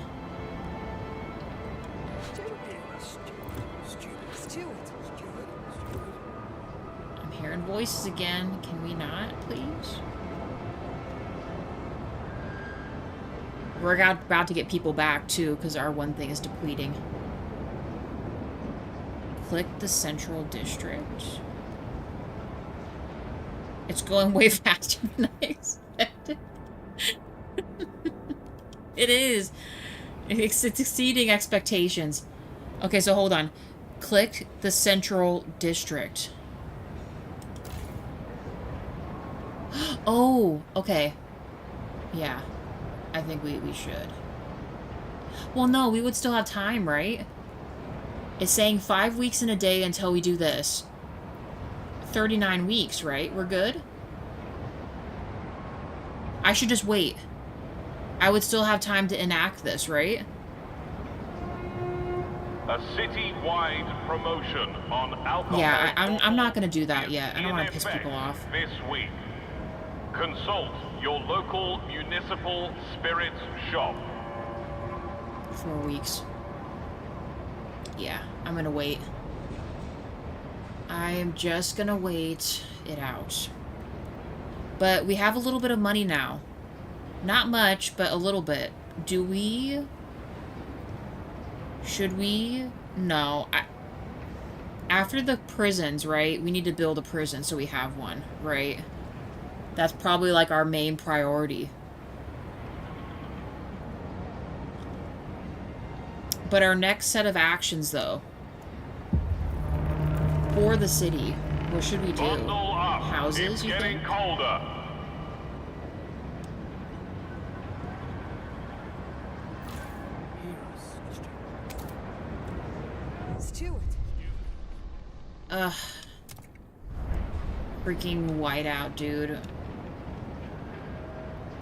I'm hearing voices again. Can we not, please? We're about to get people back, too, because our one thing is depleting. Click the central district. It's going way faster than I expected. It is. It's exceeding expectations. Okay, so hold on. Click the central district. Oh, okay. Yeah. I think we should. Well, no, we would still have time, right? It's saying 5 weeks and a day until we do this. 39 weeks, right? We're good? I should just wait. I would still have time to enact this, right? A city-wide promotion on alcohol. Yeah, I'm not gonna do that yet. I don't want to piss people off. This week, consult your local municipal spirit shop. 4 weeks. Yeah, I'm gonna wait. I am just gonna wait it out. But we have a little bit of money now. Not much, but a little bit. Do we... Should we... No. After the prisons, right? We need to build a prison so we have one, right? That's probably like our main priority. But our next set of actions, though, for the city, what should we do? Houses, it's you getting think? colder. Stewart. Ugh. Freaking whiteout, dude.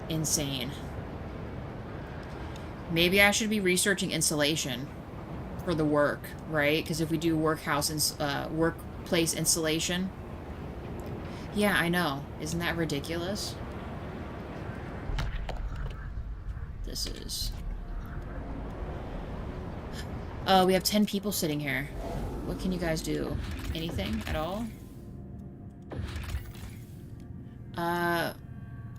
Insane. Maybe I should be researching insulation for the work, right? Because if we do workplace insulation... Yeah, I know. Isn't that ridiculous? This is... Oh, we have 10 people sitting here. What can you guys do? Anything at all?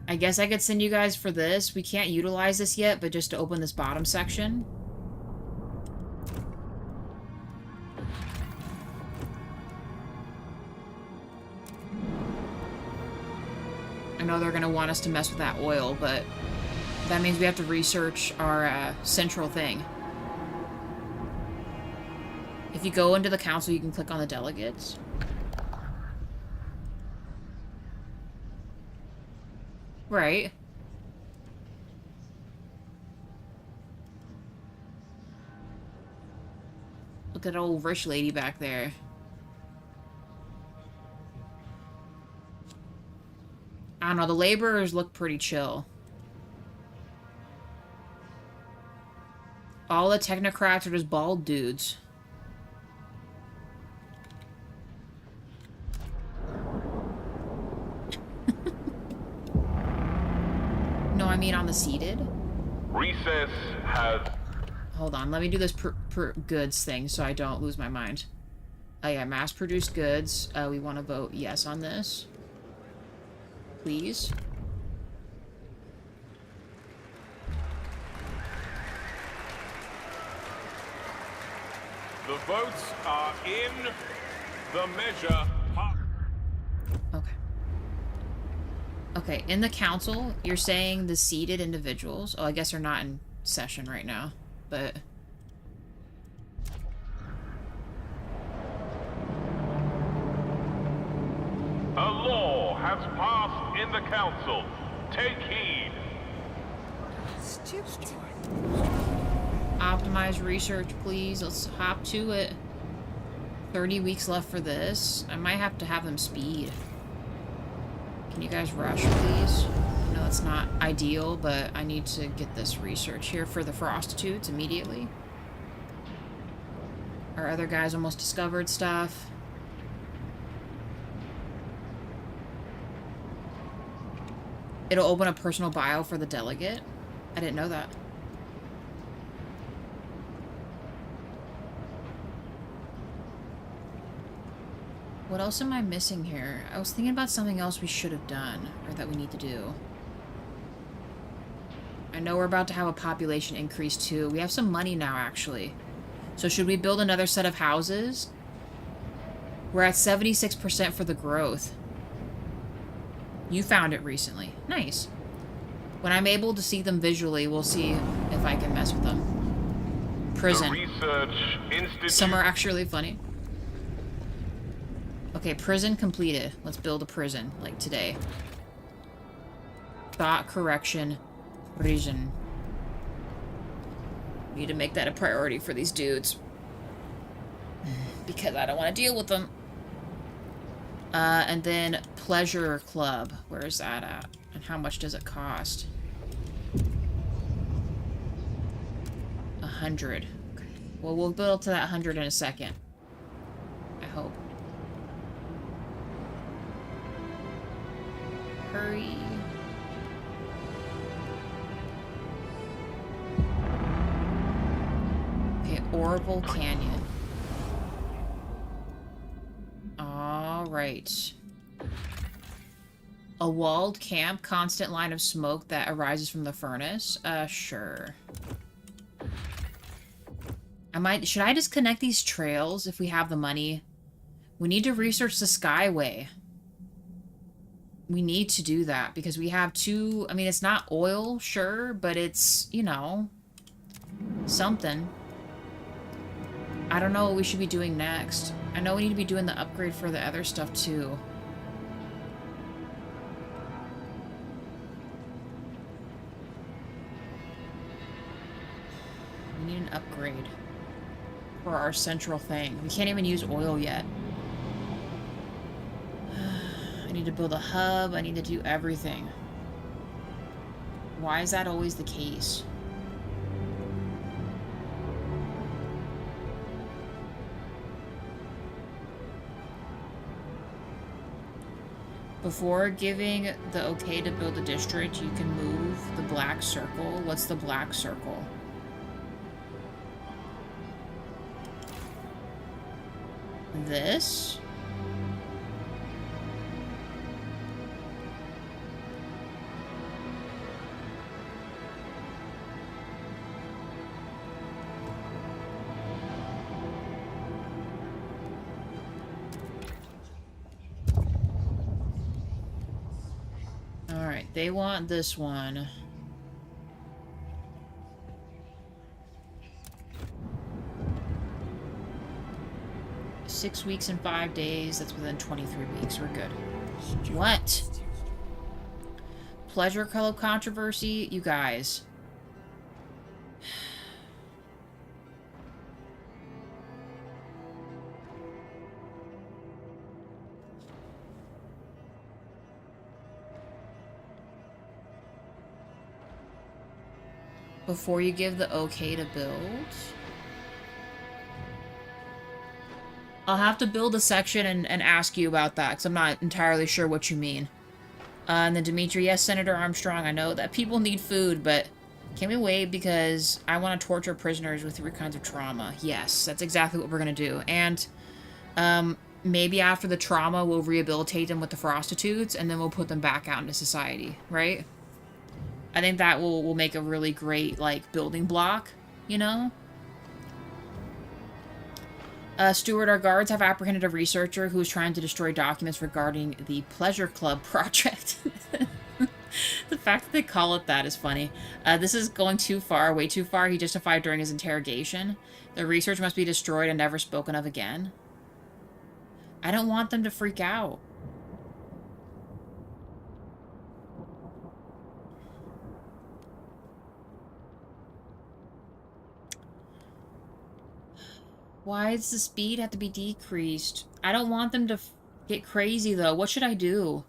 I guess I could send you guys for this. We can't utilize this yet, but just to open this bottom section. I know they're going to want us to mess with that oil, but that means we have to research our central thing. If you go into the council, you can click on the delegates. Right. Look at that old rich lady back there. I don't know, the laborers look pretty chill. All the technocrats are just bald dudes. No, I mean on the seated. Recess has... Hold on, let me do this goods thing so I don't lose my mind. Oh yeah, mass-produced goods. We want to vote yes on this. Please. The votes are in. The measure. Okay. Okay, in the council, you're saying the seated individuals... Oh, I guess they're not in session right now, but... A law has passed in the council. Take heed. Stewart. Optimize research, please. Let's hop to it. 30 weeks left for this. I might have to have them speed. Can you guys rush, please? I know that's not ideal, but I need to get this research here for the prostitutes immediately. Our other guys almost discovered stuff. It'll open a personal bio for the delegate. I didn't know that. What else am I missing here? I was thinking about something else we should have done, or that we need to do. I know we're about to have a population increase too. We have some money now, actually. So should we build another set of houses? We're at 76% for the growth. You found it recently. Nice. When I'm able to see them visually, we'll see if I can mess with them. Prison. The Research Institute... Some are actually funny. Okay, prison completed. Let's build a prison, like today. Thought correction prison. Need to make that a priority for these dudes. Because I don't want to deal with them. And then Pleasure Club. Where is that at? And how much does it cost? 100. Okay. Well, we'll build to that 100 in a second. I hope. Hurry. Okay, Orville Canyon. Aw, Right. A walled camp, constant line of smoke that arises from the furnace? Sure. Should I just connect these trails if we have the money? We need to research the Skyway. We need to do that because we have two, I mean, it's not oil, sure, but it's, you know, something. I don't know what we should be doing next. I know we need to be doing the upgrade for the other stuff too. We need an upgrade for our central thing. We can't even use oil yet. I need to build a hub. I need to do everything. Why is that always the case? Before giving the okay to build a district, you can move the black circle. What's the black circle? This? Alright, they want this one. Six weeks and 5 days. That's within 23 weeks. We're good. What? Pleasure Club controversy? You guys. Before you give the okay to build. I'll have to build a section and ask you about that, because I'm not entirely sure what you mean. And then Dimitri, yes, Senator Armstrong, I know that people need food, but can we wait because I want to torture prisoners with 3 kinds of trauma? Yes, that's exactly what we're going to do. And maybe after the trauma, we'll rehabilitate them with the prostitutes, and then we'll put them back out into society, right? I think that will make a really great, like, building block, you know? Stuart, our guards have apprehended a researcher who is trying to destroy documents regarding the Pleasure Club project. The fact that they call it that is funny. This is going too far, way too far. He justified during his interrogation. The research must be destroyed and never spoken of again. I don't want them to freak out. Why does the speed have to be decreased? I don't want them to get crazy, though. What should I do?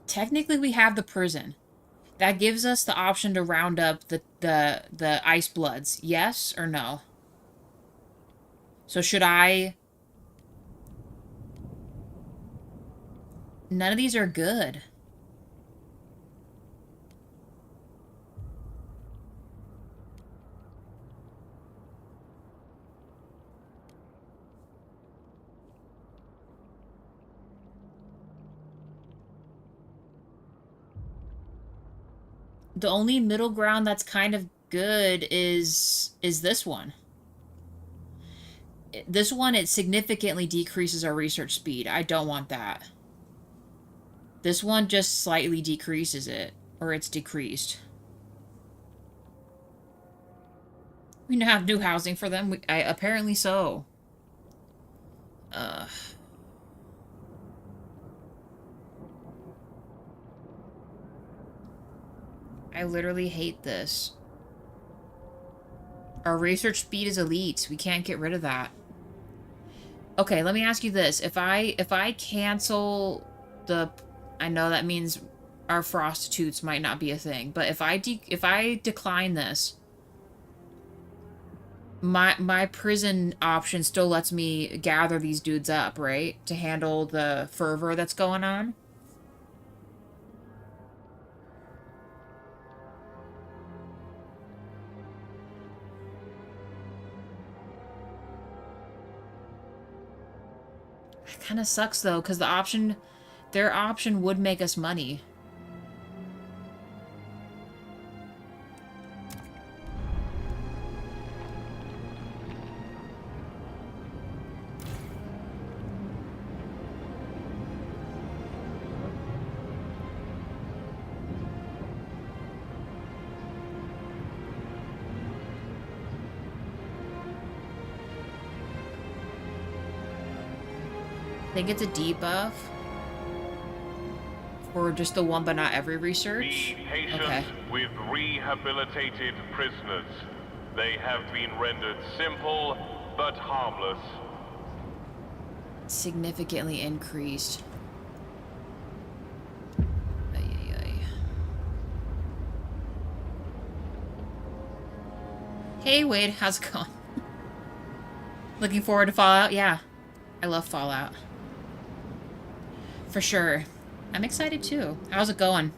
Technically, we have the prison. That gives us the option to round up the ice bloods. Yes or no? So should I... None of these are good. The only middle ground that's kind of good is this one. This one, it significantly decreases our research speed. I don't want that. This one just slightly decreases it. Or it's decreased. We now have new housing for them. Apparently so. I literally hate this. Our research speed is elite. We can't get rid of that. Okay, let me ask you this. If I cancel the... I know that means our prostitutes might not be a thing, but if I decline this, my prison option still lets me gather these dudes up, right? To handle the fervor that's going on. It kind of sucks though, because their option would make us money. I think it's a debuff for just the one but not every research. Be patient Okay. with rehabilitated prisoners. They have been rendered simple but harmless. Significantly increased. Ay, ay, ay. Hey Wade, how's it going? Looking forward to Fallout? Yeah. I love Fallout. For sure. I'm excited too. How's it going?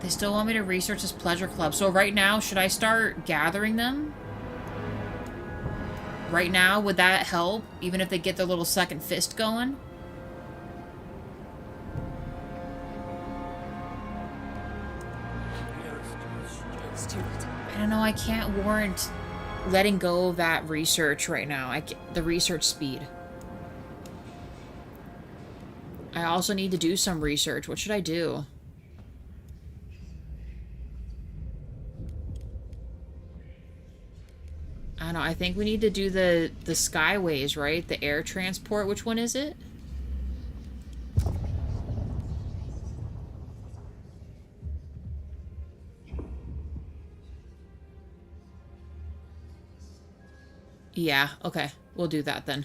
They still want me to research this pleasure club. So right now, should I start gathering them? Right now, would that help? Even if they get their little second fist going? I don't know, I can't warrant letting go of that research right now. The research speed. I also need to do some research. What should I do? I don't know, I think we need to do the skyways, right? The air transport. Which one is it? Yeah, okay. We'll do that then.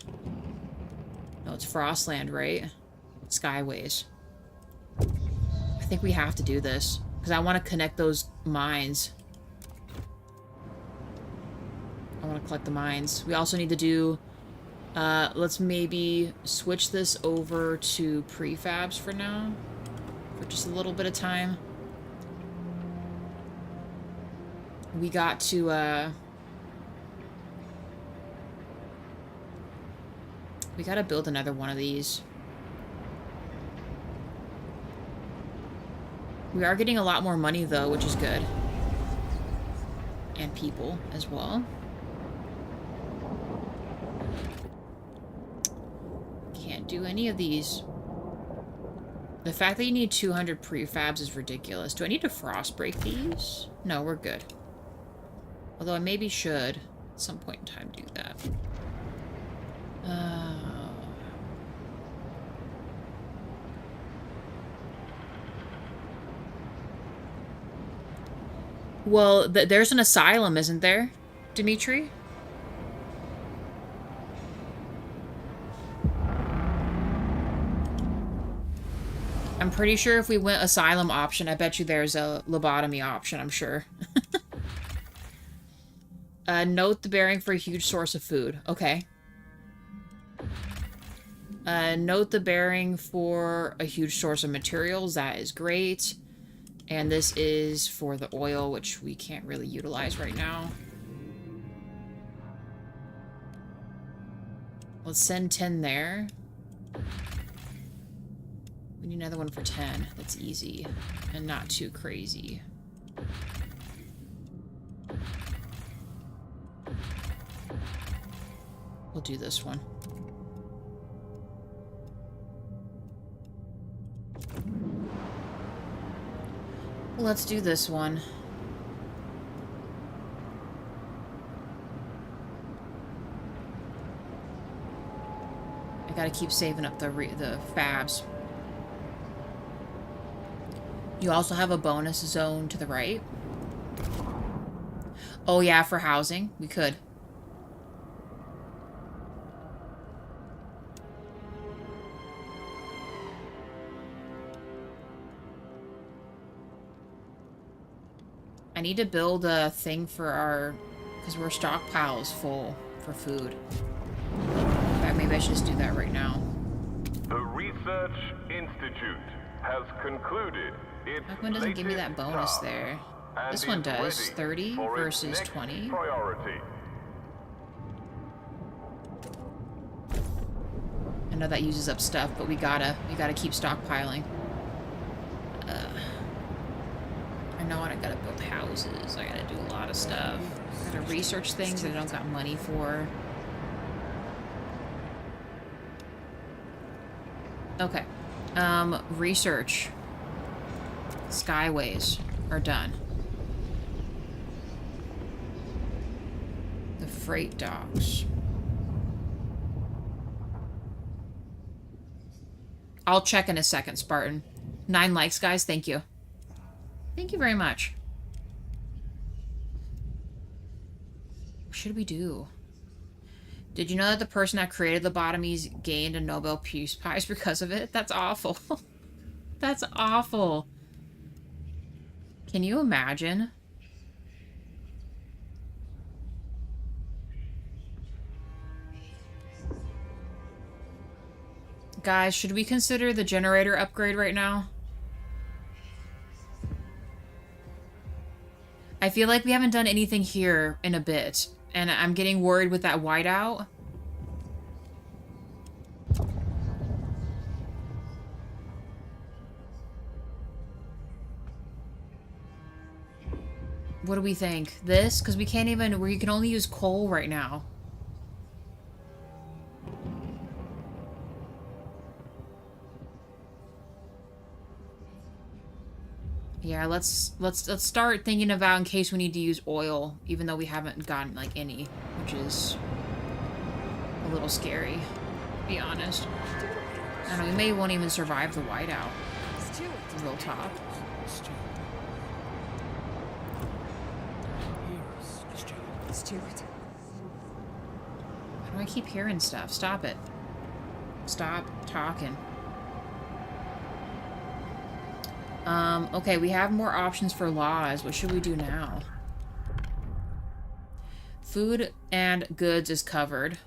No, it's Frostland, right? Skyways. I think we have to do this. Because I want to connect those mines. I want to collect the mines. We also need to do... let's maybe switch this over to prefabs for now. For just a little bit of time. We got to, we gotta build another one of these. We are getting a lot more money, though, which is good. And people, as well. Can't do any of these. The fact that you need 200 prefabs is ridiculous. Do I need to frost break these? No, we're good. Although I maybe should, at some point in time, do that. Well, there's an asylum, isn't there, Dimitri? I'm pretty sure if we went asylum option, I bet you there's a lobotomy option, I'm sure. Note the bearing for a huge source of food. Okay. Note the bearing for a huge source of materials. That is great. And this is for the oil, which we can't really utilize right now. Let's send 10 there. We need another one for 10. That's easy. And not too crazy. We'll do this one. Let's do this one. I gotta keep saving up the fabs. You also have a bonus zone to the right. Oh yeah, for housing. We could. I need to build a thing for our... because we're stockpiles full for food. In fact, maybe I should just do that right now. The Research Institute has concluded its How come it doesn't give me that latest bonus task there? and This one is does. ready 30 for its versus next 20. priority. I know that uses up stuff, but we gotta keep stockpiling. I know I gotta build houses. I gotta do a lot of stuff. I gotta research things that I don't got money for. Okay. Research. Skyways are done. The freight docks. I'll check in a second, Spartan. 9 likes, guys. Thank you. Thank you very much. What should we do? Did you know that the person that created lobotomies gained a Nobel Peace Prize because of it? That's awful. That's awful. Can you imagine? Guys, should we consider the generator upgrade right now? I feel like we haven't done anything here in a bit, and I'm getting worried with that whiteout. What do we think? This? Because we can't even... We can only use coal right now. Yeah, let's start thinking about in case we need to use oil, even though we haven't gotten, like, any, which is a little scary, to be honest. I don't know, we may won't even survive the whiteout. Real talk. Stuart. Why do I keep hearing stuff? Stop it. Stop talking. Okay, we have more options for laws. What should we do now? Food and goods is covered.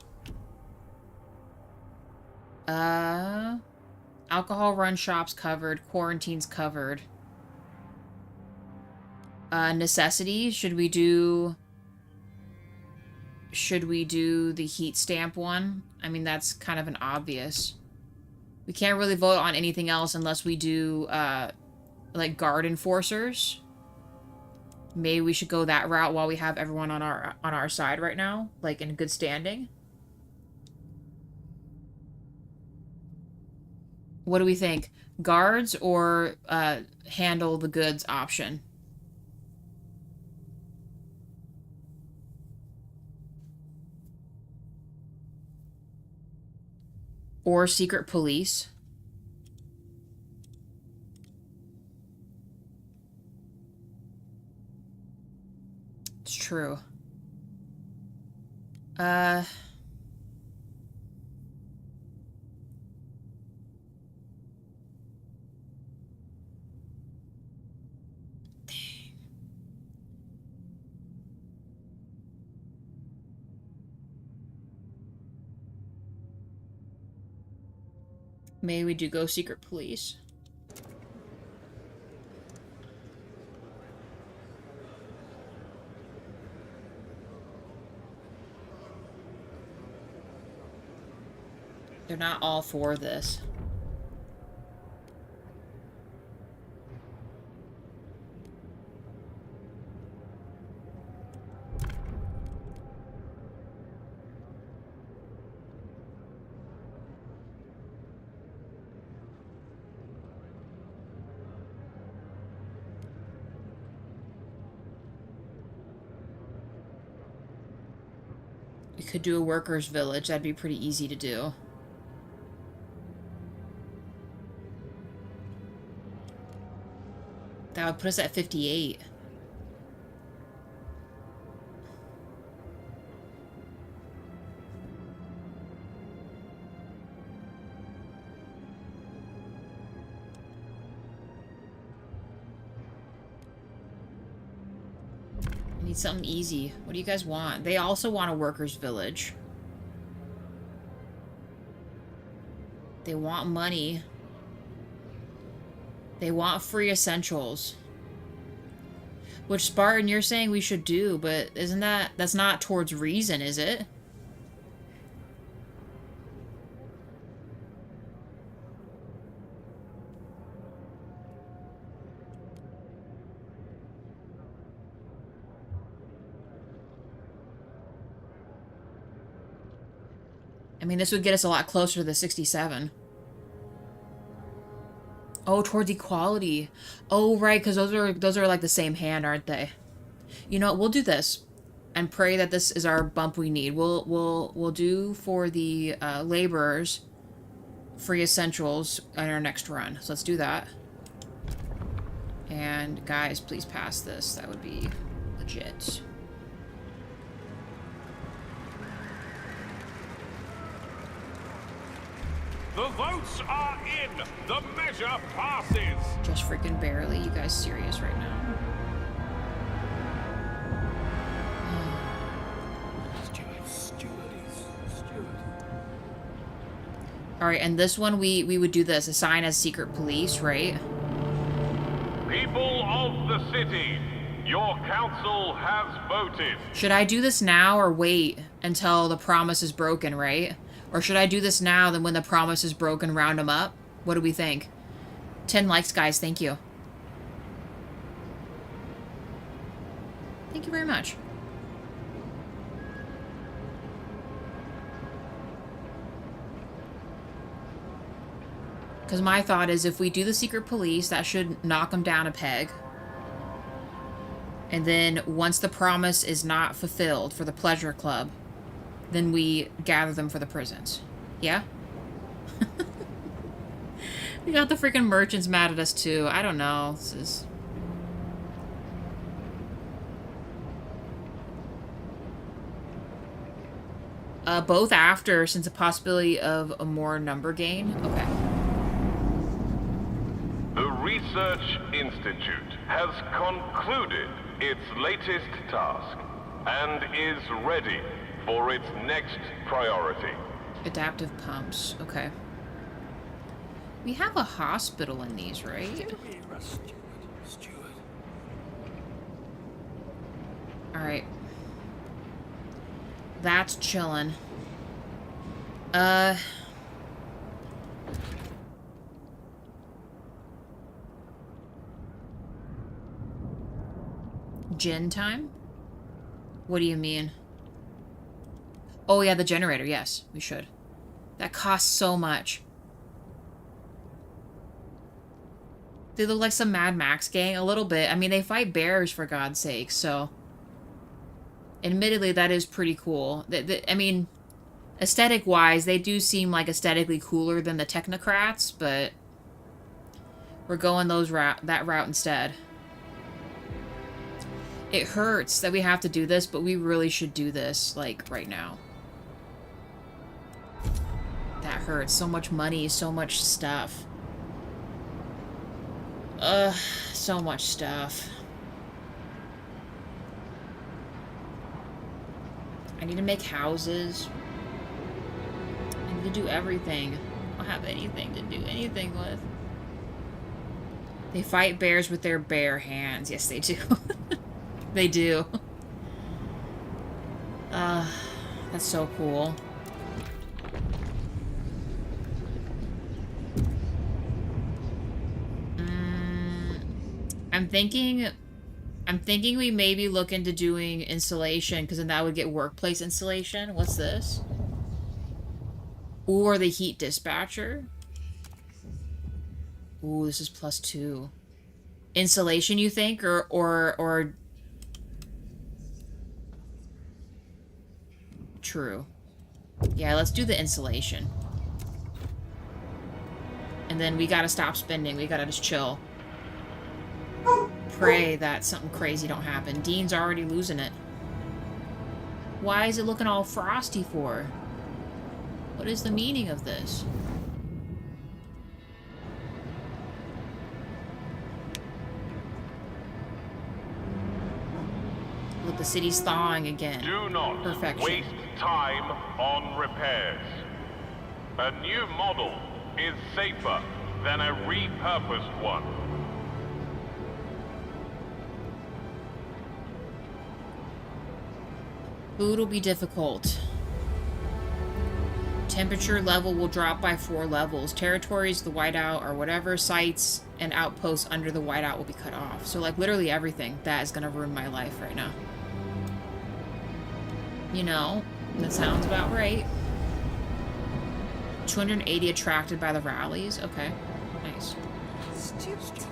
Alcohol run shops covered. Quarantine's covered. Necessities, should we do the heat stamp one? I mean, that's kind of an obvious. We can't really vote on anything else unless we do, like, guard enforcers. Maybe we should go that route while we have everyone on our side right now, like, in good standing. What do we think? Guards or, handle the goods option? Or secret police? It's true. Maybe we do go secret police. They're not all for this. We could do a workers' village. That'd be pretty easy to do. That would put us at 58. I need something easy. What do you guys want? They also want a workers' village. They want money. They want free essentials. Which, Spartan, you're saying we should do, but isn't that's not towards reason, is it? I mean, this would get us a lot closer to the 67. Oh, towards equality. Oh, right, because those are like the same hand, aren't they? You know what? We'll do this, and pray that this is our bump we need. We'll do for the laborers free essentials on our next run. So let's do that. And guys, please pass this. That would be legit. The votes are in. The measure passes. Just freaking barely. You guys serious right now? Alright, and this one we would do this. Assign as secret police, right? People of the city, your council has voted. Should I do this now or wait until the promise is broken, right? Or should I do this now, then when the promise is broken, round them up? What do we think? 10 likes, guys. Thank you. Thank you very much. Because my thought is if we do the secret police, that should knock them down a peg. And then once the promise is not fulfilled for the pleasure club, then we gather them for the prisons. Yeah? We got the freaking merchants mad at us too. I don't know. This is... both after, since the possibility of a more number gain. Okay. The Research Institute has concluded its latest task and is ready for its next priority. Adaptive pumps. Okay. We have a hospital in these, right? Alright. That's chillin'. Gin time? What do you mean? Oh yeah, the generator. Yes, we should. That costs so much. They look like some Mad Max gang a little bit. I mean, they fight bears for God's sake, so... Admittedly, that is pretty cool. I mean, aesthetic-wise, they do seem like aesthetically cooler than the technocrats, but... We're going that route instead. It hurts that we have to do this, but we really should do this, like, right now. That hurts. So much money, so much stuff. Ugh, so much stuff. I need to make houses. I need to do everything. I don't have anything to do anything with. They fight bears with their bare hands. Yes, they do. They do. That's so cool. I'm thinking we maybe look into doing installation, because then that would get workplace installation. What's this? Or the heat dispatcher. Ooh, this is +2. Insulation, you think? Or... True. Yeah, let's do the insulation. And then we gotta stop spending. We gotta just chill. Pray that something crazy don't happen. Dean's already losing it. Why is it looking all frosty for? What is the meaning of this? Look, the city's thawing again. Do not Perfection. waste time on repairs. A new model is safer than a repurposed one. Food will be difficult. Temperature level will drop by 4 levels. Territories, the whiteout, or whatever sites and outposts under the whiteout will be cut off. So, like, literally everything. That is gonna ruin my life right now. You know, that sounds about right. 280 attracted by the rallies. Okay, nice. Stupid.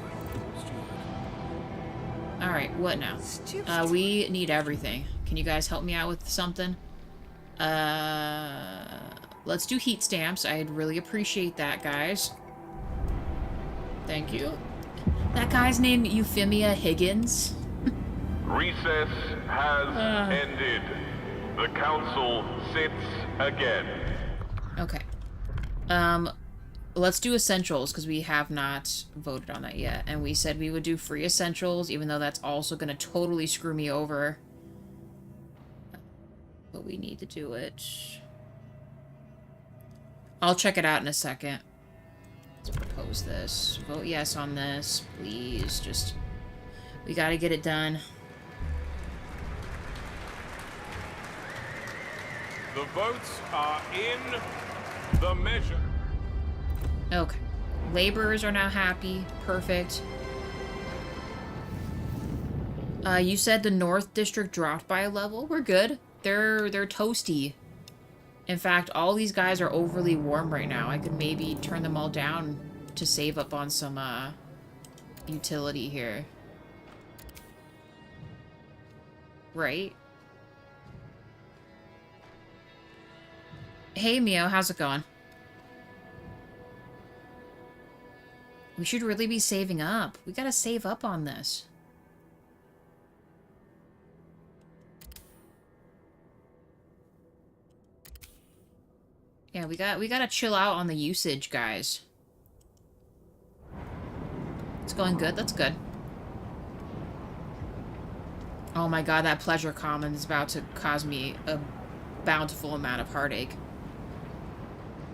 Alright, what now? We need everything. Can you guys help me out with something? Let's do heat stamps. I'd really appreciate that, guys. Thank you. That guy's named Euphemia Higgins. Recess has ended. The council sits again. Okay. Let's do essentials, because we have not voted on that yet. And we said we would do free essentials, even though that's also going to totally screw me over. But we need to do it. I'll check it out in a second. Let's propose this. Vote yes on this, please. Just, we got to get it done. The votes are in the measure. Okay. Laborers are now happy. Perfect. You said the North District dropped by a level. We're good. They're toasty. In fact, all these guys are overly warm right now. I could maybe turn them all down to save up on some utility here. Right? Hey, Mio, how's it going? We should really be saving up. We gotta save up on this. Yeah, we gotta chill out on the usage, guys. It's going good. That's good. Oh my god, that pleasure common is about to cause me a bountiful amount of heartache.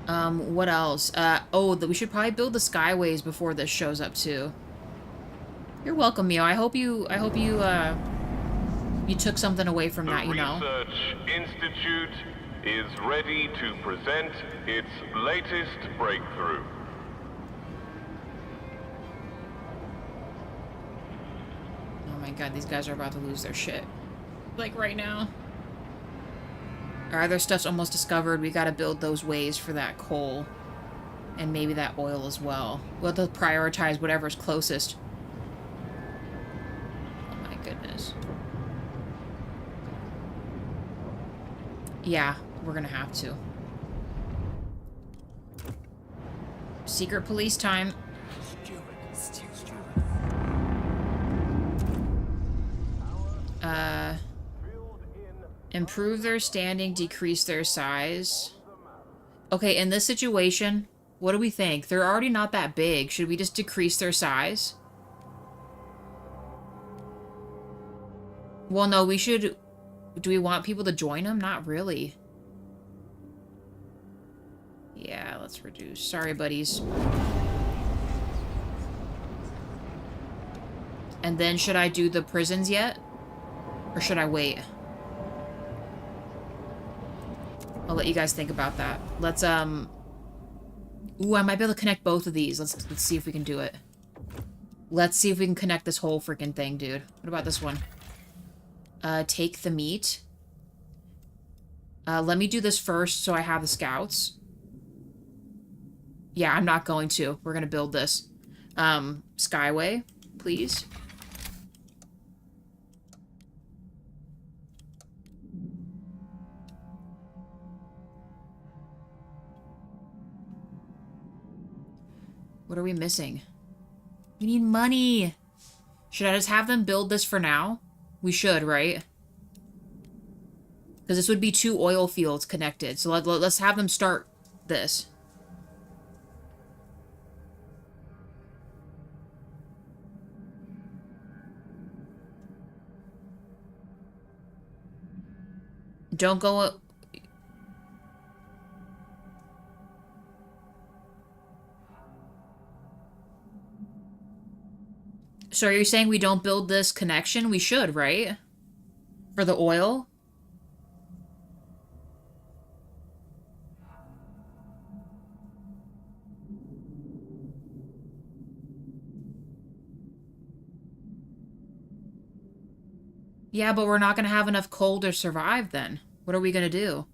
What else? We should probably build the skyways before this shows up too. You're welcome, Mio. I hope you took something away from that, you know. The Research Institute is ready to present its latest breakthrough. Oh my god, these guys are about to lose their shit. Like, right now. Alright, their stuff's almost discovered. We gotta build those ways for that coal. And maybe that oil as well. We'll have to prioritize whatever's closest. Oh my goodness. Yeah, we're gonna have to. Secret police time. Improve their standing, decrease their size. Okay, in this situation, what do we think? They're already not that big. Should we just decrease their size? Well, no, we should... Do we want people to join them? Not really. Yeah, let's reduce. Sorry, buddies. And then should I do the prisons yet? Or should I wait? I'll let you guys think about that. Let's, Ooh, I might be able to connect both of these. Let's see if we can do it. Let's see if we can connect this whole freaking thing, dude. What about this one? Take the meat. Let me do this first so I have the scouts. Yeah, I'm not going to. We're gonna build this. Skyway, please. What are we missing? We need money. Should I just have them build this for now? We should, right? Because this would be 2 oil fields connected. So let's have them start this. Don't go... So are you saying we don't build this connection? We should, right? For the oil? Yeah, but we're not going to have enough coal to survive then. What are we going to do?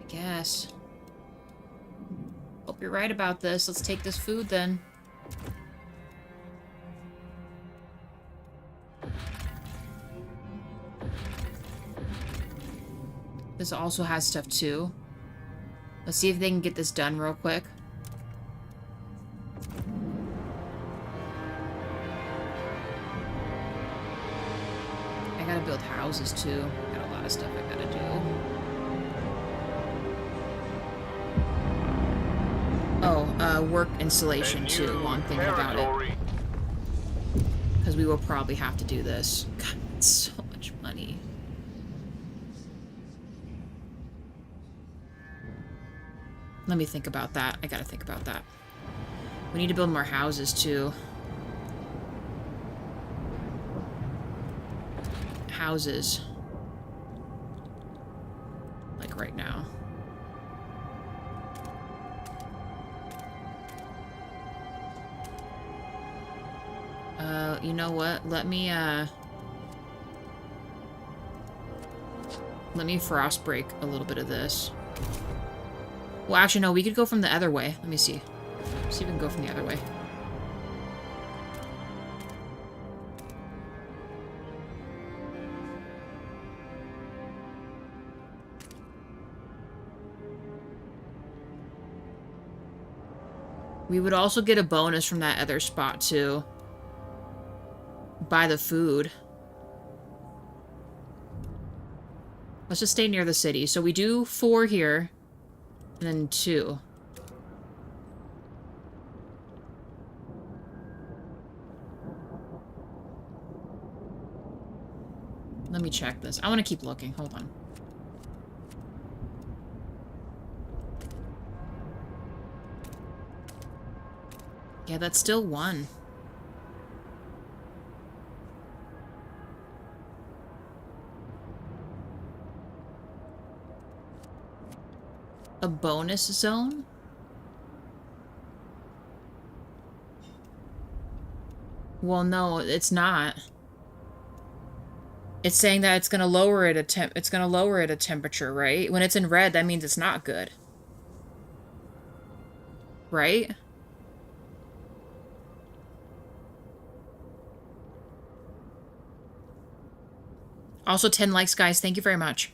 I guess. Hope you're right about this. Let's take this food then. This also has stuff too. Let's see if they can get this done real quick. I gotta build houses too. Got a lot of stuff I gotta do. Oh, work installation too, while I'm thinking about it. Because we will probably have to do this. God, it's so much money. Let me think about that. I gotta think about that. We need to build more houses too. Houses. Like right now. You know what? Let me frost break a little bit of this. Well, actually, no, we could go from the other way. Let me see. See if we can go from the other way. We would also get a bonus from that other spot, too. Buy the food. Let's just stay near the city. So we do 4 here. And then 2. Let me check this. I want to keep looking. Hold on. Yeah, that's still 1. A bonus zone? Well, no, it's not. It's saying that it's gonna lower it a temperature, right? When it's in red, that means it's not good. Right? Also, 10 likes, guys. Thank you very much.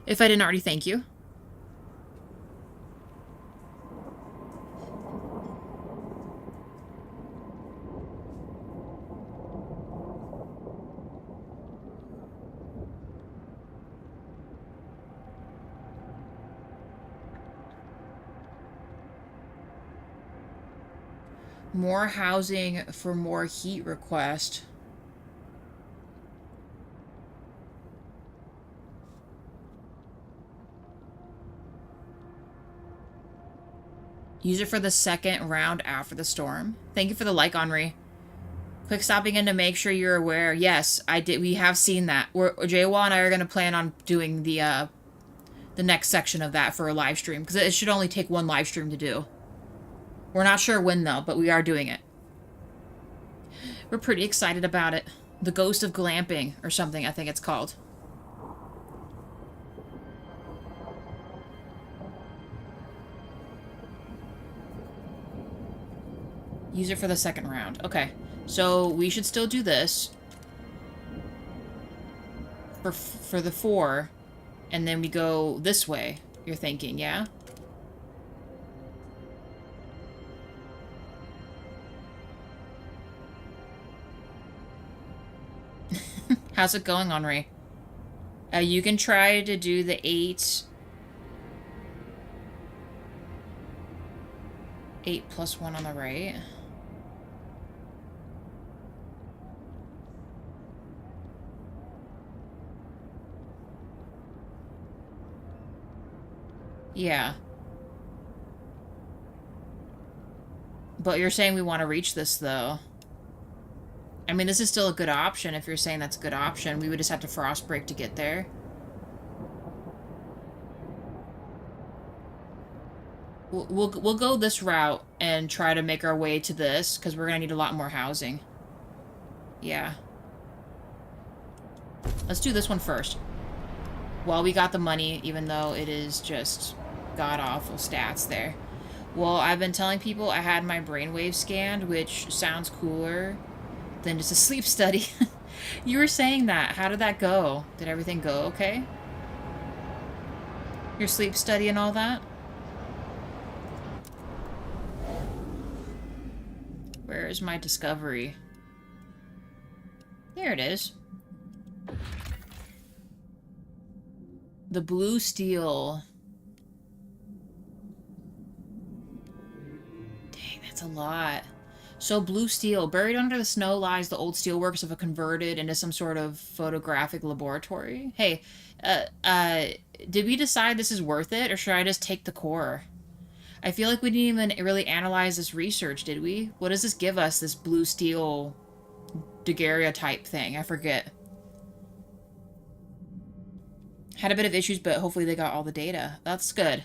If I didn't already thank you. More housing for more heat request. Use it for the second round after the storm. Thank you for the like, Henri. Quick stopping in to make sure you're aware. Yes, I did. We have seen that. Jaywa and I are going to plan on doing the next section of that for a live stream. Because it should only take 1 live stream to do. We're not sure when, though, but we are doing it. We're pretty excited about it. The Ghost of Glamping, or something, I think it's called. Use it for the second round. Okay. So, we should still do this. For the 4. And then we go this way, you're thinking, yeah? How's it going, Henri? You can try to do the 8... 8 plus 1 on the right. Yeah. But you're saying we want to reach this, though. I mean, this is still a good option. If you're saying that's a good option, we would just have to frost break to get there. We'll go this route and try to make our way to this, because we're gonna need a lot more housing. Yeah. Let's do this one first. Well, we got the money, even though it is just god-awful stats there. Well, I've been telling people I had my brainwave scanned, which sounds cooler than just a sleep study. You were saying that. How did that go? Did everything go okay? Your sleep study and all that? Where is my discovery? Here it is. The blue steel. Dang, that's a lot. So blue steel. Buried under the snow lies the old steelworks of a converted into some sort of photographic laboratory. Hey, did we decide this is worth it, or should I just take the core? I feel like we didn't even really analyze this research, did we? What does this give us, this blue steel daguerreotype thing? I forget. Had a bit of issues, but hopefully they got all the data. That's good.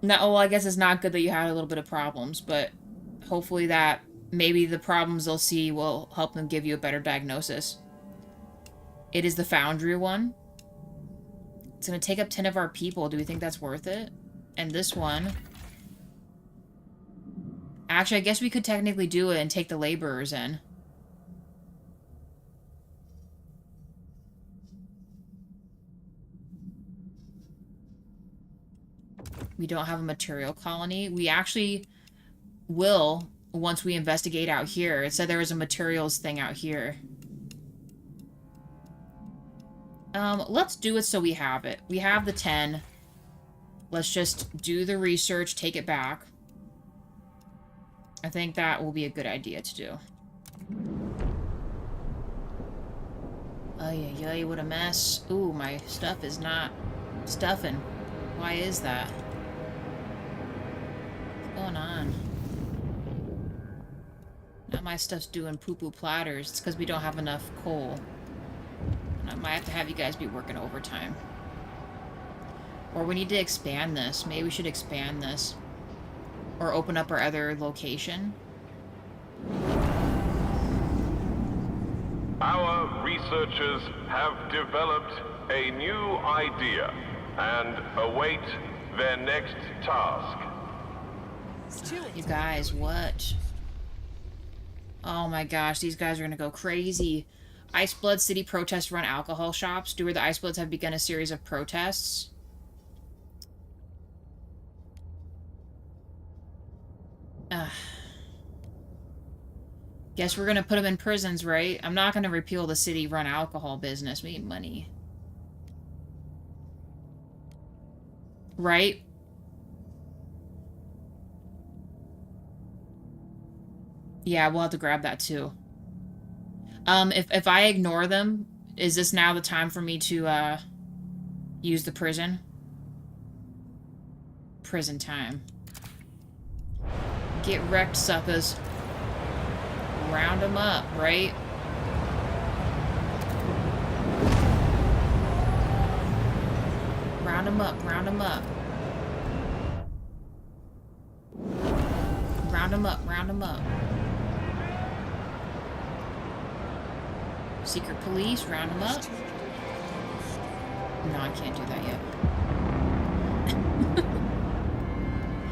No, well, I guess it's not good that you had a little bit of problems, but hopefully that maybe the problems they'll see will help them give you a better diagnosis. It is the Foundry one. It's going to take up 10 of our people. Do we think that's worth it? And this one... Actually, I guess we could technically do it and take the laborers in. We don't have a material colony. We actually will once we investigate out here. It said there was a materials thing out here. Let's do it so we have it. We have the 10. Let's just do the research, take it back. I think that will be a good idea to do. Ay, ay, ay, what a mess. Ooh, my stuff is not stuffing. Why is that? What's going on? Now my stuff's doing poo-poo platters. It's because we don't have enough coal. And I might have to have you guys be working overtime. Or we need to expand this. Maybe we should expand this. Or open up our other location. Our researchers have developed a new idea and await their next task. You guys, what? Oh my gosh, these guys are gonna go crazy. Iceblood City protests run alcohol shops. Doer the Icebloods have begun a series of protests. Guess we're gonna put them in prisons, right? I'm not gonna repeal the city run alcohol business. We need money. Right? Yeah, we'll have to grab that too. If I ignore them, is this now the time for me to, use the prison? Prison time. Get wrecked, suckers. Round them up, right? Round them up, round them up. Round them up, round them up. Secret police, round them up. No, I can't do that yet.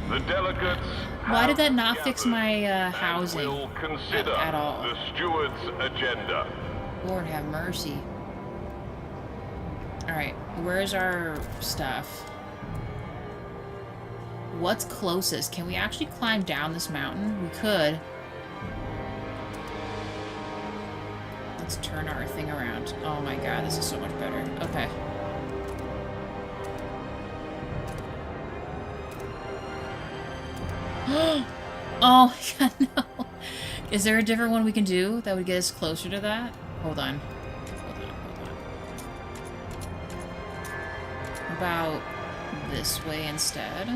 The delegates. Why did that not fix my housing will consider at all? the steward's agenda. Lord have mercy. Alright, where's our stuff? What's closest? Can we actually climb down this mountain? We could. Let's turn our thing around. Oh my god, this is so much better. Okay. Oh my god, no. Is there a different one we can do that would get us closer to that? Hold on. Hold on, hold on. How about this way instead?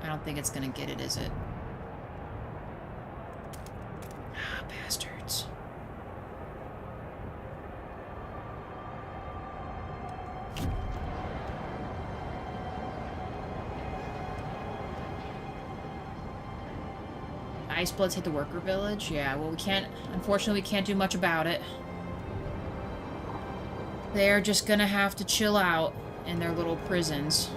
I don't think it's gonna get it, is it? Ah, bastards. Ice Bloods hit the worker village? Yeah, well, we can't... Unfortunately, we can't do much about it. They're just gonna have to chill out in their little prisons.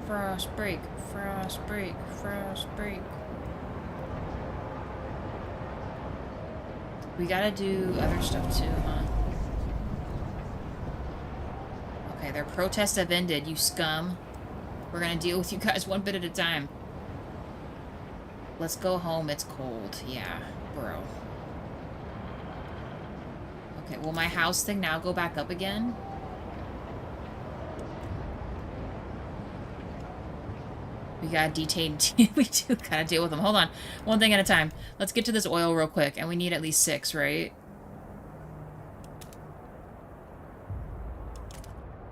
Frost break, frost break, frost break. We gotta do other stuff too, huh? Okay, their protests have ended, you scum. We're gonna deal with you guys one bit at a time. Let's go home, it's cold. Yeah, bro. Okay, will my house thing now go back up again? We gotta detain... we do gotta deal with them. Hold on. One thing at a time. Let's get to this oil real quick. And we need at least 6, right?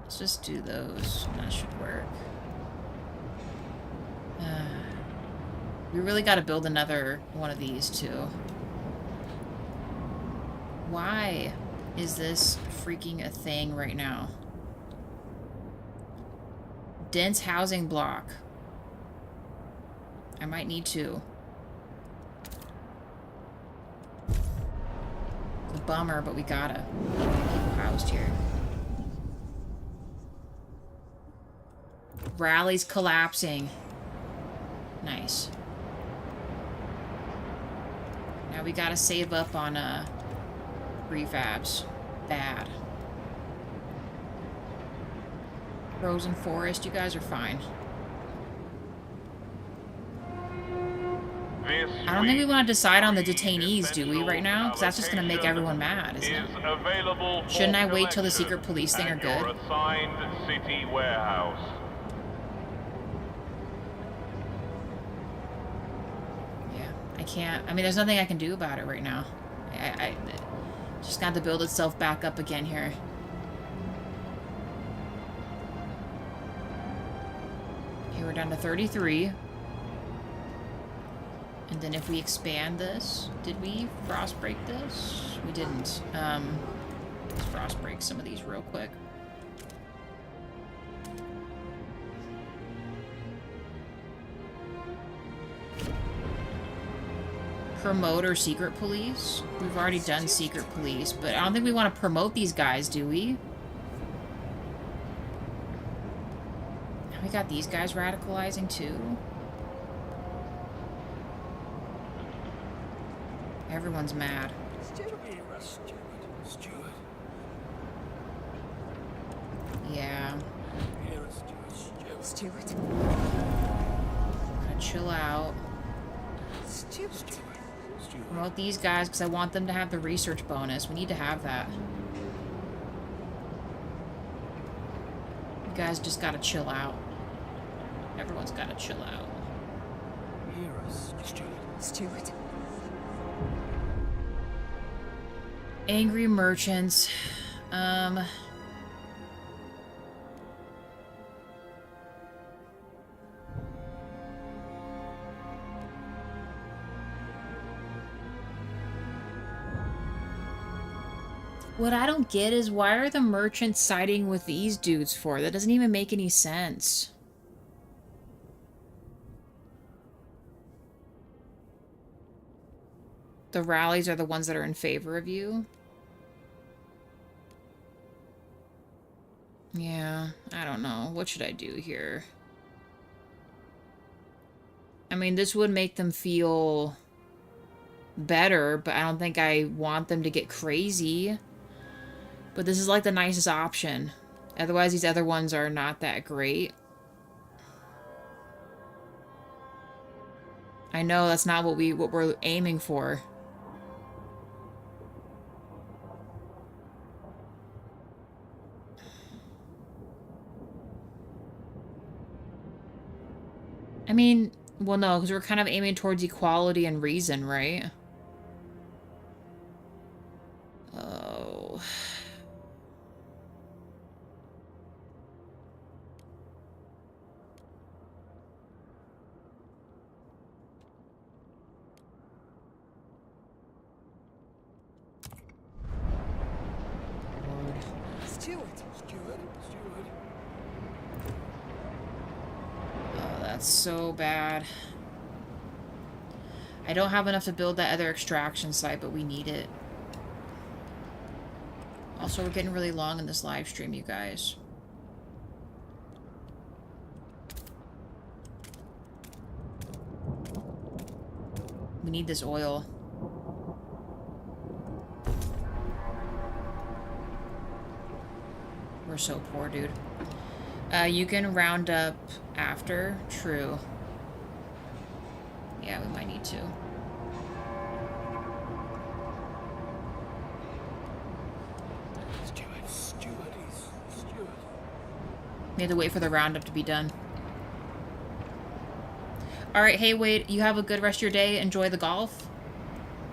Let's just do those. That should work. We really gotta build another one of these, too. Why is this freaking a thing right now? Dense housing block. I might need to. It's a bummer, but we gotta keep people housed here. Rally's collapsing. Nice. Now we gotta save up on prefabs. Bad. Frozen Forest, you guys are fine. I don't think we want to decide on the detainees, do we, right now? Because that's just going to make everyone mad, isn't it? Shouldn't I wait till the secret police thing are good? City warehouse. Yeah, I can't... I mean, there's nothing I can do about it right now. I just got to build itself back up again here. Okay, we're down to 33. And then if we expand this, did we frost break this? We didn't. Let's frost break some of these real quick. Promote or secret police? We've already done secret police, but I don't think we want to promote these guys, do we? We got these guys radicalizing too. Everyone's mad. Yeah. Stewart. Gotta chill out. Stewart. Promote these guys because I want them to have the research bonus. We need to have that. You guys just gotta chill out. Everyone's gotta chill out. Stewart. Angry merchants. What I don't get is why are the merchants siding with these dudes for? That doesn't even make any sense. The rallies are the ones that are in favor of you. Yeah, I don't know. What should I do here? I mean, this would make them feel better, but I don't think I want them to get crazy. But this is like the nicest option. Otherwise, these other ones are not that great. I know that's not what we're aiming for. I mean, well, no, because we're kind of aiming towards equality and reason, right? Oh. Steward. Oh, that's so bad. I don't have enough to build that other extraction site, but we need it. Also, we're getting really long in this live stream, you guys. We need this oil. We're so poor, dude. You can round up after. True. Yeah, we might need to. We have to wait for the roundup to be done. Alright, hey Wade, you have a good rest of your day. Enjoy the golf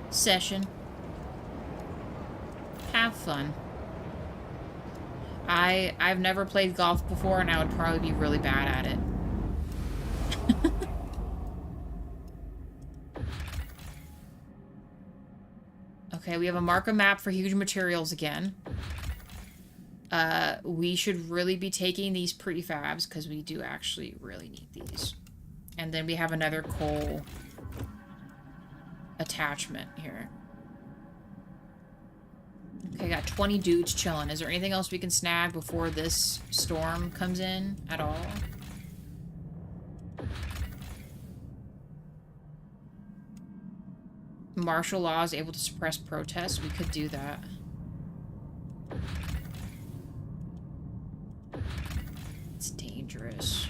session. Have fun. I've never played golf before, and I would probably be really bad at it. Okay, we have a marker map for huge materials again. We should really be taking these prefabs, because we do actually really need these. And then we have another coal attachment here. Okay, got 20 dudes chilling. Is there anything else we can snag before this storm comes in at all? Martial law is able to suppress protests. We could do that. It's dangerous.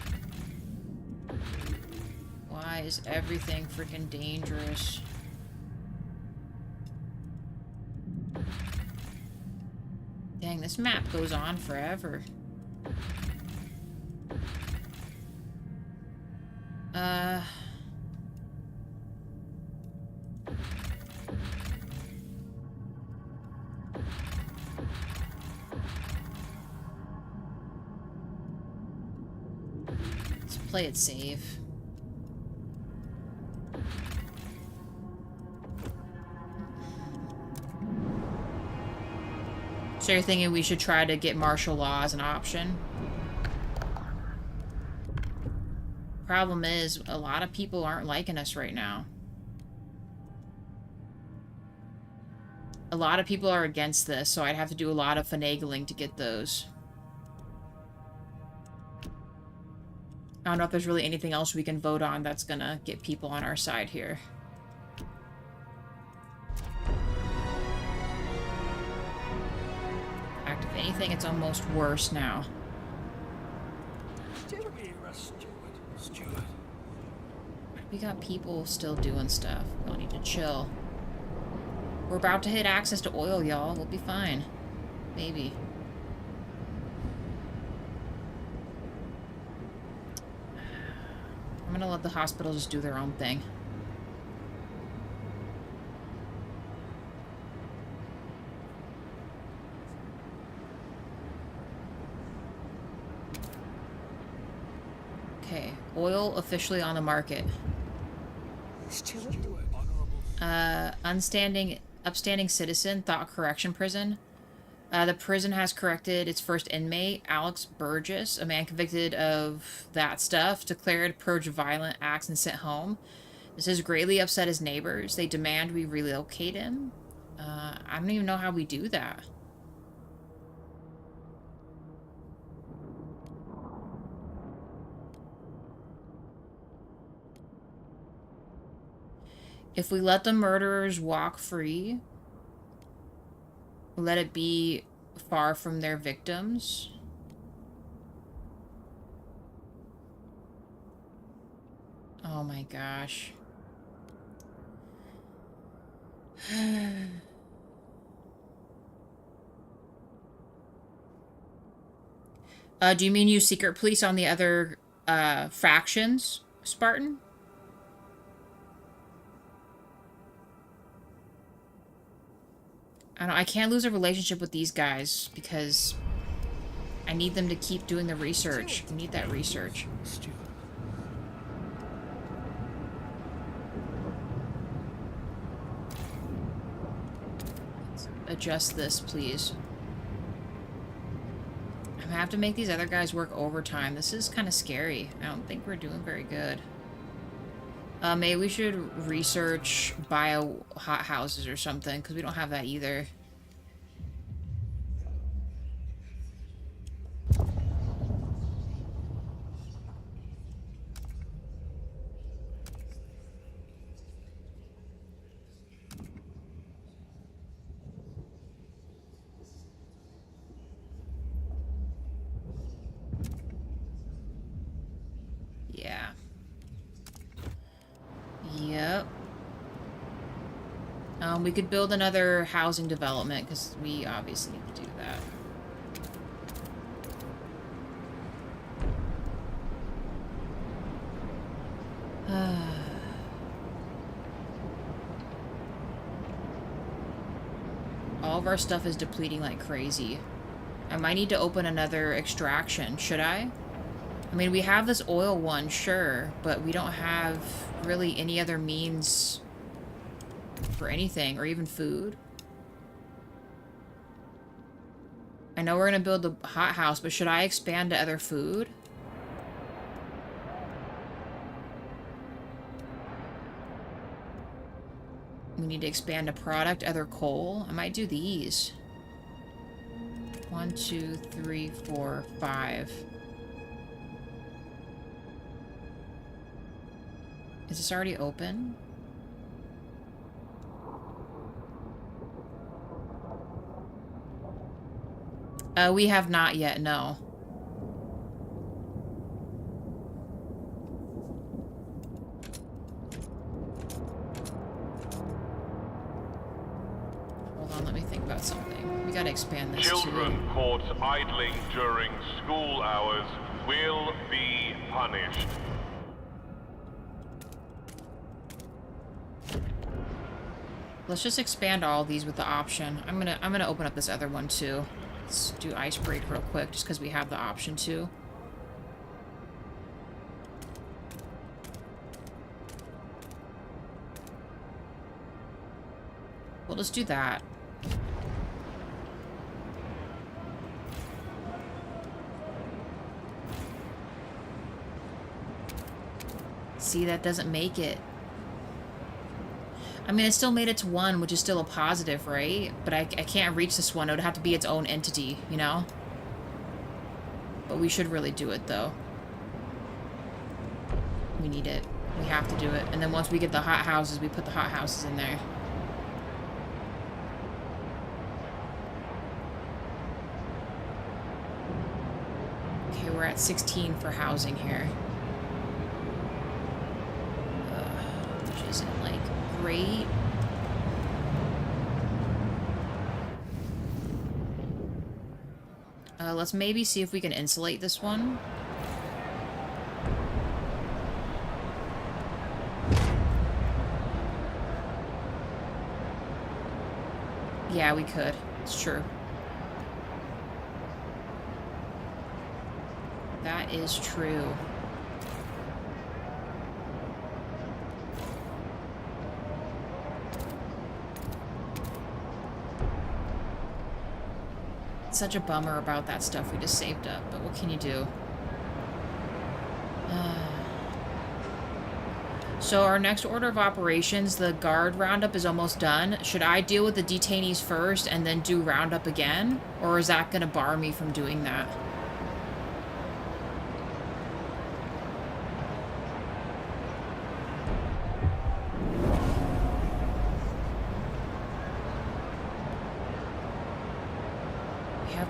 Why is everything freaking dangerous? Dang, this map goes on forever. Let's play it safe. So you're thinking we should try to get martial law as an option? Problem is, a lot of people aren't liking us right now. A lot of people are against this, so I'd have to do a lot of finagling to get those. I don't know if there's really anything else we can vote on that's gonna get people on our side here. If anything, it's almost worse now. We got people still doing stuff. We'll need to chill. We're about to hit access to oil, y'all. We'll be fine. Maybe. I'm gonna let the hospital just do their own thing. Okay, oil officially on the market. Upstanding citizen, thought correction prison. The prison has corrected its first inmate, Alex Burgess, a man convicted of that stuff, declared purge violent acts and sent home. This has greatly upset his neighbors. They demand we relocate him. I don't even know how we do that. If we let the murderers walk free, let it be far from their victims. Oh my gosh. Do you mean use secret police on the other factions, Spartan? I can't lose a relationship with these guys because I need them to keep doing the research. I need that research. Let's adjust this, please. I have to make these other guys work overtime. This is kind of scary. I don't think we're doing very good. Maybe we should research bio hot houses or something, because we don't have that either. Yeah. Yep. We could build another housing development, because we obviously need to do that. All of our stuff is depleting like crazy. I might need to open another extraction. Should I? I mean, we have this oil one, sure, but we don't have really any other means for anything, or even food. I know we're going to build the hot house, but should I expand to other food? We need to expand to product, other coal. I might do these. 1, 2, 3, 4, 5. Is this already open? We have not yet, no. Hold on, let me think about something. We gotta expand this Children too. caught idling during school hours will be punished. Let's just expand all these with the option. I'm gonna open up this other one too. Let's do ice break real quick, just because we have the option to. We'll just do that. See, that doesn't make it. I mean, it still made it to 1, which is still a positive, right? But I can't reach this one. It would have to be its own entity, you know? But we should really do it, though. We need it. We have to do it. And then once we get the hot houses, we put the hot houses in there. Okay, we're at 16 for housing here. Which isn't, like, great. Let's maybe see if we can insulate this one. Yeah, we could. It's true. That is true. Such a bummer about that stuff we just saved up, but what can you do? So our next order of operations, the guard roundup is almost done. Should I deal with the detainees first and then do roundup again? Or is that going to bar me from doing that?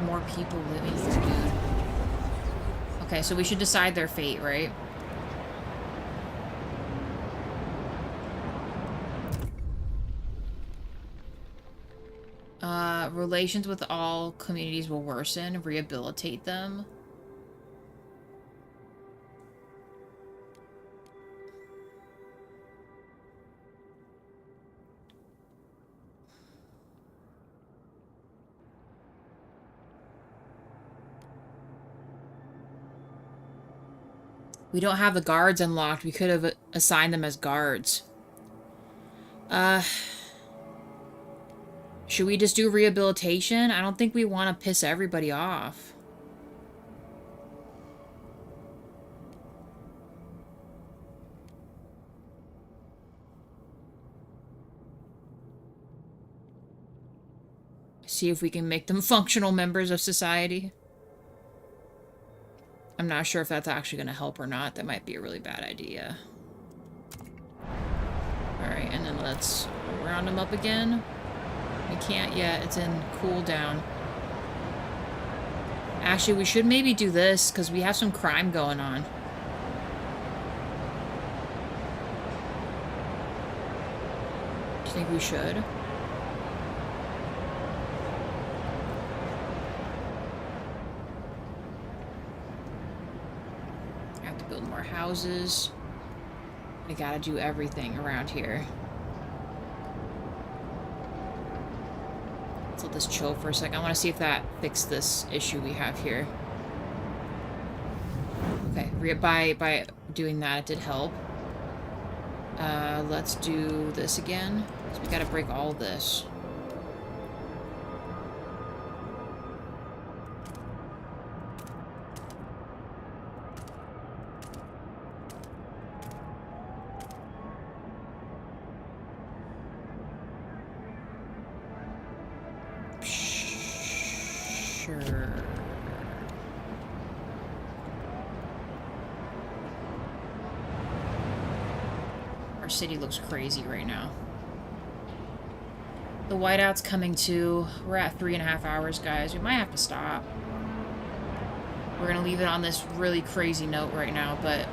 More people living here, dude. Okay, so we should decide their fate, right? Relations with all communities will worsen. Rehabilitate them. We don't have the guards unlocked. We could have assigned them as guards. Should we just do rehabilitation? I don't think we want to piss everybody off. See if we can make them functional members of society. I'm not sure if that's actually going to help or not. That might be a really bad idea. Alright, and then let's round them up again. We can't yet. It's in cooldown. Actually, we should maybe do this, because we have some crime going on. Do you think we should? I have to build more houses. I gotta do everything around here. Let's let this chill for a second. I want to see if that fixed this issue we have here. Okay, by doing that, it did help. Let's do this again. So we gotta break all this. Sure. Our city looks crazy right now. The whiteout's coming too. We're at 3.5 hours, guys. We might have to stop. We're gonna leave it on this really crazy note right now, but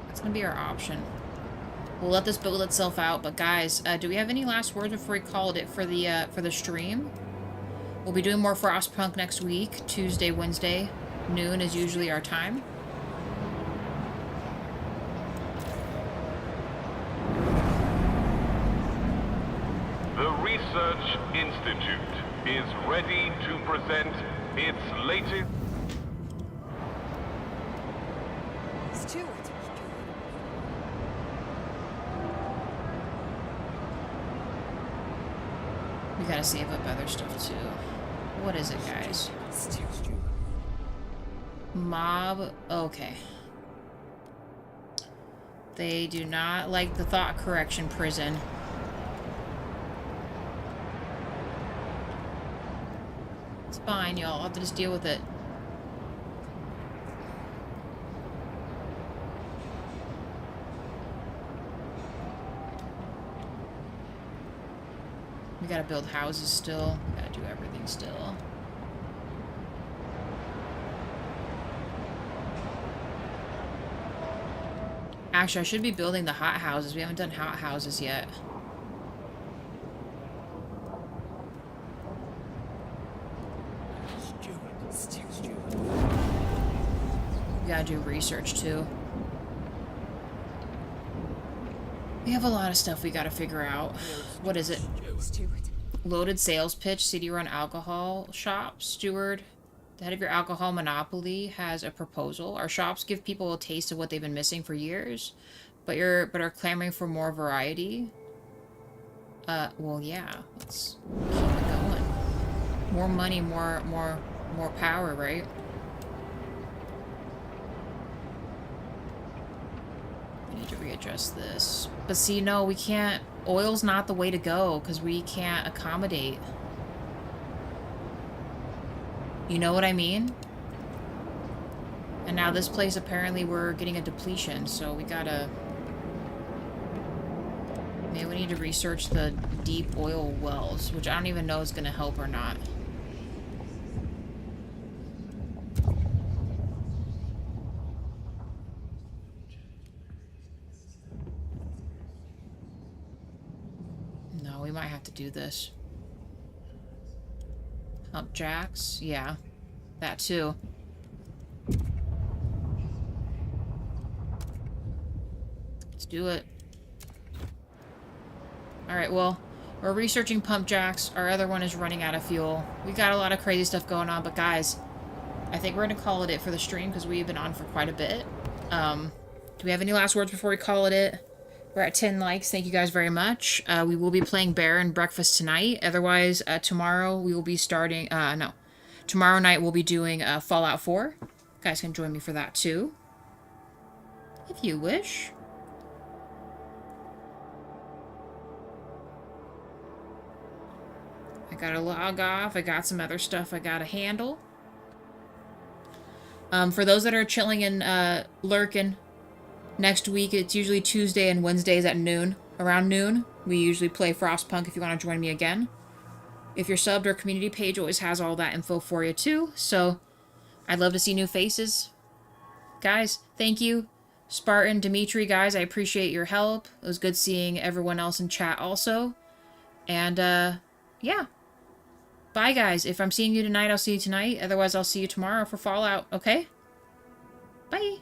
that's gonna be our option. We'll let this build itself out, but guys, do we have any last words before we call it for the stream? We'll be doing more Frostpunk next week, Tuesday, Wednesday. Noon is usually our time. The Research Institute is ready to present its latest... Stuart. We gotta save up other stuff too. What is it, guys? Mob. Okay. They do not like the thought correction prison. It's fine, y'all. I'll have to just deal with it. We gotta build houses still. We gotta do everything still. Actually, I should be building the hot houses. We haven't done hot houses yet. We gotta do research too. We have a lot of stuff we gotta figure out. What is it? Stuart. Loaded sales pitch, city-run alcohol shop. Steward, the head of your alcohol monopoly, has a proposal. Our shops give people a taste of what they've been missing for years, but are clamoring for more variety. Well, yeah. Let's keep it going. More money, more power, right? I need to readjust this. But see, no, we can't. Oil's not the way to go because we can't accommodate. You know what I mean? And now this place, apparently we're getting a depletion, so we gotta... Maybe we need to research the deep oil wells, which I don't even know is gonna help or not. No, we might have to do this. Pump jacks? Yeah. That too. Let's do it. Alright, well, we're researching pump jacks. Our other one is running out of fuel. We got a lot of crazy stuff going on, but guys, I think we're going to call it for the stream because we've been on for quite a bit. Do we have any last words before we call it? We're at 10 likes. Thank you guys very much. We will be playing Bear and Breakfast tonight. Otherwise, tomorrow we will be starting... no. Tomorrow night we'll be doing Fallout 4. You guys can join me for that too. If you wish. I gotta log off. I got some other stuff I gotta handle. For those that are chilling and lurking, next week it's usually Tuesday and Wednesdays at noon. Around noon, we usually play Frostpunk if you want to join me again. If you're subbed, our community page always has all that info for you too. So I'd love to see new faces. Guys, thank you. Spartan, Dimitri, guys, I appreciate your help. It was good seeing everyone else in chat also. And, yeah. Bye, guys. If I'm seeing you tonight, I'll see you tonight. Otherwise, I'll see you tomorrow for Fallout, okay? Bye.